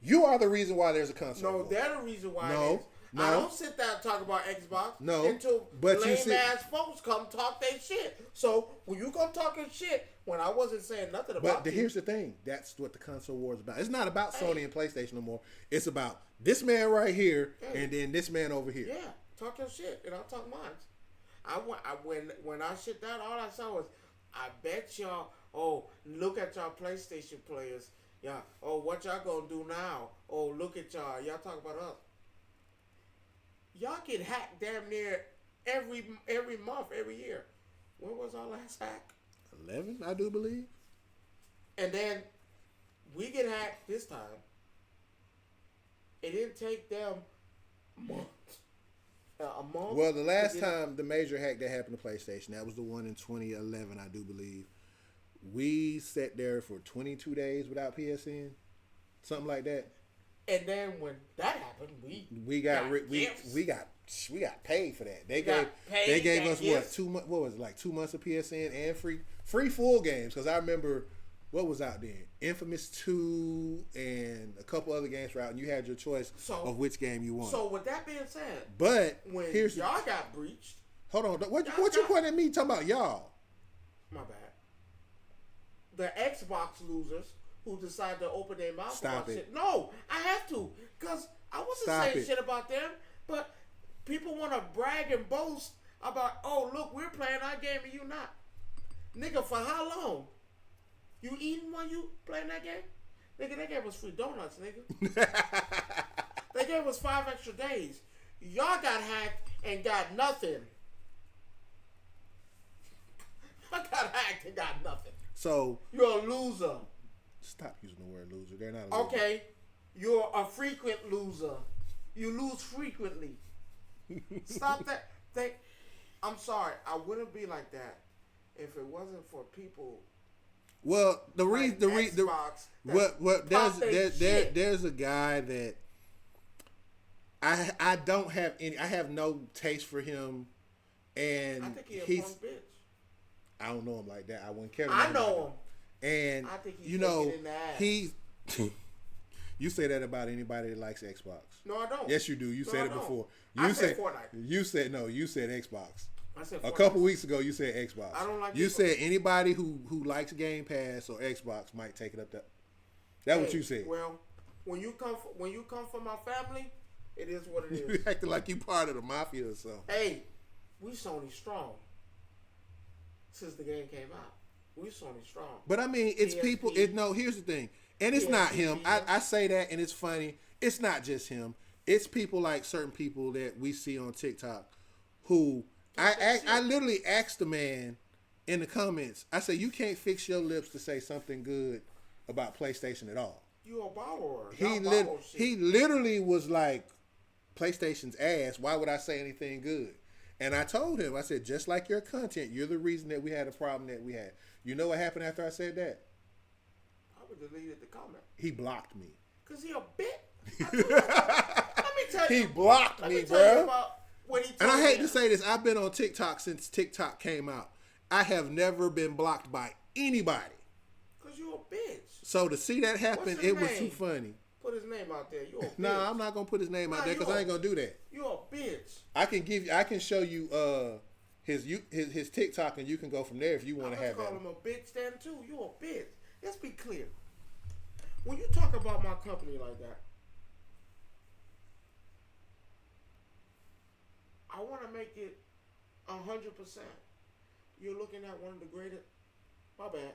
S2: You are the reason why there's a console.
S1: No, they're the reason why.
S2: No.
S1: I don't sit there and talk about Xbox.
S2: No.
S1: Until lame ass folks come talk their shit. So when you come talking shit, when I wasn't saying nothing about.
S2: But here's the thing. That's what the console war is about. It's not about Sony and PlayStation no more. It's about this man right here and then this man over here.
S1: Yeah, talk your shit and I'll talk mine. When I shit down, all I saw was, I bet y'all. Oh, look at y'all PlayStation players. Yeah. Oh, what y'all gonna do now? Oh, look at y'all. Y'all talk about us. Y'all get hacked damn near every month, every year. When was our last hack?
S2: 11, I do believe.
S1: And then we get hacked this time. It didn't take them months. A month.
S2: Well, the last time the major hack that happened to PlayStation, that was the one in 2011, I do believe. We sat there for 22 days without PSN, something like that.
S1: And then when that happened, we got paid for that.
S2: They gave us what, 2 months? What was it, like 2 months of PSN and free full games? Because I remember what was out then, Infamous 2 and a couple other games were out, and you had your choice of which game you wanted.
S1: So with that being said,
S2: but
S1: when y'all got breached,
S2: hold on, what you pointing at me talking about y'all?
S1: My bad. The Xbox losers who decide to open their mouth about shit. No, I have to, because I wasn't saying shit about them, but people want to brag and boast about, oh, look, we're playing our game and you not. Nigga, for how long? You eating while you playing that game? Nigga, they gave us free donuts, nigga. They gave us 5 extra days. Y'all got hacked and got nothing. I got hacked and got nothing.
S2: So
S1: you're a loser.
S2: Stop using the word loser. They're not a loser.
S1: Okay. You're a frequent loser. You lose frequently. Stop that. I'm sorry. I wouldn't be like that if it wasn't for people.
S2: Well, there's a guy that I don't have any. I have no taste for him, and
S1: I think he's a punk bitch.
S2: I don't know him like that. I wouldn't care.
S1: I know him.
S2: And
S1: I think he's
S2: in the ass. You say that about anybody that likes Xbox.
S1: No, I don't.
S2: Yes, you do. You
S1: No,
S2: said
S1: I
S2: it
S1: don't.
S2: before.
S1: I said Fortnite.
S2: You said no. You said Xbox.
S1: I said
S2: A
S1: Fortnite.
S2: couple weeks ago, you said Xbox.
S1: I don't like
S2: You
S1: Xbox.
S2: said anybody who likes Game Pass or Xbox might take it up that. That's what you said.
S1: Well, when you come from my family, it is what it is.
S2: You acting like you part of the mafia or something.
S1: Hey, we Sony strong. Since the game came out, we Sony strong.
S2: But I mean, it's
S1: PSP.
S2: people. No, here's the thing, and it's
S1: PSP,
S2: not him. I say that, and it's funny. It's not just him. It's people like certain people that we see on TikTok, who I literally asked the man in the comments. I say, you can't fix your lips to say something good about PlayStation at all.
S1: You a borrower.
S2: He literally was like, PlayStation's ass. Why would I say anything good? And I told him, I said, just like your content, you're the reason that we had a problem that we had. You know what happened after I said that?
S1: I would deleted the comment.
S2: He blocked me.
S1: Cause he a bit. Let me tell you.
S2: He blocked me, bro. And I hate
S1: me.
S2: to say this, I've been on TikTok since TikTok came out. I have never been blocked by anybody.
S1: Cause you a bitch.
S2: So to see that happen, it was too funny.
S1: Put his name out there. You a bitch.
S2: Nah, I'm not gonna put his name out there because I ain't gonna do that.
S1: You a bitch.
S2: I can show you his TikTok and you can go from there if you want to have that.
S1: I call him a bitch then too. You a bitch. Let's be clear. When you talk about my company like that, I want to make it 100%. You're looking at one of the greatest. My bad.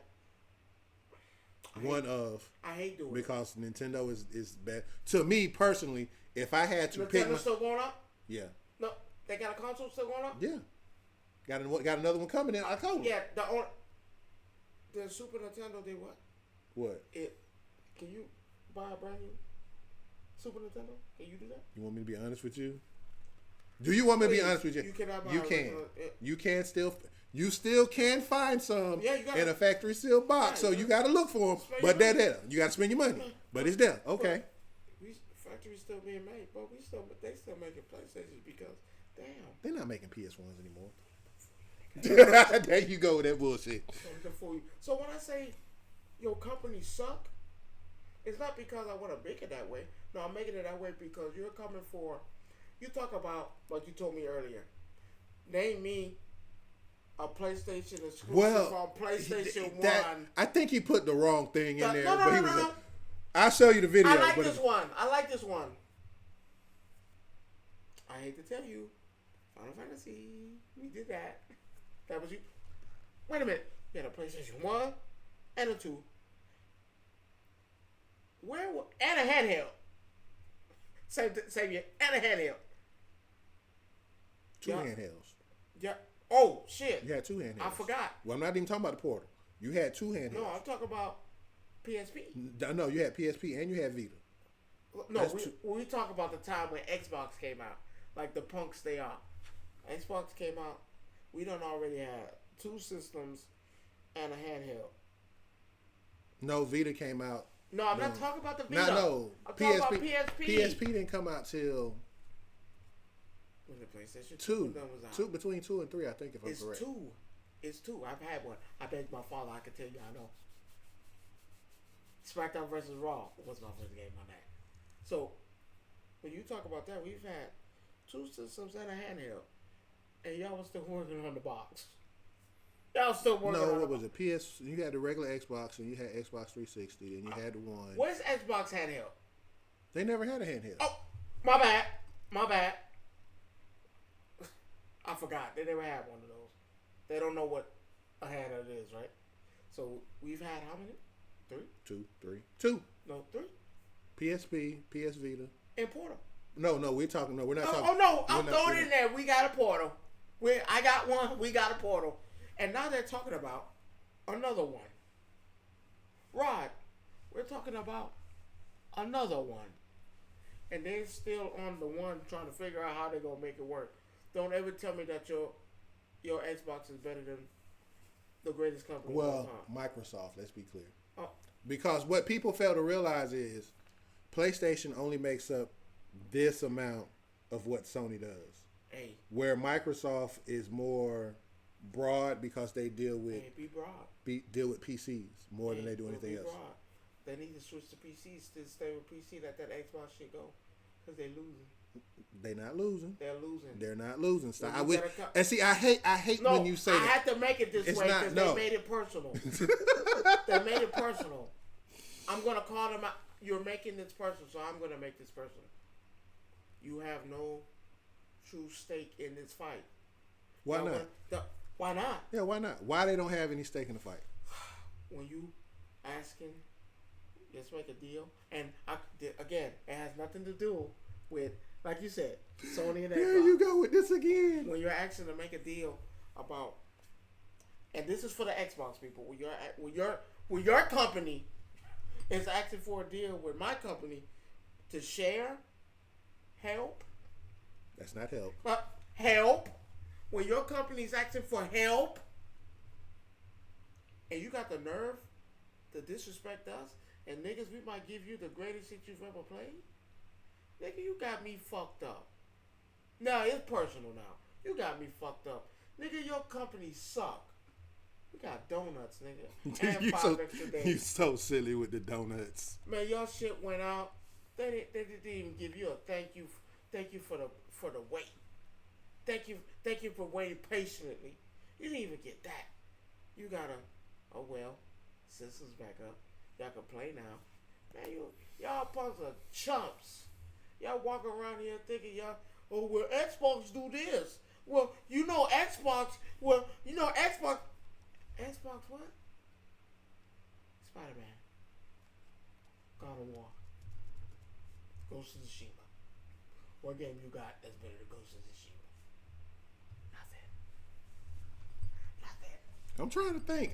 S1: I hate doing
S2: because Nintendo is bad. To me personally, if I had to pick,
S1: Nintendo's still going up.
S2: Yeah.
S1: No, they got a console still going up.
S2: Yeah. Got another one coming in October.
S1: Yeah. The Super Nintendo did what?
S2: What?
S1: Can you buy a brand new Super Nintendo? Can you do that?
S2: You want me to be honest with you? Do you want me to be honest with you?
S1: You cannot buy.
S2: You can still. You still can find some in a factory sealed box, so you got to look for them. But they're there. You got to spend your money, but it's there. Okay.
S1: Factory's still being made, but they still making PlayStations because
S2: they're not making PS1s anymore. There you go with that bullshit.
S1: So when I say your company suck, it's not because I want to make it that way. No, I'm making it that way because you're coming for. You talk about like you told me earlier. Name me a PlayStation exclusive on PlayStation 1.
S2: I think he put the wrong thing in there.
S1: No.
S2: I'll show you the video.
S1: I like this one. I hate to tell you, Final Fantasy, we did that. That was you. Wait a minute. You had a PlayStation 1 and a 2. And a handheld. Same year. And a handheld.
S2: Two handhelds.
S1: Yeah. Oh, shit.
S2: You had two handhelds.
S1: I forgot.
S2: Well, I'm not even talking about the Portal. You had two handhelds.
S1: No, I'm talking about PSP.
S2: No, you had PSP and you had Vita.
S1: No, we talk about the time when Xbox came out. Like the punks they are. Xbox came out. We done already had 2 systems and a handheld.
S2: No, Vita came out.
S1: No, I'm not talking about the Vita.
S2: No.
S1: I'm talking about PSP.
S2: PSP didn't come out till...
S1: When the PlayStation
S2: 2
S1: was out.
S2: Between 2 and 3, I think, if I'm correct.
S1: It's 2. I've had one. I begged my father. I could tell you I know. SmackDown vs. Raw was my first game on that. So, when you talk about that, we've had 2 systems and a handheld. And y'all was still working on the box. Y'all still working on
S2: what was it? You had the regular Xbox and you had Xbox 360 and you had the one.
S1: Where's Xbox handheld?
S2: They never had a handheld.
S1: Oh, my bad. I forgot. They never had one of those. They don't know what a handheld is, right? So we've had how many? 3? 2. No, 3.
S2: PSP, PS Vita.
S1: And Portal.
S2: No, we're not talking.
S1: Oh no, I'm throwing it in there. We got a Portal. I got one. We got a Portal. And now they're talking about another one. Rod, we're talking about another one. And they're still on the one trying to figure out how they're going to make it work. Don't ever tell me that your Xbox is better than the greatest company.
S2: Well, Microsoft, let's be clear.
S1: Oh.
S2: Because what people fail to realize is PlayStation only makes up this amount of what Sony does.
S1: Hey.
S2: Where Microsoft is more broad because they deal with
S1: be broad.
S2: Deal with PCs more than they do anything else.
S1: They need to switch to PCs to stay with PC. Let that Xbox shit go, cause they losing.
S2: They not losing.
S1: They're losing.
S2: They're not losing. So
S1: Well,
S2: I wish. And see, I hate
S1: no,
S2: when you say
S1: I
S2: that.
S1: had to make it this
S2: It's
S1: way
S2: not-
S1: because
S2: no.
S1: they made it personal. They made it personal. I'm gonna call them out. You're making this personal, so I'm gonna make this personal. You have no true stake in this fight.
S2: Why
S1: Now,
S2: not?
S1: why not?
S2: Yeah, why not? Why they don't have any stake in the fight?
S1: When you asking, let's make a deal, and again, it has nothing to do with, like you said, Sony and Xbox.
S2: There you go with this again.
S1: When you're asking to make a deal about, and this is for the Xbox people, when your company is asking for a deal with my company to share, help,
S2: That's not help.
S1: help. When your company's asking for help, and you got the nerve to disrespect us, and niggas, we might give you the greatest shit you've ever played. Nigga, you got me fucked up. Now it's personal now. You got me fucked up. Nigga, your company suck. We got donuts, nigga. And
S2: you
S1: 5 extra days.
S2: You so silly with the donuts.
S1: Man, your shit went out. They didn't even give you a thank you for the wait. Thank you for waiting patiently. You didn't even get that. You gotta, oh well, system's back up. Y'all can play now. Man, y'all bunch of chumps. Y'all walk around here thinking y'all, oh well, Xbox do this. Well, Xbox. Well, Xbox. Xbox what? Spider-Man. God of War. Ghost of Tsushima. What game you got that's better than Ghost of Tsushima? Nothing.
S2: I'm trying to think.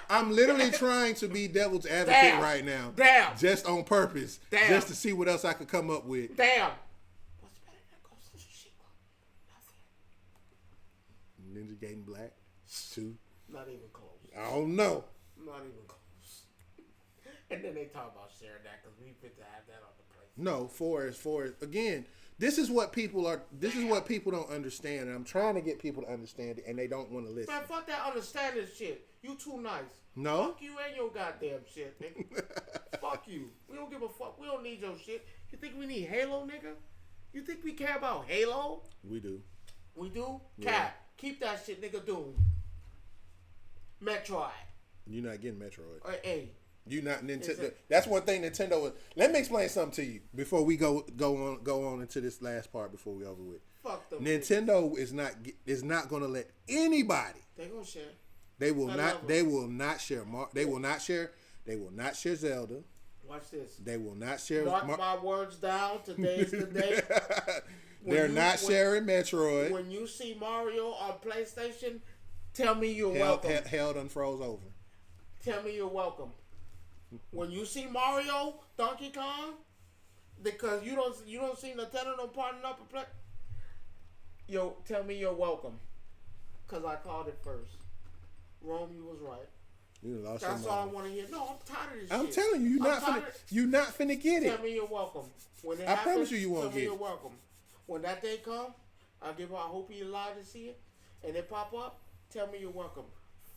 S2: I'm literally trying to be devil's advocate right now.
S1: Damn.
S2: Just on purpose.
S1: Damn.
S2: Just to see what else I could come up with.
S1: Damn. What's better than Ghost of Tsushima? Nothing.
S2: Ninja Gaiden Black 2.
S1: Not even close.
S2: I don't know.
S1: Not even close. And then they talk about sharing that because we fit to have that on the plate.
S2: No, for again, this is what people don't understand, and I'm trying to get people to understand it, and they don't want to listen.
S1: Man, fuck that understanding shit. You too nice.
S2: No.
S1: Fuck you and your goddamn shit, nigga. Fuck you. We don't give a fuck. We don't need your shit. You think we need Halo, nigga? You think we care about Halo?
S2: We do.
S1: We do?
S2: Yeah.
S1: Cap. Keep that shit, nigga. Doom. Metroid.
S2: You're not getting Metroid.
S1: Hey.
S2: You not Nintendo. That's one thing Nintendo is. Let me explain something to you before we go on into this last part before we over with.
S1: Fuck them.
S2: Nintendo is not going to let anybody.
S1: They gonna share.
S2: They will not. They will not share. They will not share. They will not share Zelda.
S1: Watch this.
S2: They will not share.
S1: Mark my words down. Today's the day.
S2: They're not sharing Metroid.
S1: When you see Mario on PlayStation, tell me you're welcome.
S2: Hell done froze over.
S1: Tell me you're welcome. When you see Mario, Donkey Kong, because you don't see Nintendo don't partner up and play. Yo, tell me you're welcome, cause I called it first. Rome, you was right.
S2: You lost
S1: That's
S2: your
S1: all I
S2: mind.
S1: want to hear. No, I'm tired of this
S2: I'm
S1: shit.
S2: telling you, you're not finna get it.
S1: Tell me you're welcome. When it
S2: I
S1: happens,
S2: promise you won't
S1: tell me
S2: get
S1: you're
S2: it.
S1: welcome. When that day come, I hope you're alive to see it, and it pop up. Tell me you're welcome.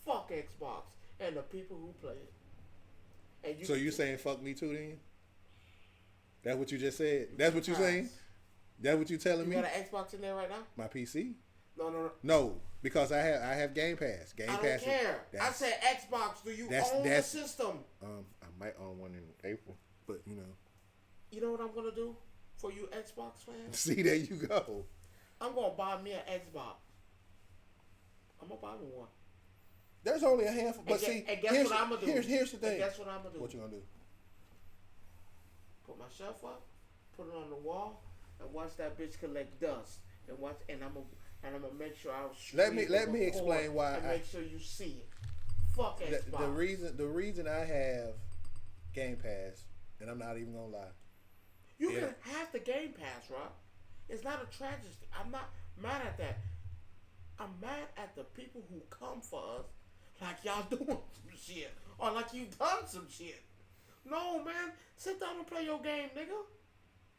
S1: Fuck Xbox and the people who play it. And
S2: So you saying fuck me too then? That's what you just said? That's what you saying? That's what you telling me?
S1: You got an Xbox in there right now?
S2: My PC?
S1: No.
S2: No, because I have Game Pass. Game
S1: I
S2: Pass.
S1: don't care. I said Xbox. Do you own the system?
S2: I might own one in April, but you know.
S1: You know what I'm gonna do for you Xbox fans?
S2: See, there you go.
S1: I'm gonna buy me an Xbox. I'm gonna buy me one.
S2: There's only a handful, but
S1: and guess what I'm gonna do?
S2: Here's the thing.
S1: And guess what I'm gonna do?
S2: What you gonna do?
S1: Put my shelf up, put it on the wall, and watch that bitch collect dust. And I'm gonna make sure I was.
S2: Let me explain why.
S1: And make sure you see it. Fuck Xbox.
S2: The reason I have Game Pass, and I'm not even gonna lie.
S1: You can have the Game Pass, Rob. It's not a tragedy. I'm not mad at that. I'm mad at the people who come for us like y'all doing some shit. Or like you done some shit. No, man. Sit down and play your game, nigga.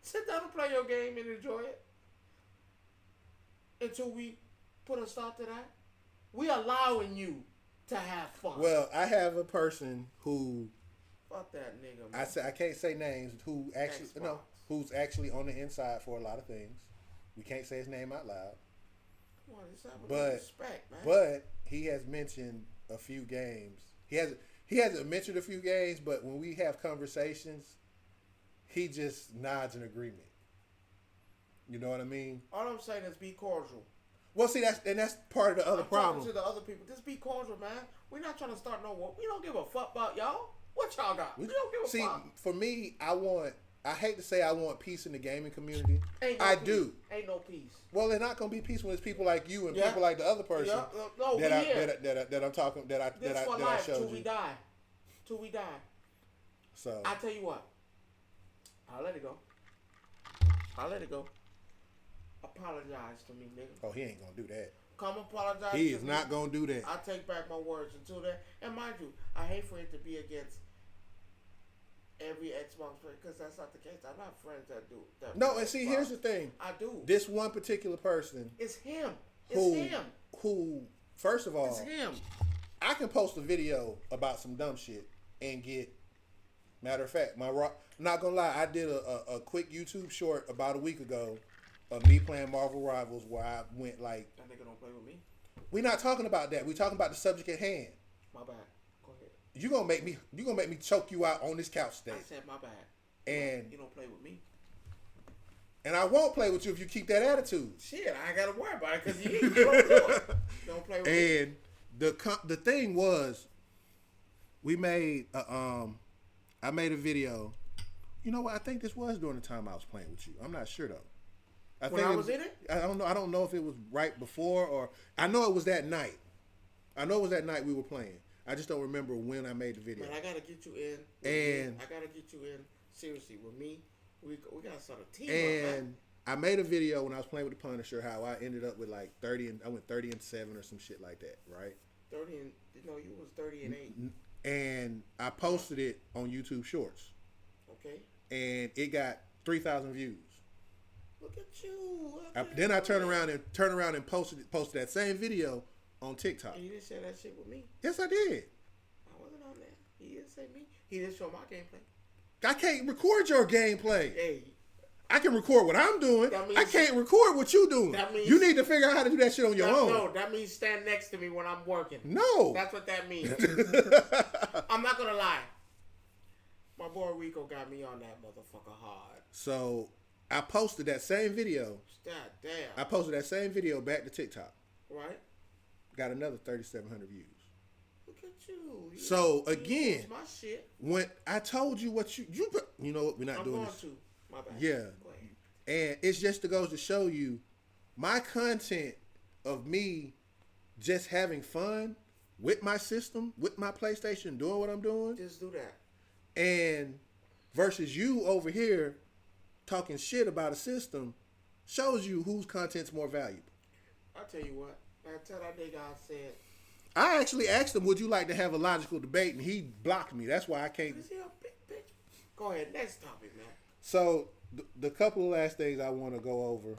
S1: Sit down and play your game and enjoy it. Until we put a stop to that. We allowing you to have fun.
S2: Well, I have a person who
S1: Fuck that nigga, man.
S2: I can't say names.
S1: Xbox.
S2: Who's actually on the inside for a lot of things. We can't say his name out loud.
S1: Come on, just have a
S2: But
S1: respect, man.
S2: but he has mentioned a few games. He hasn't mentioned a few games, but when we have conversations, he just nods in agreement. You know what I mean?
S1: All I'm saying is be cordial.
S2: Well, see, that's part of the other problem.
S1: Talking to the other people, just be cordial, man. We're not trying to start no war. We don't give a fuck about y'all. What y'all got? We don't give a fuck.
S2: For me, I hate to say I want peace in the gaming community.
S1: I do. Ain't no peace.
S2: Well, there's not gonna be peace when it's people like you and people like the other person
S1: No,
S2: that I'm talking that I showed
S1: till
S2: you.
S1: we die. Till we die.
S2: So
S1: I tell you what. I'll let it go. Apologize to me, nigga.
S2: Oh, he ain't gonna do that.
S1: Come apologize.
S2: He is not gonna do that.
S1: I take back my words until then. And mind you, I hate for it to be against every Xbox player because that's not the case. I'm not friends that do that.
S2: No, and see, here's the thing.
S1: I do.
S2: This one particular person.
S1: It's him.
S2: Who, first of all,
S1: it's him.
S2: I can post a video about some dumb shit and get. Matter of fact, not gonna lie, I did a quick YouTube short about a week ago of me playing Marvel Rivals where I went like.
S1: That nigga don't play with me.
S2: We're not talking about that. We're talking about the subject at hand.
S1: My bad. Go ahead.
S2: You gonna make me choke you out on this couch today.
S1: I said my bad.
S2: And
S1: you don't play with me.
S2: And I won't play with you if you keep that attitude.
S1: Shit, I ain't gotta worry about it because you don't do it. Don't play with me.
S2: And the thing was, we made I made a video. You know what? I think this was during the time I was playing with you. I'm not sure though. I
S1: was in it?
S2: I don't know. I don't know if it was right before or I know it was that night. I know it was that night we were playing. I just don't remember when I made the video.
S1: Man, I gotta get you in.
S2: And
S1: I gotta get you in seriously with me. We gotta start a team.
S2: And I made a video when I was playing with the Punisher how I ended up with like 30 and I went 30-7 or some shit like that, right?
S1: 30 and you was 30-8.
S2: And I posted it on YouTube Shorts.
S1: Okay.
S2: And it got 3,000 views.
S1: Look at you.
S2: Then I turned around and posted that same video on TikTok.
S1: And you didn't share that shit with me.
S2: Yes, I did.
S1: I wasn't on there. He didn't say me. He didn't show my gameplay.
S2: I can't record your gameplay.
S1: Hey.
S2: I can record what I'm doing. I can't record what you're doing.
S1: That means,
S2: you need to figure out how to do that shit on your own.
S1: No, that means stand next to me when I'm working.
S2: No.
S1: That's what that means. I'm not going to lie. My boy Rico got me on that motherfucker hard.
S2: So, I posted that same video.
S1: God damn.
S2: I posted that same video back to TikTok.
S1: Right.
S2: Got another 3,700 views.
S1: Look at you.
S2: So, again,
S1: my shit.
S2: When I told you what you know what, we're not doing this.
S1: My bad.
S2: Yeah. And it's just to goes to show you my content of me just having fun with my system, with my PlayStation, doing what I'm doing.
S1: Just do that.
S2: And versus you over here talking shit about a system shows you whose content's more valuable.
S1: I'll tell you what. I tell that nigga I said.
S2: I actually asked him, would you like to have a logical debate? And he blocked me. That's why I can't.
S1: Is he a big bitch? Go ahead. Next topic, man.
S2: So, the couple of last things I want to go over,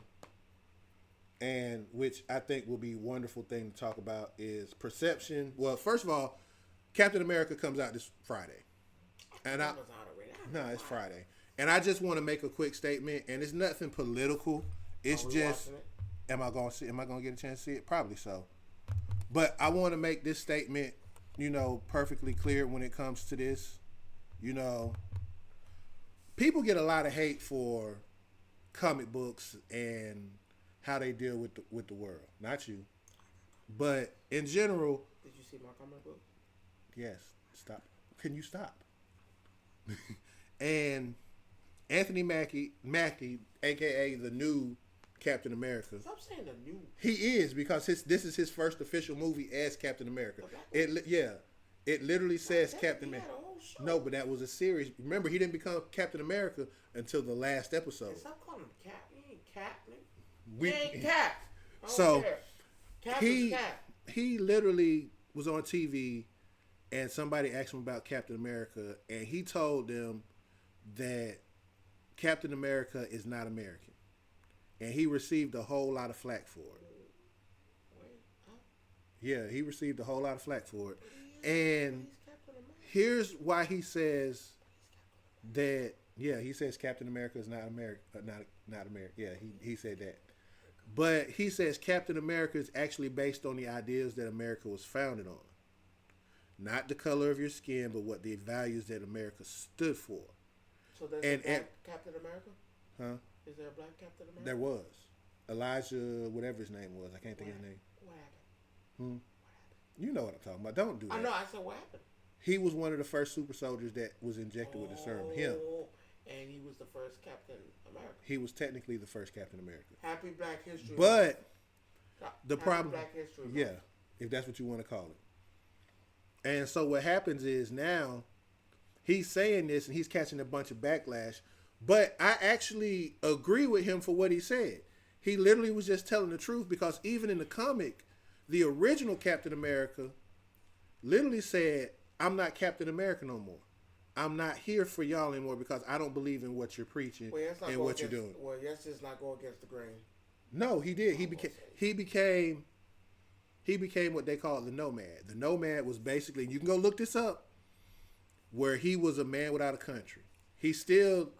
S2: and which I think will be a wonderful thing to talk about, is perception. Well, first of all, Captain America comes out this Friday. And it's Friday. And I just want to make a quick statement, and it's nothing political. It's just, am I going to get a chance to see it? Probably so. But I want to make this statement, perfectly clear when it comes to this. People get a lot of hate for comic books and how they deal with the world. Not you. But in general.
S1: Did you see my comic book?
S2: Yes. Stop. Can you stop? And Anthony Mackie, a.k.a. the new Captain America.
S1: Stop saying the new.
S2: He is, because this is his first official movie as Captain America. It literally says Captain America. No, but that was a series. Remember, he didn't become Captain America until the last episode.
S1: Hey, stop calling him Cap. He ain't Cap. He ain't Cap.
S2: So
S1: Cap is Cap.
S2: He literally was on TV, and somebody asked him about Captain America, and he told them that Captain America is not American, and he received a whole lot of flack for it. Yeah, he received a whole lot of flack for it, and Here's why he says that. Yeah, he says Captain America is not America. Not America. Yeah, he said that. But he says Captain America is actually based on the ideas that America was founded on. Not the color of your skin, but what the values that America stood for.
S1: So there's a black Captain America?
S2: Huh?
S1: Is there a black Captain America?
S2: There was. Elijah, whatever his name was. I can't think of his name.
S1: What happened?
S2: Hmm?
S1: What happened?
S2: You know what I'm talking about. Don't do that.
S1: I know. I said, what happened?
S2: He was one of the first super soldiers that was injected with the serum. Him.
S1: And he was the first Captain America.
S2: He was technically the first Captain America.
S1: Happy Black History
S2: But the
S1: Happy
S2: problem,
S1: Black History
S2: yeah, if that's what you want to call it. And so what happens is now he's saying this and he's catching a bunch of backlash. But I actually agree with him for what he said. He literally was just telling the truth because even in the comic, the original Captain America literally said, I'm not Captain America no more. I'm not here for y'all anymore because I don't believe in what you're preaching and what you're doing.
S1: Well, yes, just not go against the grain.
S2: No, he did. He became what they call the nomad. The nomad was basically, you can go look this up, where he was a man without a country. He still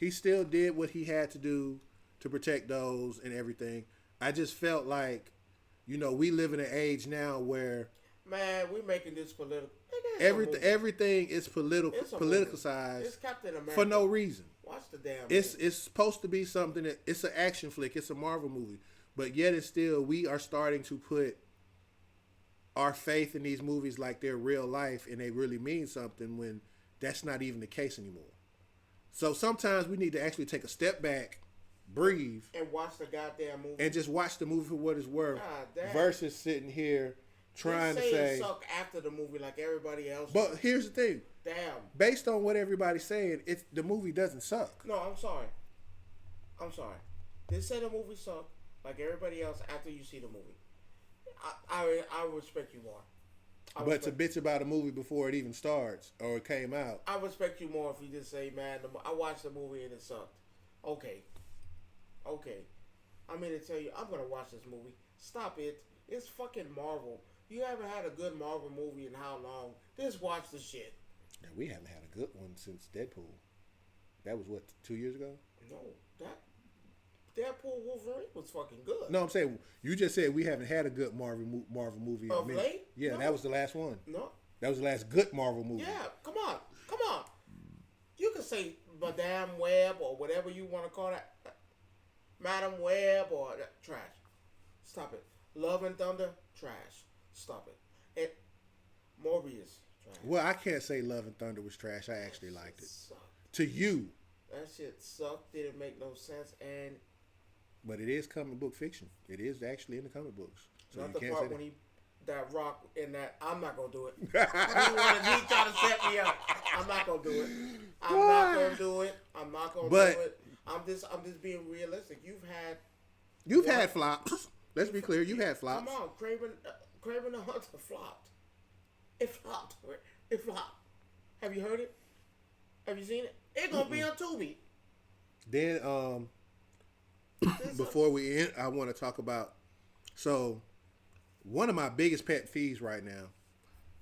S2: did what he had to do to protect those and everything. I just felt like, we live in an age now where,
S1: man, we're making this political.
S2: Everything is politicized.
S1: It's Captain America
S2: for no reason.
S1: Watch the damn.
S2: It's supposed to be something that it's an action flick. It's a Marvel movie, but yet it's still we are starting to put our faith in these movies like they're real life and they really mean something when that's not even the case anymore. So sometimes we need to actually take a step back, breathe,
S1: and watch the goddamn movie,
S2: and just watch the movie for what it's worth, versus sitting here trying to say
S1: it suck after the movie like everybody else.
S2: But here's the thing.
S1: Damn.
S2: Based on what everybody's saying, the movie doesn't suck.
S1: No, I'm sorry. They say the movie sucked like everybody else after you see the movie. I respect you more.
S2: But to bitch about a movie before it even starts or it came out.
S1: I respect you more if you just say, man, I watched the movie and it sucked. Okay. I'm here to tell you, I'm going to watch this movie. Stop it. It's fucking Marvel. You haven't had a good Marvel movie in how long? Just watch the shit.
S2: Now, we haven't had a good one since Deadpool. That was, 2 years ago?
S1: No, that Deadpool Wolverine was fucking good.
S2: No, I'm saying, you just said we haven't had a good Marvel movie.
S1: Of late?
S2: Yeah,
S1: no.
S2: That was the last one.
S1: No.
S2: That was the last good Marvel movie.
S1: Yeah, come on. You can say Madame Web or whatever you want to call that. Madam Web or trash. Stop it. Love and Thunder, trash. Stop it. Morbius, trash.
S2: Well, I can't say Love and Thunder was trash. I actually liked it.
S1: Sucked.
S2: To you.
S1: That shit sucked. Didn't make no sense. And
S2: but it is comic book fiction. It is actually in the comic books. So
S1: not
S2: you
S1: the
S2: can't
S1: part
S2: say
S1: when that rock in that. I'm not gonna do it. He trying to set me up. I'm not gonna do it. I'm not gonna do it. I'm just being realistic. You've had
S2: flops. Let's be clear. You've had flops.
S1: Come on, Kraven the Hunter flopped. It flopped. Have you heard it? Have you seen it? It's gonna be on Tubi.
S2: Then, before we end, I want to talk about. So, one of my biggest pet peeves right now,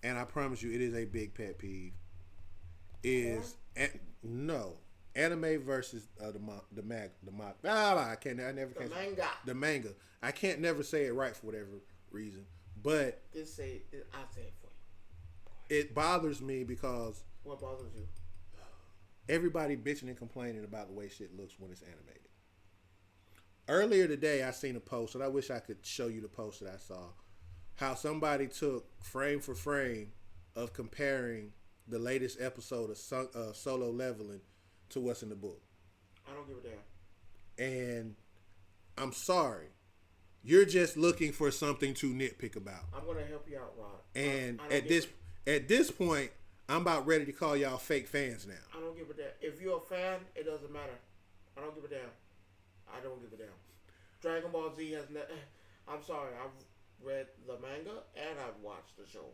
S2: and I promise you, it is a big pet peeve, is anime versus the manga. I can't never say it right for whatever reason, but
S1: I'll say it for you.
S2: It bothers me because
S1: What bothers you?
S2: everybody bitching and complaining about the way shit looks when it's animated. Earlier today, I seen a post, and I wish I could show you the post that I saw. How somebody took frame for frame of comparing the latest episode of Solo Leveling to what's in the book.
S1: I don't give a damn.
S2: And I'm sorry. You're just looking for something to nitpick about.
S1: I'm going to help you out, Rod.
S2: And at this point, I'm about ready to call y'all fake fans now.
S1: I don't give a damn. If you're a fan, it doesn't matter. I don't give a damn. Dragon Ball Z has I'm sorry. I've read the manga and I've watched the show.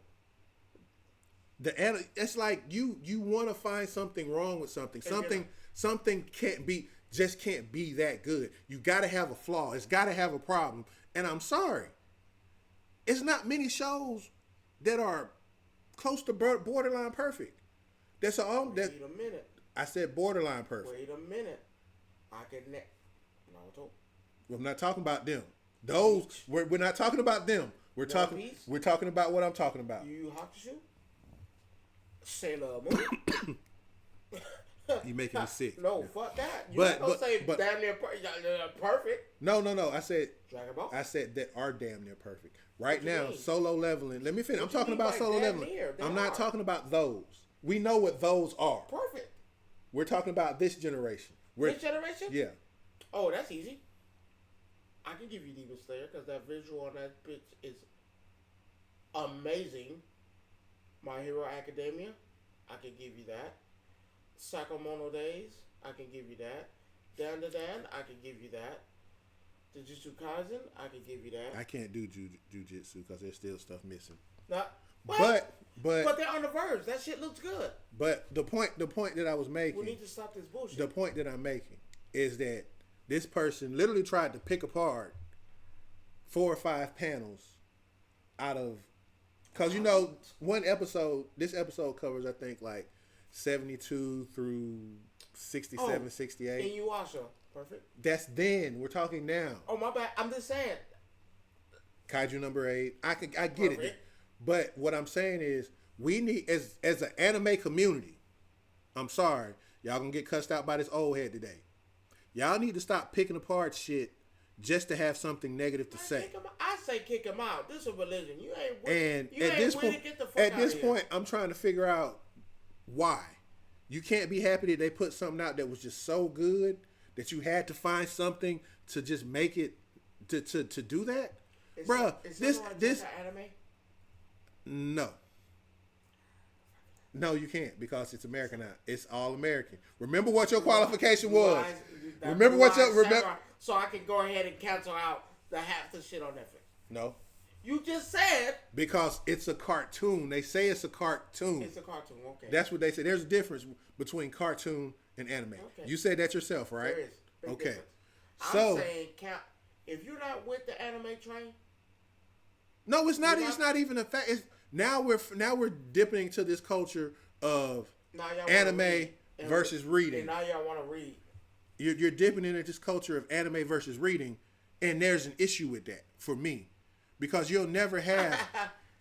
S2: It's like you want to find something wrong with something. Something can't be that good. You got to have a flaw. It's got to have a problem. And I'm sorry. It's not many shows that are close to borderline perfect. That's all. That
S1: Wait a minute.
S2: I said borderline perfect.
S1: Wait a minute. I can Naruto.
S2: I'm not talking about them. Those we're not talking about them. We're talking about what I'm talking about.
S1: Yu Yu Hakusho. Sailor Moon.
S2: You making me sick.
S1: No, fuck that. You
S2: But-
S1: don't
S2: but-
S1: say
S2: but-
S1: damn near perfect.
S2: No. I said
S1: Dragon Ball.
S2: I said that are damn near perfect. Right
S1: What you
S2: now,
S1: mean?
S2: solo leveling. Let me finish. I'm
S1: What you
S2: talking
S1: mean
S2: about
S1: by
S2: solo
S1: damn
S2: leveling.
S1: near? They
S2: I'm not
S1: are.
S2: talking about those. We know what those are.
S1: Perfect.
S2: We're talking about this generation.
S1: This generation?
S2: Yeah.
S1: Oh, that's easy. I can give you Demon Slayer because that visual on that bitch is amazing. My Hero Academia, I can give you that. Sakamono Days, I can give you that. Dan, I can give you that. Jujutsu Kaisen, I can give you that.
S2: I can't do jujitsu because there's still stuff missing.
S1: Not,
S2: But
S1: they're on the verge. That shit looks good.
S2: But the point that I was making.
S1: We need to stop this bullshit.
S2: The point that I'm making is that this person literally tried to pick apart 4 or 5 panels out of, because one episode. This episode covers I think like 72 through 67, 68.
S1: Inuyasha, perfect.
S2: That's then. We're talking now.
S1: Oh my bad. I'm just saying.
S2: Kaiju number 8. I get
S1: Perfect.
S2: it. But what I'm saying is we need as an anime community. I'm sorry, y'all gonna get cussed out by this old head today. Y'all need to stop picking apart shit just to have something negative to say.
S1: I say kick him out. This is a religion. You ain't with,
S2: And
S1: you
S2: at
S1: ain't
S2: this
S1: with
S2: point,
S1: it. Get the fuck
S2: at
S1: out
S2: this
S1: of here.
S2: point, I'm trying to figure out why. You can't be happy that they put something out that was just so good that you had to find something to just make it to do that, bruh.
S1: Is
S2: This
S1: anime?
S2: No, you can't because it's American now. It's all American. Remember what your qualification was. Remember what your remember.
S1: So I can go ahead and cancel out the half the shit on Netflix.
S2: No,
S1: You just said
S2: because it's a cartoon. They say it's a cartoon.
S1: it's a cartoon. Okay.
S2: That's what they say. There's a difference between cartoon and anime.
S1: Okay.
S2: You said that yourself, right?
S1: There is. Big
S2: Okay.
S1: difference.
S2: So
S1: I'm saying, if you're not with the anime train,
S2: no, it's not.
S1: You're
S2: It's
S1: not-
S2: not even a fact. It's, now we're dipping into this culture of
S1: now y'all wanna
S2: anime
S1: read and
S2: versus reading.
S1: And now y'all want to read.
S2: You're dipping into this culture of anime versus reading, and there's an issue with that for me, because you'll never have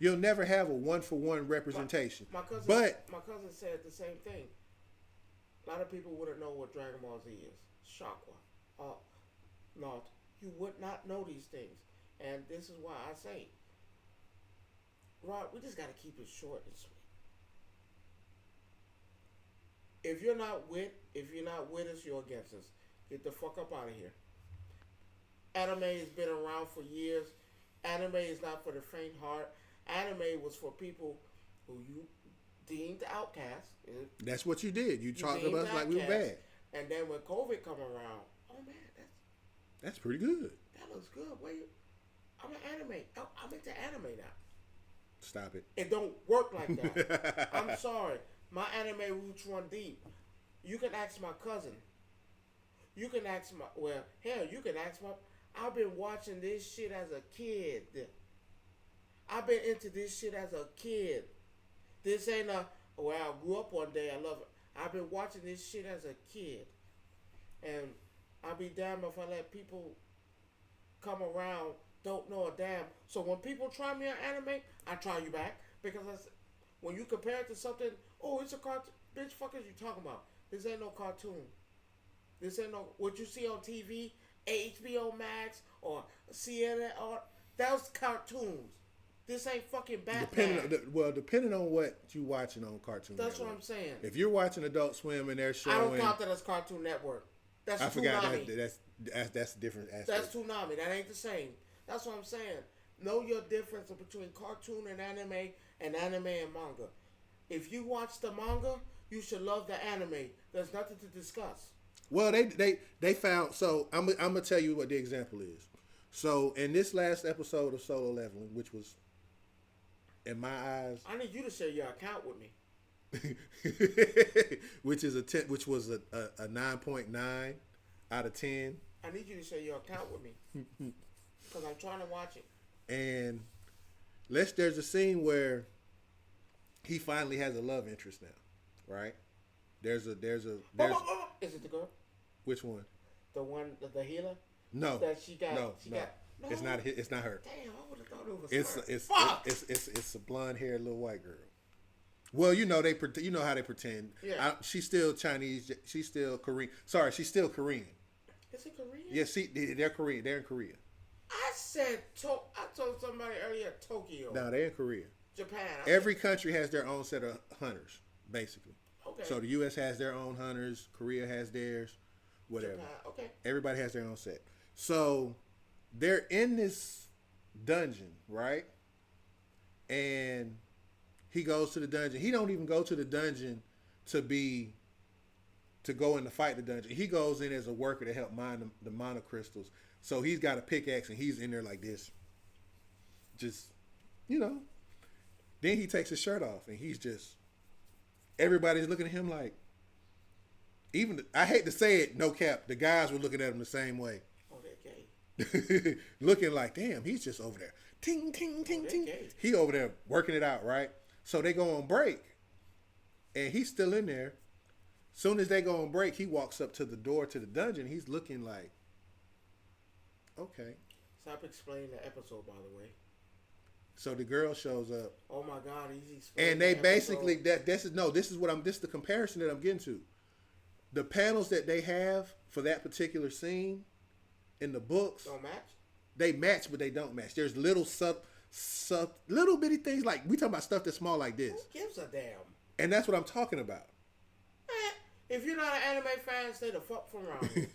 S2: a 1-for-1 representation.
S1: My cousin said the same thing. A lot of people wouldn't know what Dragon Ball Z is. Chakra. No, you would not know these things. And this is why I say, Rod, we just got to keep it short and sweet. If you're not with us, you're against us. Get the fuck up out of here. Anime has been around for years. Anime is not for the faint heart. Anime was for people who you deemed outcasts.
S2: That's what you did. You talked
S1: deemed
S2: about us like we were
S1: outcasts.
S2: bad.
S1: And then when COVID come around, oh man,
S2: That's pretty good.
S1: that looks good. I'm an anime. I'm into anime now.
S2: Stop it.
S1: It don't work like that. I'm sorry. My anime roots run deep. You can ask my cousin. You can ask you can ask my... I've been watching this shit as a kid. I've been into this shit as a kid. This ain't I grew up one day. I love it. I've been watching this shit as a kid. And I'll be damned if I let people come around, don't know a damn. So when people try me on anime, I try you back. Because when you compare it to something, oh, it's a cartoon. Bitch, fuck is you talking about? This ain't no cartoon. This ain't no, what you see on TV, HBO Max, or CNN, or those cartoons. This ain't fucking Batman.
S2: Depending on what you watching on Cartoon
S1: That's
S2: Network.
S1: what I'm saying.
S2: If you're watching Adult Swim and they're showing,
S1: I don't count that as Cartoon Network. That's
S2: I forgot
S1: Toonami.
S2: that's a different aspect.
S1: That's Toonami. That ain't the same. That's what I'm saying. Know your difference between cartoon and anime and manga. If you watch the manga, you should love the anime. There's nothing to discuss.
S2: Well, they found. So I'm gonna tell you what the example is. So in this last episode of Solo Leveling, which was, in my eyes,
S1: I need you to share your account with me.
S2: which was a 9.9 out of 10.
S1: I need you to share your account with me because I'm trying to watch it.
S2: And there's a scene where he finally has a love interest now, right? There's
S1: Is it the girl?
S2: which one?
S1: The one, the healer?
S2: No,
S1: That she got.
S2: no,
S1: She
S2: no.
S1: got. No.
S2: It's not her.
S1: Damn, I would have thought it was
S2: It's
S1: her.
S2: it's
S1: Fuck!
S2: it's a blonde haired little white girl. Well, you know you know how they pretend.
S1: Yeah.
S2: She's still Chinese. She's still Korean. Sorry, she's still Korean.
S1: Is it Korean?
S2: Yeah, they're Korean. They're in Korea.
S1: I said, I told somebody earlier Tokyo.
S2: No, they're in Korea.
S1: Japan.
S2: Every country has their own set of hunters, basically.
S1: Okay.
S2: So the U.S. has their own hunters. Korea has theirs. Whatever.
S1: Japan. Okay.
S2: Everybody has their own set. So they're in this dungeon, right? And he goes to the dungeon. He don't even go to the dungeon to go in to fight the dungeon. He goes in as a worker to help mine the monocrystals. So he's got a pickaxe and he's in there like this. Just, you know. Then he takes his shirt off and he's just, everybody's looking at him like, I hate to say it, no cap, the guys were looking at him the same way.
S1: Oh, they're gay.
S2: Looking like, damn, he's just over there. Ting, ting, ting, ting.
S1: Gay.
S2: He over there working it out, right? So they go on break. And he's still in there. Soon as they go on break, he walks up to the door to the dungeon. He's looking like, okay.
S1: Stop explaining the episode, by the way.
S2: So the girl shows up.
S1: Oh my God, he's explaining.
S2: And they
S1: the
S2: basically
S1: episode.
S2: this is the comparison that I'm getting to. The panels that they have for that particular scene in the books
S1: Don't match?
S2: they match, but they don't match. There's little little bitty things like we talking about stuff that's small like this,
S1: Who gives a damn?
S2: and that's what I'm talking about.
S1: If you're not an anime fan, stay the fuck from around.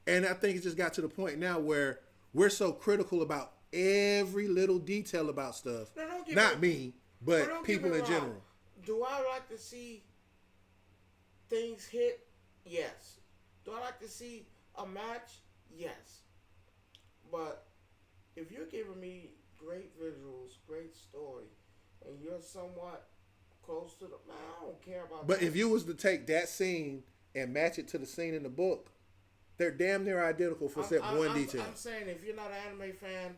S2: And I think it just got to the point now where we're so critical about every little detail about stuff.
S1: No, don't get
S2: Not
S1: me-
S2: me, but
S1: don't get
S2: people
S1: me
S2: in
S1: wrong.
S2: general.
S1: Do I like to see things hit? Yes. Do I like to see a match? Yes. But if you're giving me great visuals, great story, and you're somewhat close to the man, I don't care about
S2: But
S1: that.
S2: if you was to take that scene and match it to the scene in the book, they're damn near identical for except one detail.
S1: I'm saying if you're not an anime fan,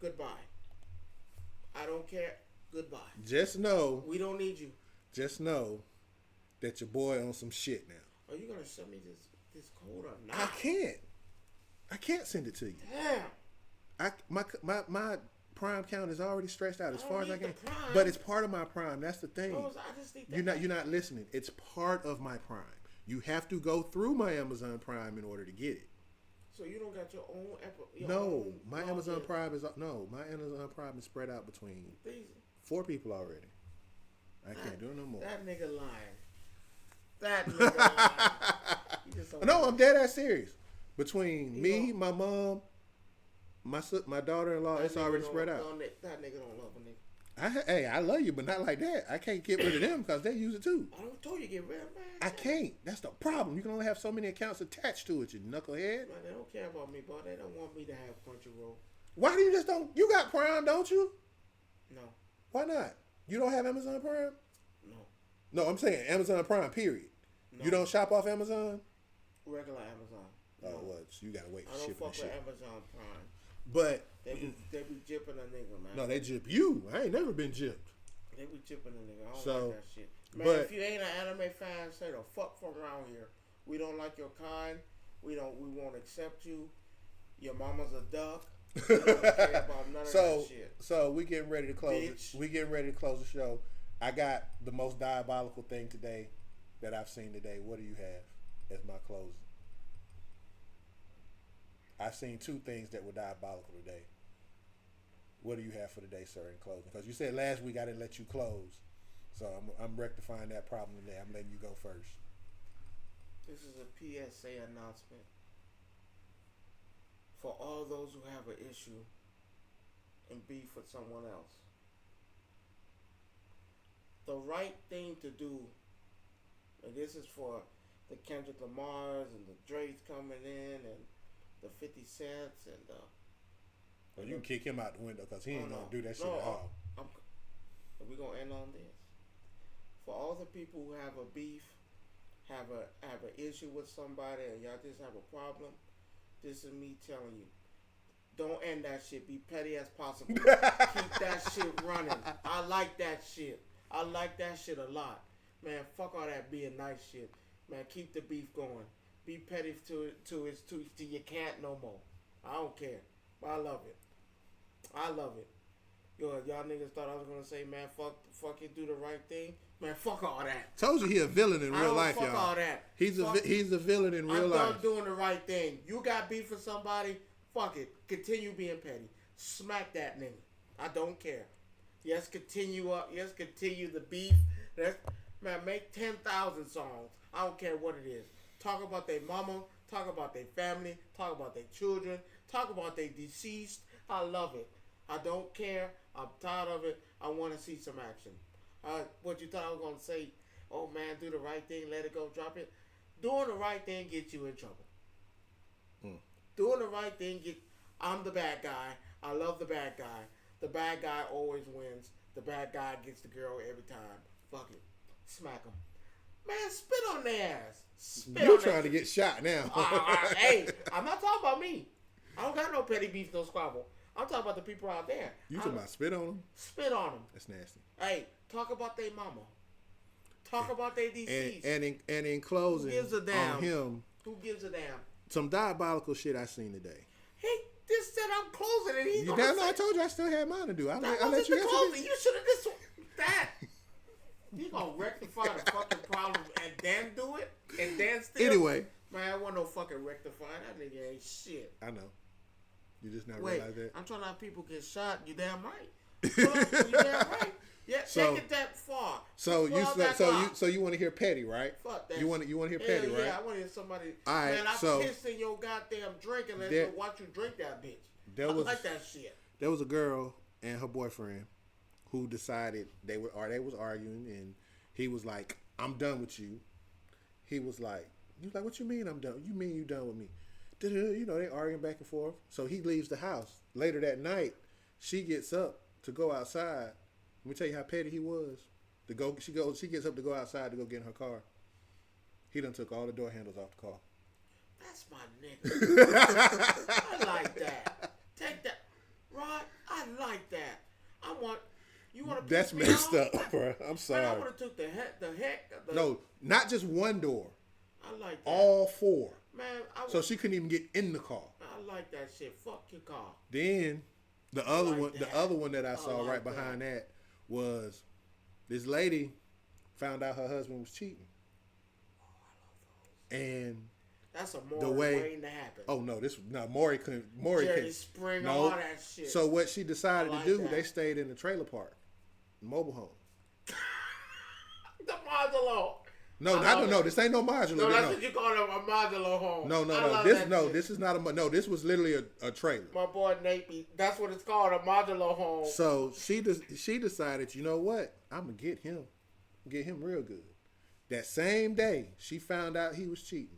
S1: goodbye. I don't care. Goodbye.
S2: Just know
S1: We don't need you.
S2: that your boy on some shit now.
S1: Are you gonna send me this code or not?
S2: I can't send it to you.
S1: Damn.
S2: My Prime count is already stretched out as
S1: I
S2: far
S1: don't
S2: as I
S1: need
S2: can.
S1: the Prime.
S2: But it's part of my Prime. That's the thing.
S1: No, I just need
S2: You're not listening. It's part of my Prime. You have to go through my Amazon Prime in order to get it.
S1: So you don't got your own
S2: My Amazon Prime is spread out between 4 people already. I can't do it no more.
S1: That nigga lying. That nigga lying. You just don't
S2: No, I'm dead ass serious. Between me, my mom, my daughter-in-law, it's already spread out.
S1: That nigga don't love a nigga.
S2: I love you, but not like that. I can't get rid of them because they use it too.
S1: I don't told you get rid of man.
S2: I can't. That's the problem. You can only have so many accounts attached to it, you knucklehead.
S1: Man, they don't care about me, bro. They don't want me to have Crunchyroll.
S2: Why do you just don't? You got Prime, don't you?
S1: No.
S2: Why not? You don't have Amazon Prime?
S1: No.
S2: No, I'm saying Amazon Prime, period.
S1: No.
S2: You don't shop off Amazon?
S1: Regular Amazon.
S2: Oh,
S1: No.
S2: well, so you got to wait
S1: I
S2: for
S1: don't
S2: shipping
S1: fuck
S2: and shit.
S1: with Amazon Prime.
S2: But,
S1: They be jipping a nigga, man.
S2: no, they jip you. I ain't never been jipped.
S1: They be jipping a nigga. I don't
S2: So,
S1: like that shit. Man,
S2: but-
S1: if you ain't an anime fan, stay the fuck from around here. We don't like your kind. We won't accept you. Your mama's a duck. We don't care about none of that shit.
S2: So we getting ready to close.
S1: Bitch.
S2: We getting ready to close the show. I got the most diabolical thing today that I've seen today. What do you have as my closing? I've seen 2 things that were diabolical today. What do you have for today, sir, in closing? Because you said last week I didn't let you close, so I'm rectifying that problem today. I'm letting you go first.
S1: This is a PSA announcement for all those who have an issue and beef with someone else. The right thing to do, and this is for the Kendrick Lamars and the Drakes coming in and the 50 Cents and the...
S2: Well, you can kick him out the window because he ain't gonna do that shit at all.
S1: We're gonna end on this. For all the people who have a beef, have an issue with somebody, and y'all just have a problem, this is me telling you. Don't end that shit. Be petty as possible. Keep that shit running. I like that shit. I like that shit a lot. Man, fuck all that being nice shit. Man, keep the beef going. Be petty to you can't no more. I don't care. But I love it. I love it. Yo, y'all niggas thought I was gonna say, man, fuck you, do the right thing. Man, fuck all that.
S2: Told you he a villain in real life,
S1: fuck
S2: y'all.
S1: all that.
S2: He's a villain in real life.
S1: I'm done doing the right thing. You got beef with somebody, fuck it. Continue being petty. Smack that nigga. I don't care. Yes, continue up. Yes, continue the beef. Man, make 10,000 songs. I don't care what it is. Talk about their mama. Talk about their family. Talk about their children. Talk about their deceased. I love it. I don't care. I'm tired of it. I want to see some action. What you thought I was going to say, oh man, do the right thing, let it go, drop it. Doing the right thing gets you in trouble. Doing the right thing, I'm the bad guy. I love the bad guy. The bad guy always wins. The bad guy gets the girl every time. Fuck it. Smack him. Man, spit on their ass.
S2: You're trying to get shot now.
S1: Hey, I'm not talking about me. I don't got no petty beef, no squabble. I'm talking about the people out there.
S2: You talking about spit on them?
S1: Spit on them.
S2: That's nasty.
S1: Hey, talk about their mama. Talk about their deceased.
S2: And in closing,
S1: who gives a damn?
S2: On him,
S1: who gives a damn?
S2: Some diabolical shit I seen today.
S1: He just said I'm closing and he's
S2: I told you I still had mine to do. I let you
S1: closing. You should have just that. He gonna rectify the fucking problem and then do it and then still.
S2: Anyway,
S1: man, I want no fucking rectify. That nigga ain't shit.
S2: I know. You just not
S1: Wait,
S2: realize that.
S1: I'm trying to have people get shot. You damn right. You damn right. Yeah, take it that far.
S2: So you want to hear petty, right?
S1: Fuck that.
S2: You want to hear petty, right?
S1: Yeah, I want to hear somebody.
S2: All right,
S1: man, I pissed in your goddamn drink and then watch you drink that bitch. I like that shit.
S2: There was a girl and her boyfriend who decided they was arguing, and he was like, "I'm done with you." He was like, "What you mean I'm done? You mean you done with me?" You know, they arguing back and forth. So he leaves the house. Later that night, she gets up to go outside. Let me tell you how petty he was. She gets up to go outside to go get in her car. He done took all the door handles off the car.
S1: That's my nigga. I like that. Take that. Rod, I like that. You want to
S2: That's messed up, bro. I'm sorry.
S1: Man, I would have took the heck.
S2: No, not just one door.
S1: I like that.
S2: All four.
S1: Man,
S2: so she couldn't even get in the car.
S1: I like that shit. Fuck your car.
S2: Then the other one that I saw right behind that was this lady found out her husband was cheating.
S1: Oh, I love those.
S2: And
S1: that's a Maury waiting to happen.
S2: Oh no, Maury couldn't.
S1: Jerry Springer, all that shit.
S2: So what she decided to do, they stayed in the trailer park, mobile home.
S1: The modular.
S2: No, this ain't no modular.
S1: No, that's what you call a modular home.
S2: No. This is not a. No, this was literally a trailer.
S1: My boy Nate, that's what it's called, a modular home.
S2: So she decided, you know what? I'm gonna get him real good. That same day, she found out he was cheating.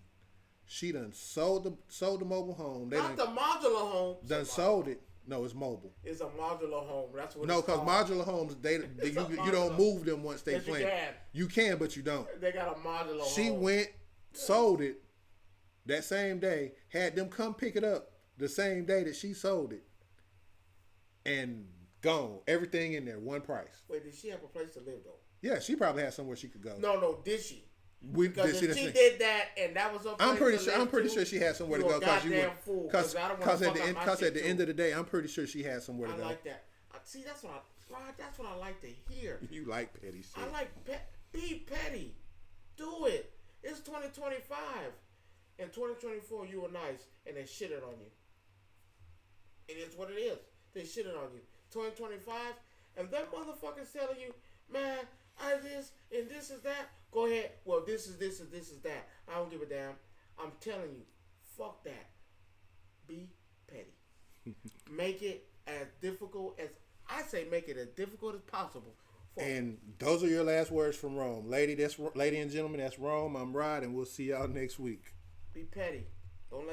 S2: She done sold the mobile home.
S1: Not the modular home.
S2: Done sold it. No, it's mobile.
S1: It's a modular home. That's what.
S2: No, because modular homes, you don't move them once they plant. You can, but you don't.
S1: They got a modular home.
S2: She went, sold it that same day, had them come pick it up the same day that she sold it, and gone. Everything in there, one price.
S1: Wait, did she have a place to live though?
S2: Yeah, she probably had somewhere she could go.
S1: No, did she? Because if she did that and that was her place
S2: I'm pretty sure she had somewhere to go. Because at the end of the day, I'm pretty sure she had somewhere to go.
S1: I like that. See, that's what I like to hear.
S2: You like petty shit.
S1: I like be petty. Do it. It's 2025. In 2024, you were nice and they shitted on you. It is what it is. They shitted on you. 2025, and that motherfucker's telling you, man, I this and this is that. Go ahead. Well, this is this and this is that. I don't give a damn. I'm telling you, fuck that. Be petty. Make it as difficult as make it as difficult as possible.
S2: And those are your last words from Rome, lady and gentlemen. That's Rome. I'm Rod, and we'll see y'all next week.
S1: Be petty.